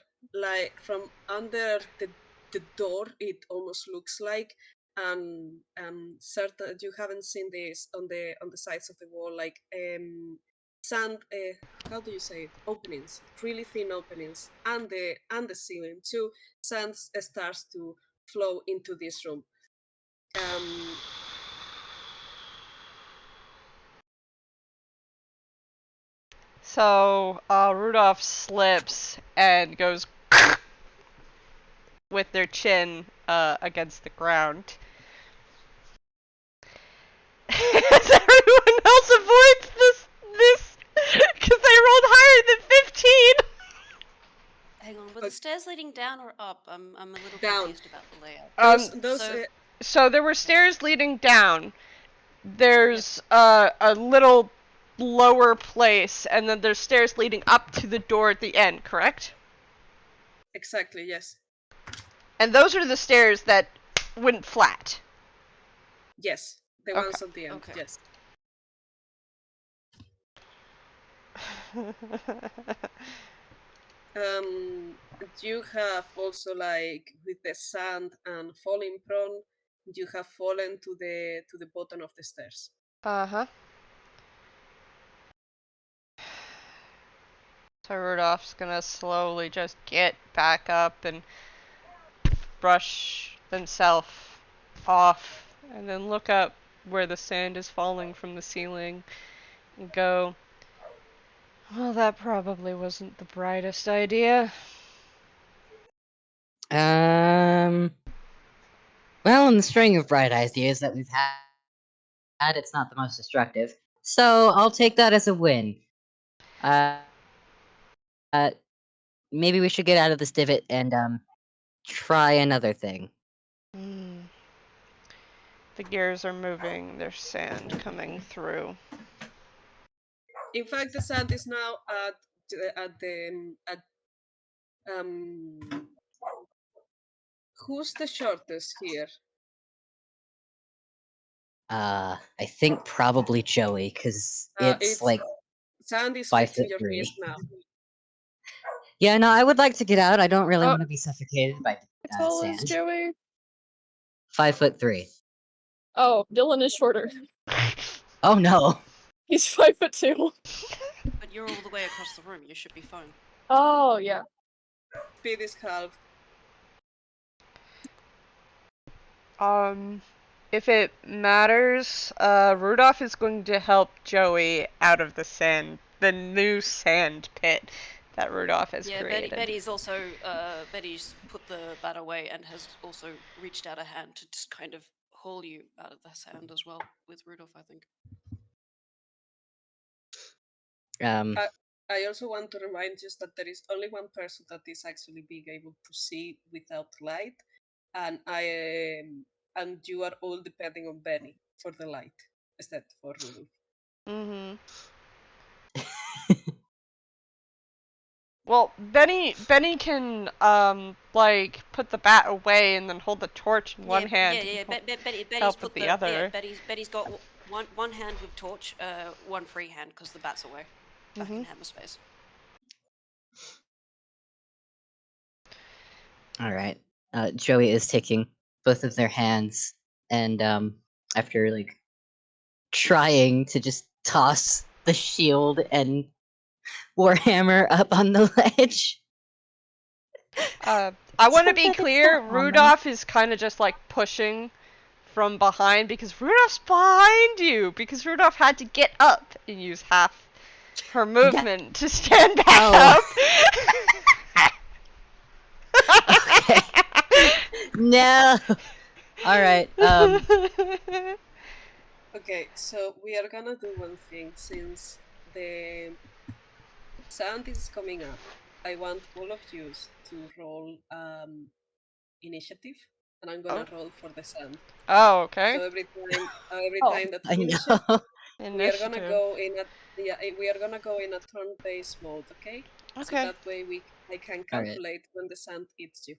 from under the door, it almost looks like, and certain, you haven't seen this on the sides of the wall, like sand, how do you say it, openings, really thin openings, and the ceiling too. Sand starts to flow into this room. um So, Rudolph slips and goes with their chin against the ground. As everyone else avoids this, because they rolled higher than 15. Hang on, were the stairs leading down or up? I'm a little Down. confused about the layout. Those So So there were stairs leading down. There's a little lower place, and then there's stairs leading up to the door at the end, correct? exactly, yes. And those are the stairs that went flat. Yes, the Okay. ones at the end. Okay. Yes. Um, you have also, like, with the sand and falling prone, you have fallen to the bottom of the stairs. Uh-huh. So Rudolph's gonna slowly just get back up and brush himself off, and then look up where the sand is falling from the ceiling and go, well, that probably wasn't the brightest idea. Well, in the string of bright ideas that we've had, it's not the most destructive. So I'll take that as a win. Maybe we should get out of this divot and try another thing. Mm. The gears are moving. There's sand coming through. In fact, the sand is now at um. Who's the shortest here? I think probably Joey, because it's It's like sand is 5 reaching foot your knees 3. now. Yeah, no, I would like to get out. I don't really Oh. want to be suffocated by How tall is sand. Joey? 5 foot 3. Oh, Dylan is shorter. Oh no. He's 5'2". But you're all the way across the room. You should be fine. Oh yeah. Speed is halved. If it matters, Rudolph is going to help Joey out of the new sand pit that Rudolph has created. Betty's also Betty's put the bat away and has also reached out a hand to just kind of haul you out of the sand as well with Rudolph, I think. I also want to remind you that there is only one person that is actually being able to see without light, and and you are all depending on Benny for the light instead for Rudolph. Mm-hmm. Well, Benny can like put the bat away and then hold the torch in one hand. Betty's help put with the other. Yeah, Betty's got one hand with torch, one free hand because the bat's away. Back in hammer space. All right. Joey is taking both of their hands, and after like trying to just toss the shield and warhammer up on the ledge. I want to be clear, Rudolph is kind of just like pushing from behind because Rudolph's behind you, because Rudolph had to get up and use half her movement to stand back up. Okay. No. All right. Okay, so we are gonna do one thing. Since the sand is coming up, I want all of you to roll initiative, and I'm gonna roll for the sand. Oh, okay. So every time that I finishes, know. we are gonna go in a turn-based mode. Okay. So that way I can calculate when the sand hits you.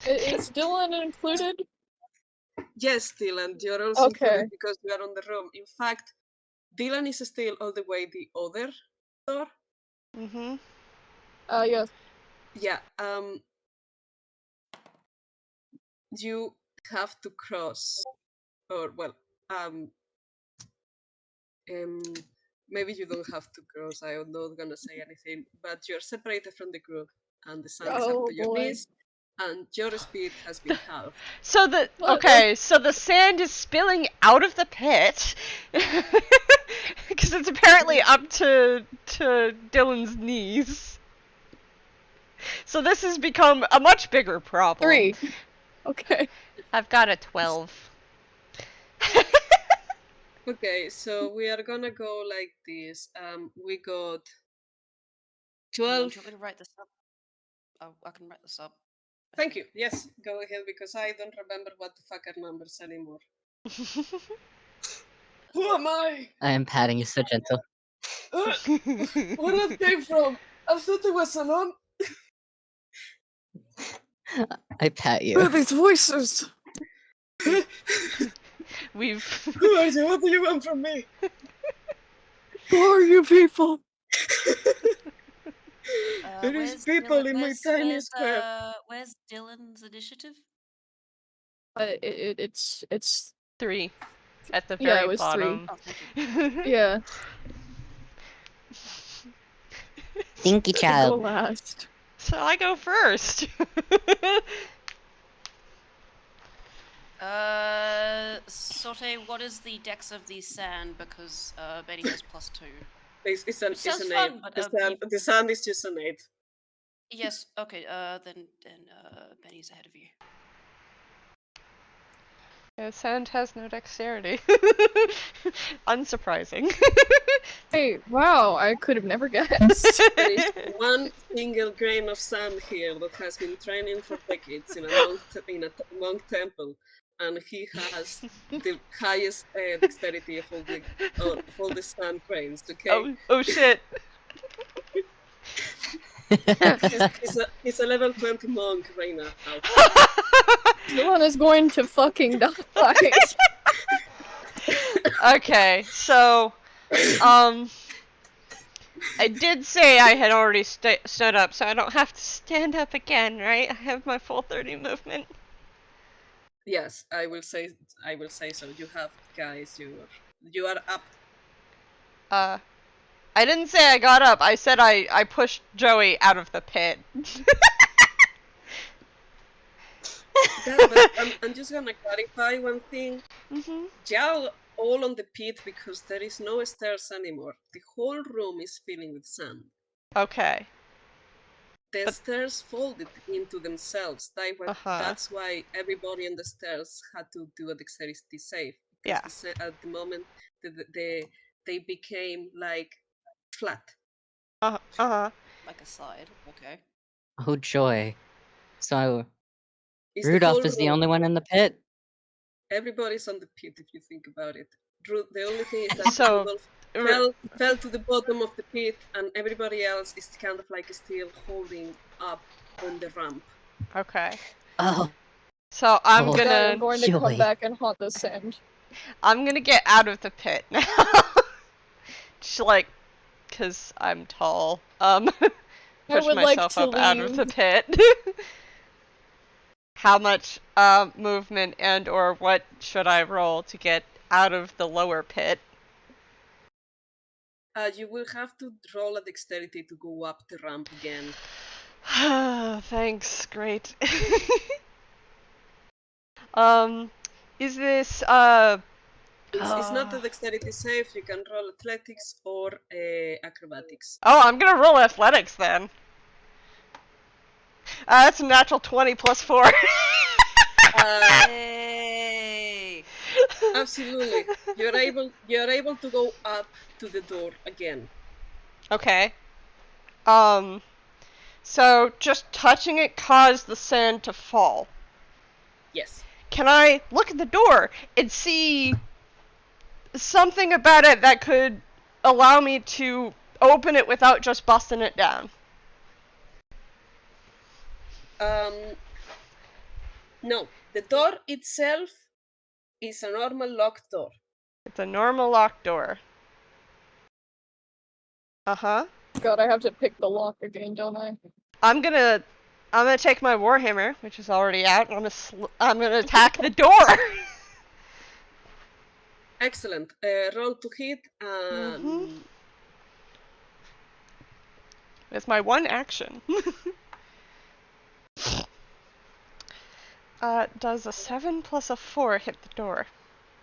Is Dylan included? Yes, Dylan, you're also included because you are on the room. In fact, Dylan is still all the way the other door. Mm-hmm. Yes. Yeah. You have to cross, or well, maybe you don't have to cross. I'm not gonna say anything, but you're separated from the group, and the sand is up to your knees, and your speed has been halved. So the sand is spilling out of the pit because it's apparently up to Dylan's knees. So this has become a much bigger problem. 3. Okay. I've got a 12. Okay, so we are gonna go like this. We got 12. Do you want me to write this up? Oh, I can write this up. Thank you. Yes, go ahead because I don't remember what the fuck are numbers anymore. Who am I? I am patting you so gentle. Where that came from? I thought it was alone. I pat you. Who are these voices? Who are you? What do you want from me? Who are you people? There is people in my tiny square. Where's Dylan's initiative? It's 3 at the very it was bottom. 3. Yeah. Stinky Go child. last. So I go first. Sorte, what is the dex of the sand? Because Betty has +2. It's Which sounds an 8. fun, but The sand is just an 8. yes, okay. Then Benny's ahead of you. Yeah, sand has no dexterity. Unsurprising. Hey, wow, I could have never guessed. There is one single grain of sand here that has been training for decades in a monk temple, and he has the highest dexterity of all the sand grains. Okay, Oh shit. he's a level 20 monk right now. Dylan is going to fucking die. Okay, so, I did say I had already stood up, so I don't have to stand up again, right? I have my full 30 movement. Yes, I will say so. You have, guys. You are up. I didn't say I got up. I said I pushed Joey out of the pit. Yeah, but I'm just gonna clarify one thing. Mm-hmm. Y'all all on the pit because there is no stairs anymore. The whole room is filling with sand. Okay. The But- stairs folded into themselves. Uh-huh. That's why everybody on the stairs had to do a dexterity save. Because Yeah. at the moment they became like flat. Uh-huh. Like a slide. Okay. Oh joy. So It's the whole Rudolph is the room. only one in the pit? Everybody's on the pit if you think about it. The only thing is that So, Rudolph r- fell to the bottom of the pit, and everybody else is kind of like still holding up on the ramp. okay. Oh, So I'm Oh. Guy, I'm gonna going to come Joy. back and haunt the sand. get out of the pit now. Just like, 'cause I'm tall. I Push would like myself to up out of leave. the pit. How much movement and or what should I roll to get out of the lower pit? You will have to roll a dexterity to go up the ramp again. Thanks, great. Is this It's not a dexterity save. You can roll athletics or acrobatics. Oh, I'm gonna roll athletics then. That's a natural 20 plus 4. Yay! Absolutely, you're able to go up to the door again. Okay. So just touching it caused the sand to fall. Yes. Can I look at the door and see something about it that could allow me to open it without just busting it down? No, the door itself is a normal locked door. It's a normal locked door. Uh-huh. God, I have to pick the lock again, don't I? I'm gonna take my warhammer, which is already out, and I'm gonna attack the door. Excellent. Roll to hit. It's my one action. Does a 7 plus a 4 hit the door?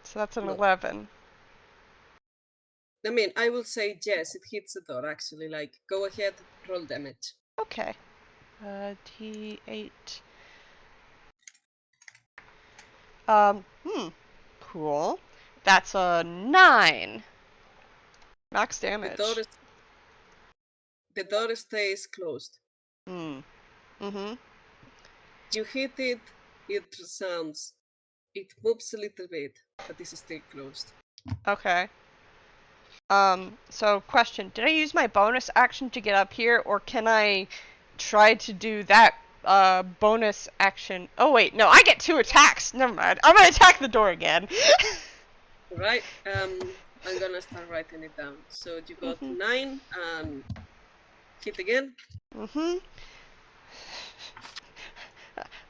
So that's an No. 11. I mean, I will say yes, it hits the door actually. Like, go ahead, roll damage. Okay. D8. Cool. That's a 9. Max damage. The door stays closed. Mm-hmm. You hit it, it resounds. It moves a little bit, but this is still closed. Okay. So question, did I use my bonus action to get up here, or can I try to do that, bonus action? Oh wait, no, I get 2 attacks! Never mind. I'm gonna attack the door again. Right? I'm gonna start writing it down. So you got 9 and hit again.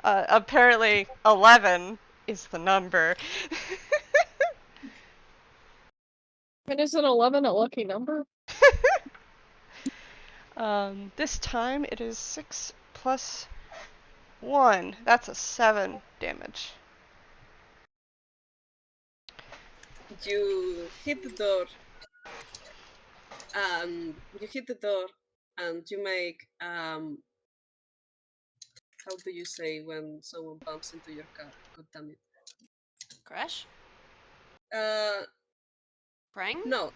Apparently 11 is the number. And is an 11 a lucky number? This time it is 6 plus 1. That's a 7 damage. You hit the door, and you make how do you say when someone bumps into your car? God damn it. Crash? Uh, Prang? no.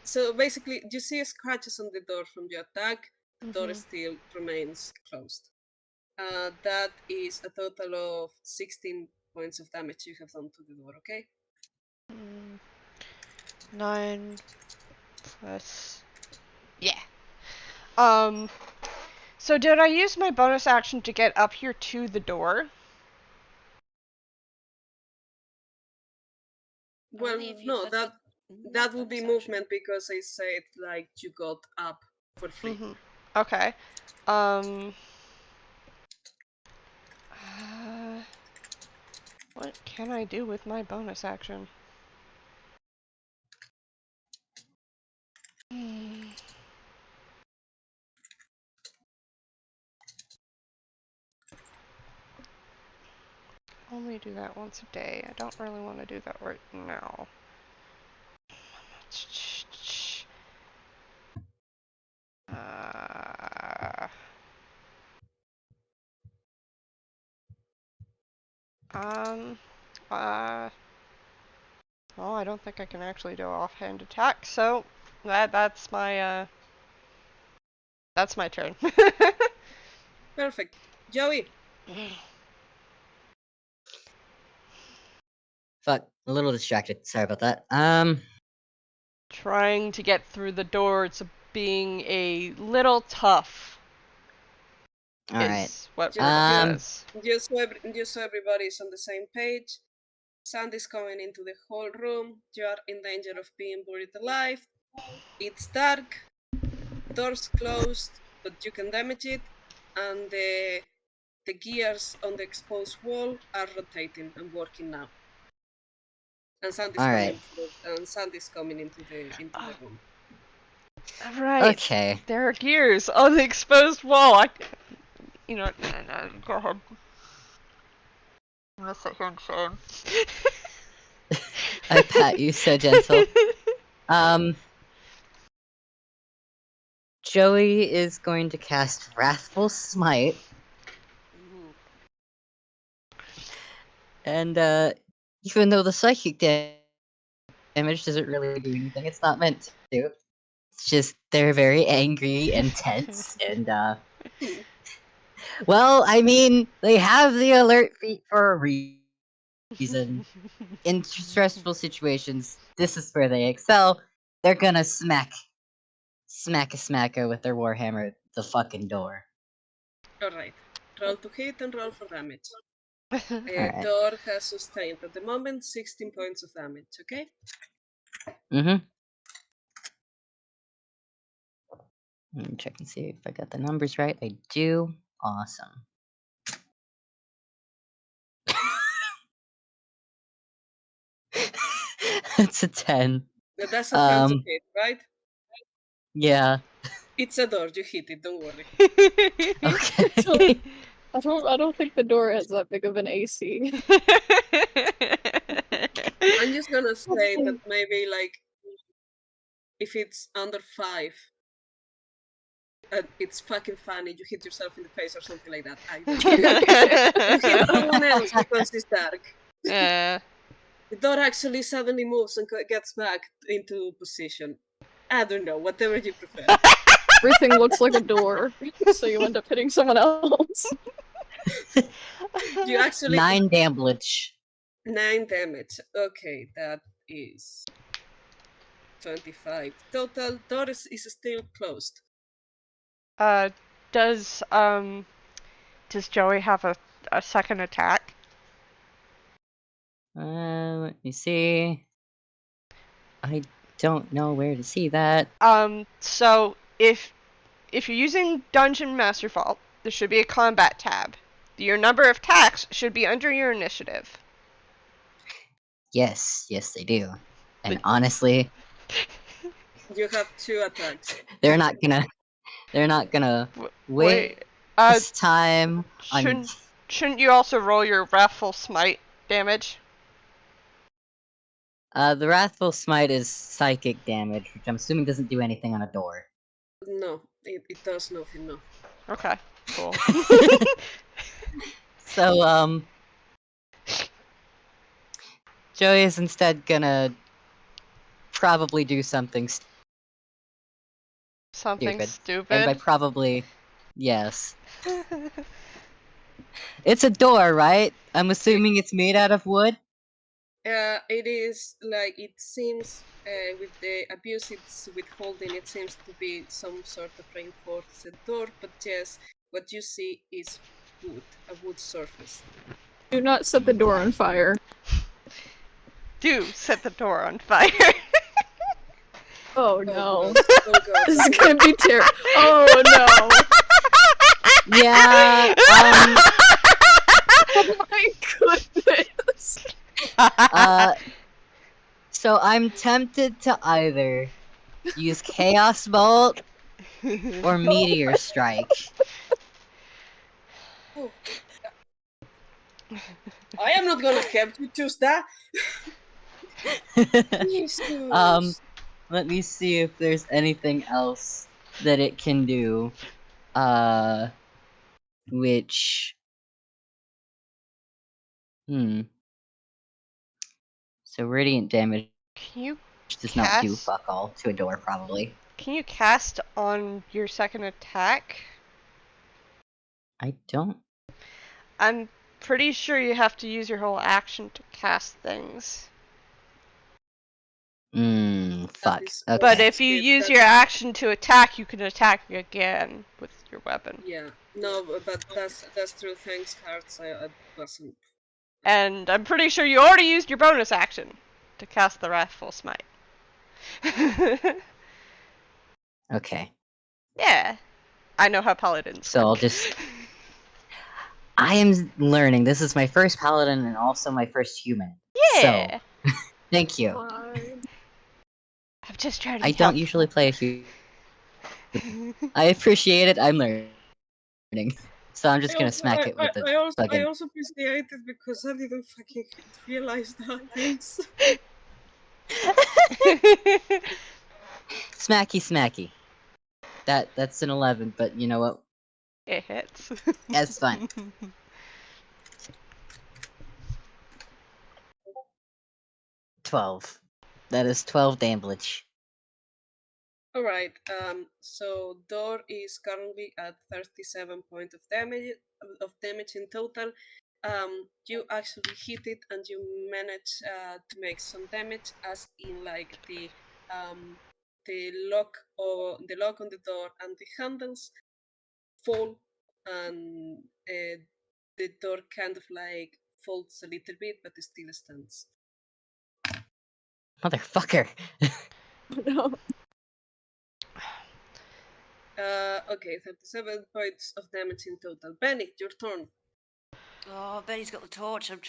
So basically, you see scratches on the door from your attack. The door still remains closed. That is a total of 16 points of damage you have done to the door, okay? 9 plus. Yeah. So did I use my bonus action to get up here to the door? Well, Only if you no, did that with that not would be bonus action. movement because I said like you got up for free. Okay. What can I do with my bonus action? Only do that once a day. I don't really want to do that right now. Uh, um, well, I don't think I can actually do offhand attack, so that's my turn. Perfect. Joey, Fuck, a little distracted. Sorry about that. Trying to get through the door, it's being a little tough. All right. Is what just, Murdoch just, says. just so everybody's on the same page. Sandy's coming into the whole room. You are in danger of being buried alive. It's dark. Door's closed, but you can damage it, and the gears on the exposed wall are rotating and working now. And All right. Sandy's coming into the room. Right. Okay. There are gears on the exposed wall. You know what? No, go ahead. I'm gonna sit here in shame. I pat you so gentle. Joey is going to cast Wrathful Smite. Ooh. And even though the psychic damage doesn't really do anything, it's not meant to. It's just they're very angry and tense, and well, I mean, they have the alert feat for a reason. In stressful situations, this is where they excel. They're gonna smack a smacker with their warhammer the fucking door. Alright. Roll to hit and roll for damage. Alright. Door has sustained at the moment 16 points of damage, okay? Mm-hmm. Let me check and see if I got the numbers right. I do. Awesome. It's a 10. That's a 10 to Um, hit, right? yeah. It's a door, you hit it, don't worry. So Okay. I don't think the door has that big of an AC. I'm just gonna say that maybe like if it's under 5, it's fucking funny, you hit yourself in the face or something like that. I don't know. You hit someone else because it's dark. The door actually suddenly moves and gets back into position. I don't know, whatever you prefer. Everything looks like a door, so you end up hitting someone else. You actually 9 damage. 9 damage. Okay, that is 25 total. Door is still closed. Does Joey have a second attack? Let me see. I don't know where to see that. So if you're using Dungeon Master Vault, there should be a combat tab. Your number of attacks should be under your initiative. Yes, they do. And But- honestly, You have 2 attacks. they're not gonna They're not gonna Wait. waste time on. Shouldn't you also roll your Wrathful Smite damage? The Wrathful Smite is psychic damage, which I'm assuming doesn't do anything on a door. No, it does nothing. No. Okay, cool. So, Joey is instead gonna probably do something Something stupid. And by stupid? probably, yes. It's a door, right? I'm assuming it's made out of wood? It is like it seems with the abuse it's withholding. It seems to be some sort of reinforced door, but yes, what you see is wood, a wood surface. Do not set the door on fire. Do set the door on fire. Oh Oh no. god! Oh god! This is gonna be terrible. Oh no. Yeah, Oh my goodness. So I'm tempted to either use Chaos Bolt or Meteor Strike. Oh, I am not gonna have you choose that. Jesus. Let me see if there's anything else that it can do. Which... So Radiant damage Can you does not do cast? fuck all to a door, probably. Can you cast on your second attack? I don't... I'm pretty sure you have to use your whole action to cast things. Fuck. is Okay. But if you shit, use your action to attack, you can attack again with your weapon. Yeah, no, but that's true. Thanks, Hearts. I wasn't. And I'm pretty sure you already used your bonus action to cast the Wrathful Smite. Okay. Yeah. I know how paladins So work. I'll just... I am learning. This is my first paladin and also my first human. Yeah. So, thank you. Fine. I'm just trying to be I don't helpful. usually play a human. I appreciate it. I'm learning. So I'm just gonna smack it with the I fucking... also appreciate it because I didn't fucking realize that things. Smacky smacky. That's an 11, but you know what? It hits. That's fine. 12. That is 12 damage. All right. So Dor is currently at 37 point of damage in total. You actually hit it and you manage to make some damage, as in like the lock on the door and the handles fall, and the door kind of like folds a little bit, but it still stands. Motherfucker. No. Okay, 37 points of damage in total. Benny, your turn. Oh, Betty's got the torch. I've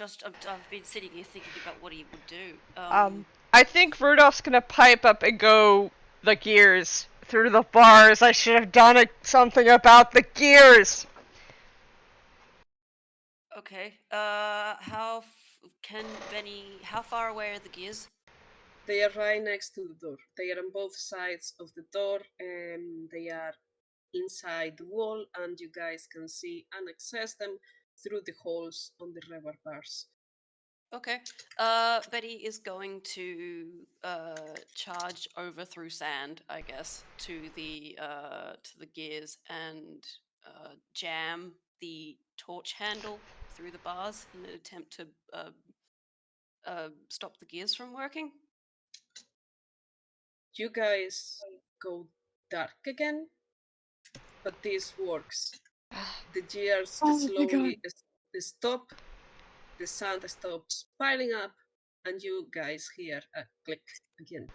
been sitting here thinking about what he would do. I think Rudolph's gonna pipe up and go the gears through the bars. I should have done something about the gears. Okay. Can Benny? How far away are the gears? They are right next to the door. They are on both sides of the door, and they are inside the wall, and you guys can see and access them through the holes on the rubber bars. Okay. Betty is going to charge over through sand, I guess, to the gears and jam the torch handle through the bars in an attempt to stop the gears from working. You guys go dark again, but this works. The gears Oh my god. slowly stop, the sand stops piling up, and you guys hear a click again.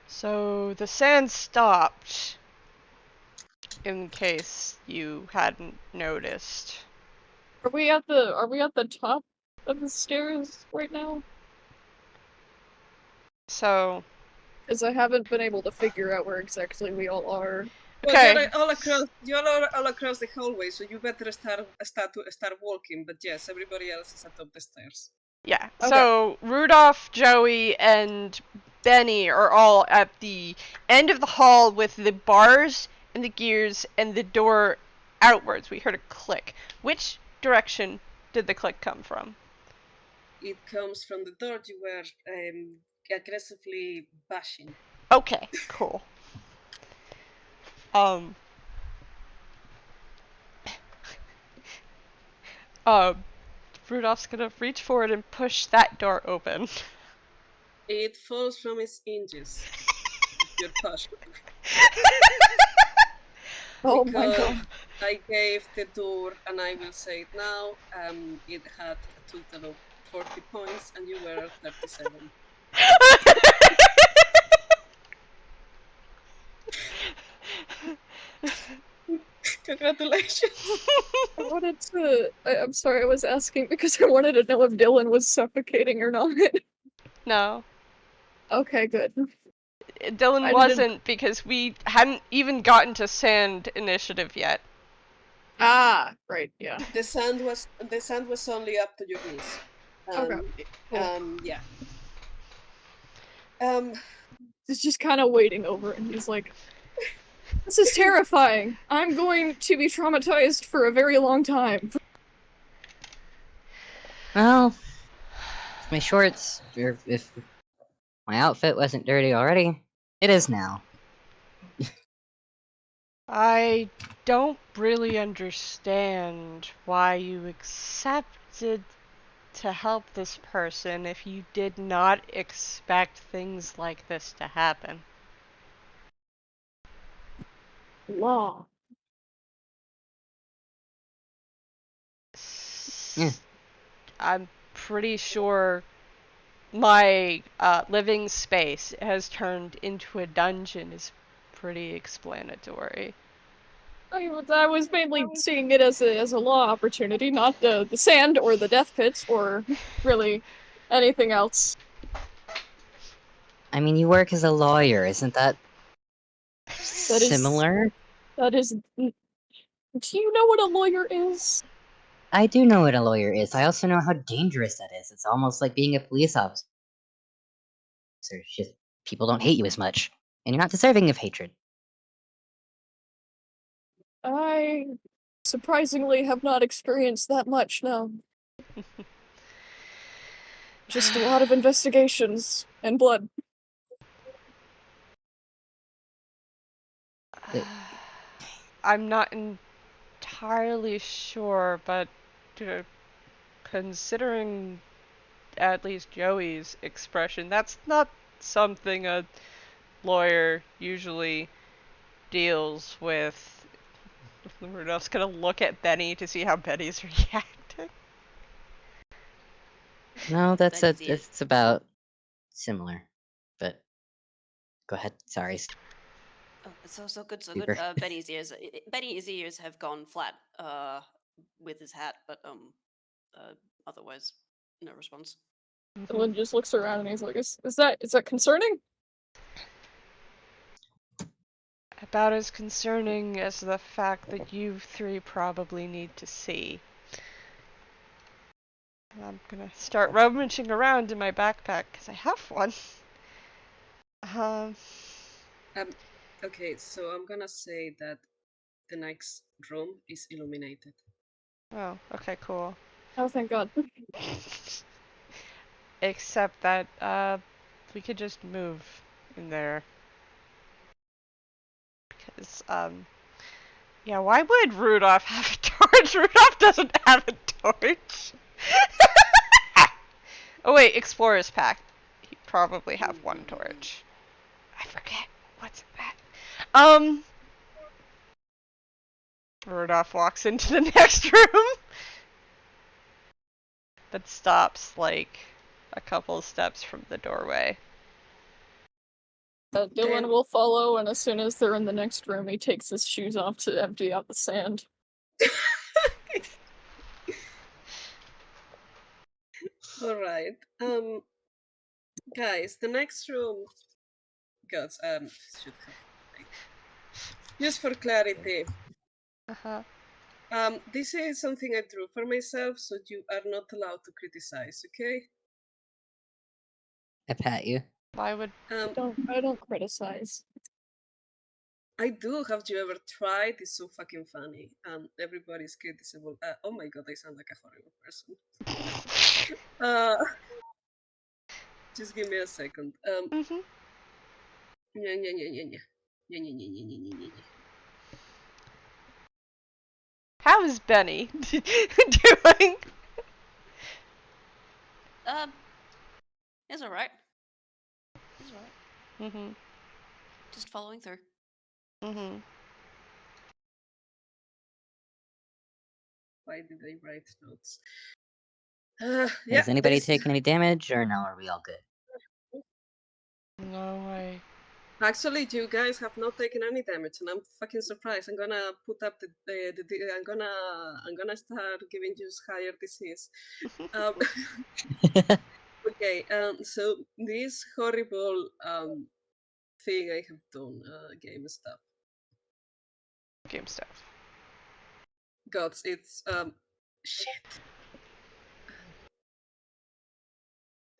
So the sand stopped. In case you hadn't noticed. Are we at the top of the stairs right now? So Because I haven't been able to figure out where exactly we all are. Well, Okay. you're all across the hallway, so you better start walking. But yes, everybody else is atop the stairs. Yeah. Okay. So Rudolph, Joey, and Benny are all at the end of the hall with the bars and the gears and the door outwards. We heard a click. Which direction did the click come from? It comes from the door you were aggressively bashing. Okay, cool. Um. Rudolph's gonna reach forward and push that door open. It falls from its hinges if you're pushed. Oh my Because god. I gave the door, and I will say it now, it had a total of 40 points, and you were at 37. Congratulations. I wanted to. I'm sorry, I was asking because I wanted to know if Dylan was suffocating or not. No, Okay, good. Dylan I didn't. wasn't because we hadn't even gotten to sand initiative yet. Ah, right, yeah. The sand was only up to your knees. Okay, cool. Yeah. He's just kind of waiting over it, and he's like, "This is terrifying. I'm going to be traumatized for a very long time." Well, if my shorts, or if my outfit wasn't dirty already, it is now. I don't really understand why you accepted to help this person if you did not expect things like this to happen. Law. Yeah. I'm pretty sure my living space has turned into a dungeon is pretty explanatory. I was mainly seeing it as a law opportunity, not the sand or the death pits or really anything else. I mean, you work as a lawyer, isn't that That is similar? that is. Do you know what a lawyer is? I do know what a lawyer is. I also know how dangerous that is. It's almost like being a police officer. It's just people don't hate you as much, and you're not deserving of hatred. I surprisingly have not experienced that much, no. Just a lot of investigations and blood. I'm not entirely sure, but considering at least Joey's expression, that's not something a lawyer usually deals with. We're just gonna look at Benny to see how Benny's reacting. No, that's Benny's ears. it's about similar, but go ahead. Sorry, Oh, so good, so good. Super. Benny's ears have gone flat. With his hat, but otherwise, no response. Dylan just looks around and he's like, is that concerning? About as concerning as the fact that you three probably need to see. I'm gonna start rummaging around in my backpack because I have one. Um, Okay, so I'm gonna say that the next room is illuminated. oh, okay, cool. Oh, thank God. Except that, we could just move in there. Because, yeah, why would Rudolph have a torch? Rudolph doesn't have a torch. Oh wait, Explorer's Pack. He'd probably have one torch. I forget. What's that? Rudolph walks into the next room. But stops, like, a couple steps from the doorway. Dylan will follow, and as soon as they're in the next room, he takes his shoes off to empty out the sand. All right. Guys, the next room gods. Should have. Just for clarity, Uh-huh. this is something I drew for myself, so you are not allowed to criticize. Okay? I pat you. Why would I don't criticize. I do. Have you ever tried? It's so fucking funny. Everybody's criticiable. Oh my god, I sound like a horrible person. Just give me a second. Mhm. Yeah, yeah, yeah, yeah, yeah. Yeah, yeah, yeah, yeah, yeah, yeah, yeah. How is Benny doing? It's alright. It's alright. Mhm. Just following through. Mhm. Why did I write notes? Yeah, Has anybody this taken any damage, or no? Are we all good? No way. actually, you guys have not taken any damage, and I'm fucking surprised. I'm gonna put up I'm gonna start giving you higher disease. Um, okay, so this horrible thing I have done, game stuff. Game stuff. Gods, it's shit.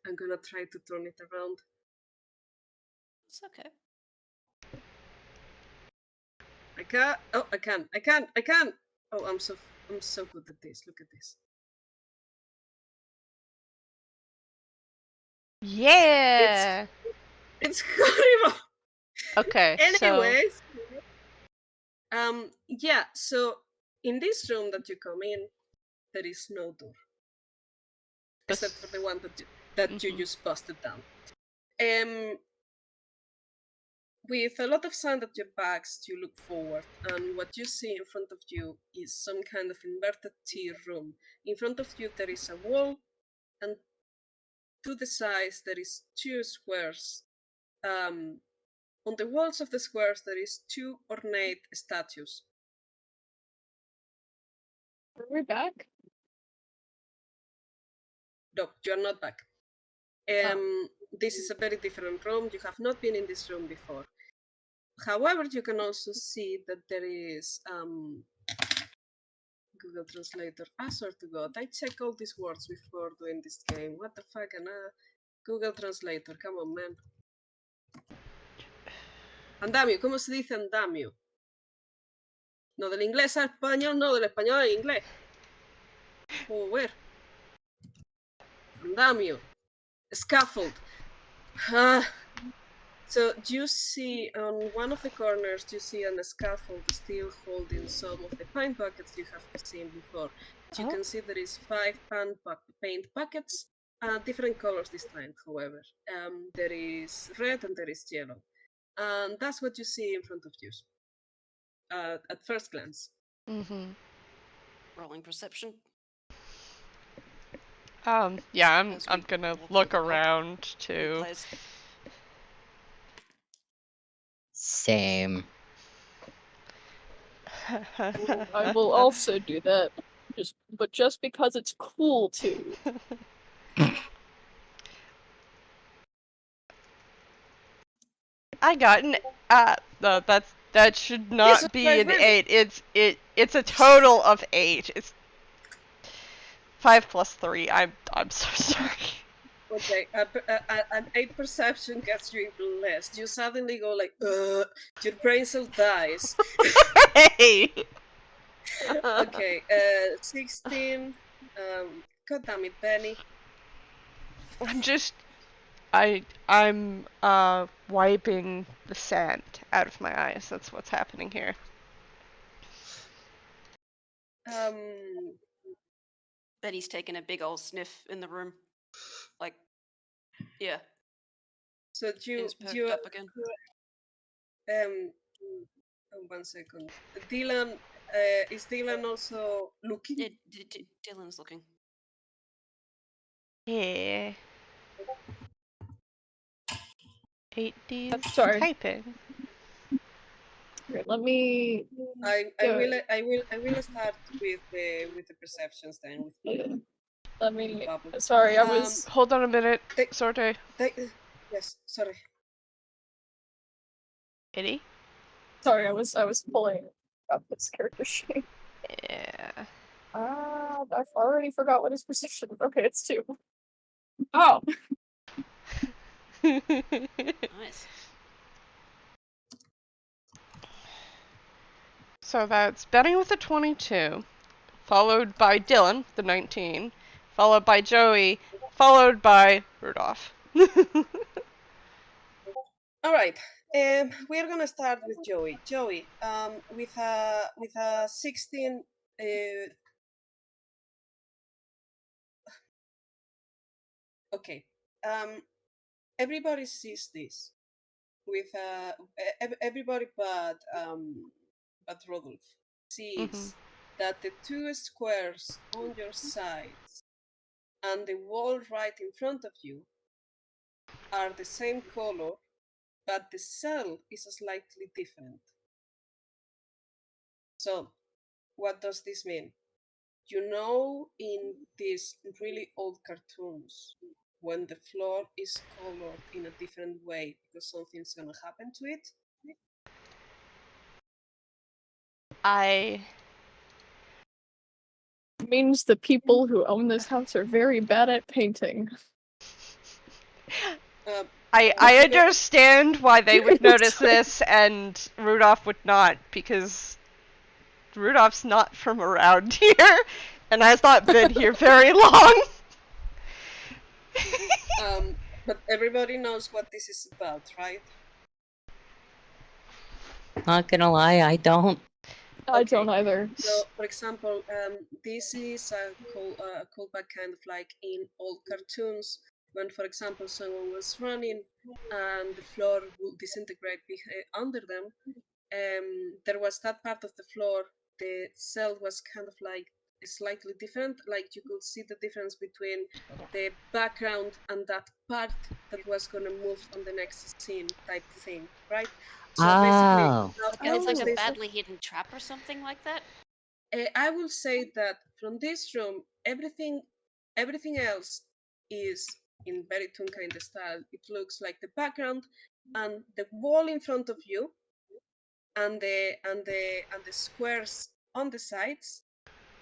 I'm gonna try to turn it around. It's okay. I can't. Oh, I can. I can. I can. Oh, I'm so good at this. Look at this. Yeah. It's horrible. Okay, so Anyways, yeah. So in this room that you come in, there is no door except for the one that you Mhm. just busted down. Um, with a lot of sand at your backs, you look forward, and what you see in front of you is some kind of inverted T room. In front of you, there is a wall, and to the sides, there is two squares. On the walls of the squares, there is two ornate statues. Are we back? No, you are not back. Oh. This is a very different room. You have not been in this room before. However, you can also see that there is Google Translator. I swear to God, I check all these words before doing this game. What the fuck? And Google Translator, come on, man. Andamio, ¿cómo se dice andamio? No, del inglés al español, no, del español al inglés. Joder. Andamio. Scaffold. So you see on one of the corners, you see a scaffold still holding some of the paint buckets you have seen before. You can see there is 5 paint buckets, different colors this time, however. There is red and there is yellow. And that's what you see in front of you at first glance. Mhm. Rolling perception. Yeah, I'm As I'm we gonna walk look through the world. around Any too. players? Same. I will also do that. Just because it's cool to. I got an no, that should Yes, not be right, an right. 8. It's a total of 8. It's 5 plus 3. I'm so sorry. Okay, an 8 perception gets you even less. You suddenly go like, your brain cell dies. Hey. Okay, 16. God damn it, Benny. I'm wiping the sand out of my eyes. That's what's happening here. Um, Betty's taking a big old sniff in the room. Like, yeah, so ears perked up again. um, oh, 1 second. Dylan, is Dylan also looking? Yeah, Dylan's looking. Yeah. 8D's Sorry. typing. Here, let me. I Go. will start with the perceptions then with Dylan. Let me. Bubble. Sorry, I was. Hold on a minute, They, Sorte. yes, sorry. Itty? Sorry, I was pulling up his character sheet. Yeah. I've already forgot what his position. Okay, it's 2. Oh, Nice. So that's Benny with a 22, followed by Dylan, the 19, followed by Joey, followed by Rudolph. All right. We are gonna start with Joey. Joey, with a 16. Okay. Um, everybody sees this with everybody but Rodolph Mhm. sees that the two squares on your sides and the wall right in front of you are the same color, but the cell is slightly different. So, what does this mean? You know, in these really old cartoons, when the floor is colored in a different way because something's gonna happen to it. I means the people who own this house are very bad at painting. Uh, I would you go? understand why they would notice this and Rudolph would not, because Rudolph's not from around here and has not been here very long. But everybody knows what this is about, right? Not gonna lie, I don't. I Okay. don't either. So, for example, this is a callback kind of like in old cartoons when, for example, someone was running and the floor would disintegrate under them. There was that part of the floor, the cell was kind of like slightly different. Like you could see the difference between the background and that part that was going to move on the next scene type thing, right? So basically, Oh. now So how it's like does a Oh, this? badly hidden trap or something like that? I will say that from this room, everything else is in very Toon kind of style. It looks like the background and the wall in front of you and the squares on the sides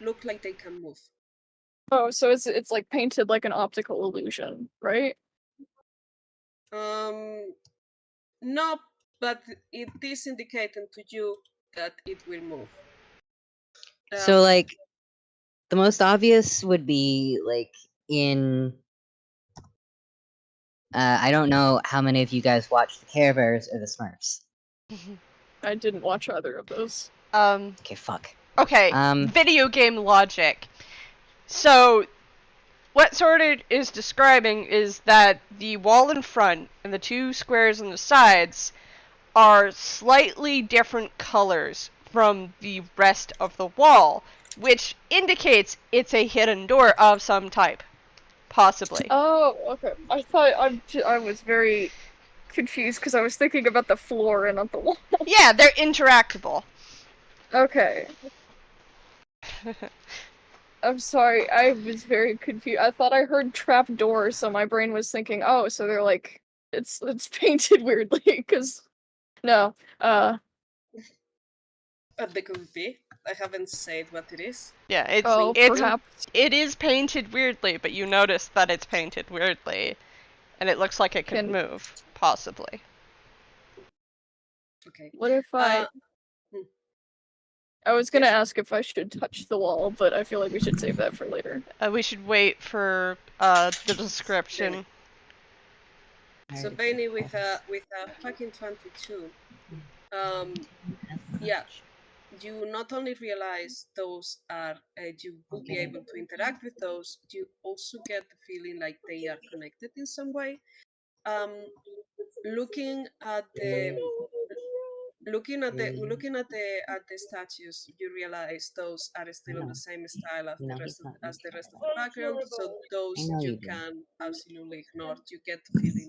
look like they can move. oh, so it's like painted like an optical illusion, right? Um, no, but it is indicating to you that it will move. So, Um, like, the most obvious would be, like, in. I don't know how many of you guys watch the Care Bears or the Smurfs. I didn't watch either of those. Okay, fuck. Okay, video game logic. So, what Sorted is describing is that the wall in front and the two squares on the sides are slightly different colors from the rest of the wall, which indicates it's a hidden door of some type. Possibly. Oh, okay. I thought I was very confused because I was thinking about the floor and not the wall. Yeah, they're interactable. Okay. I'm sorry, I was very confused. I thought I heard trap door, so my brain was thinking, oh, so they're like it's painted weirdly, because no. but they could be. I haven't said what it is. Yeah, Oh, it's perhaps. it is painted weirdly, but you notice that it's painted weirdly, and it looks like it could Can move, possibly. Okay. what if Hmm, I was gonna yes. ask if I should touch the wall, but I feel like we should save that for later. We should wait for the description. So Benny with a fucking 22. Um, yeah, you not only realize those are you will be able to interact with those. You also get the feeling like they are connected in some way. Um, looking at the looking at the statues, you realize those are I still on the know. same style You know, he's not in as the rest of the charge. background. So I those know you you do. can absolutely ignore. You get the feeling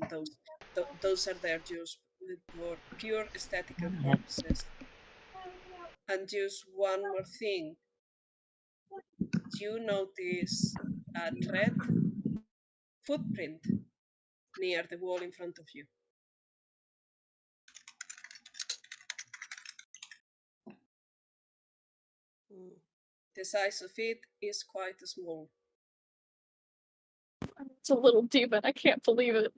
those are there just for pure aesthetical Yep. purposes. And just one more thing, you notice a red footprint near the wall in front of you. The size of it is quite small. It's a little demon. I can't believe it.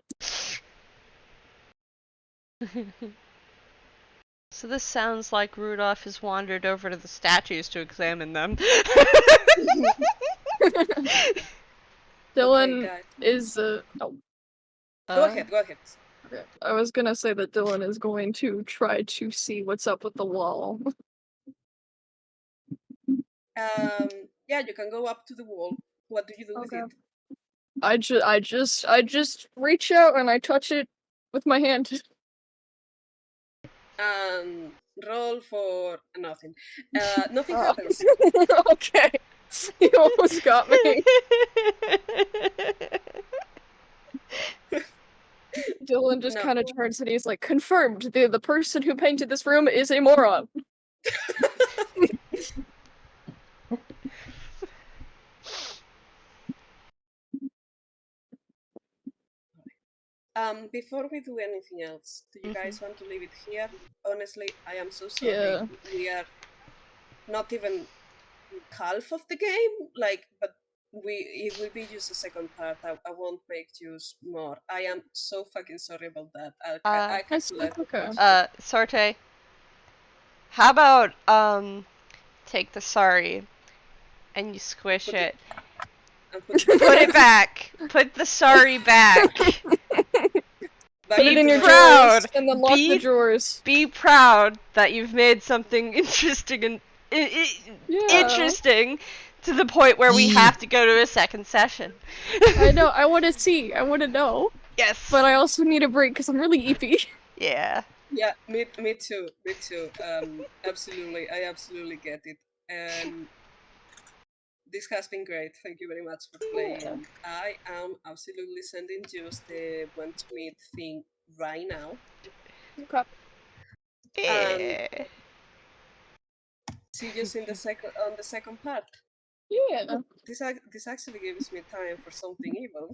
So this sounds like Rudolph has wandered over to the statues to examine them. Dylan guys. is Go ahead. Okay. I was gonna say that Dylan is going to try to see what's up with the wall. Yeah, you can go up to the wall. What do you do with Okay. it? I just reach out and I touch it with my hand. Roll for nothing. Nothing Oh. happens. Okay. You almost got me. Dylan just No. kind of turns and he's like, confirmed, the person who painted this room is a moron. Before we do anything else, do you guys want to leave it here? Honestly, I am so sorry. Yeah. We are not even half of the game, like, but it will be just a second part. I won't make use more. I am so fucking sorry about that. I That's calculate okay. Sorte, how about take the sorry and you squish Put it. and put Put it back. Put the sorry back. back Put it in into your my- proud. drawers and then lock the drawers. Be proud that you've made something interesting and interesting to the point where we have to go to a second session. I know. I want to see. I want to know. Yes. But I also need a break because I'm really eepy. Yeah. Yeah, me too. Me too. Absolutely, I absolutely get it. And this has been great. Thank you very much for playing. I am absolutely sending just the want to meet thing right now. Okay. Yeah. See you in the second part. Yeah. This actually gives me time for something evil.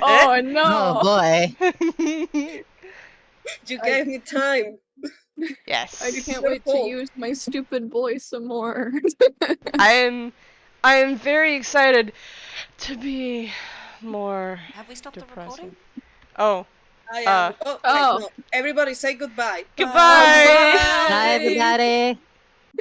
Oh no. Oh boy. You gave me time. Yes. I can't your wait to fault. use my stupid voice some more. I am very excited to be more Have we stopped the depressing. recording? Oh. I am. Oh, wait, no. Everybody say goodbye. Goodbye. Bye, everybody.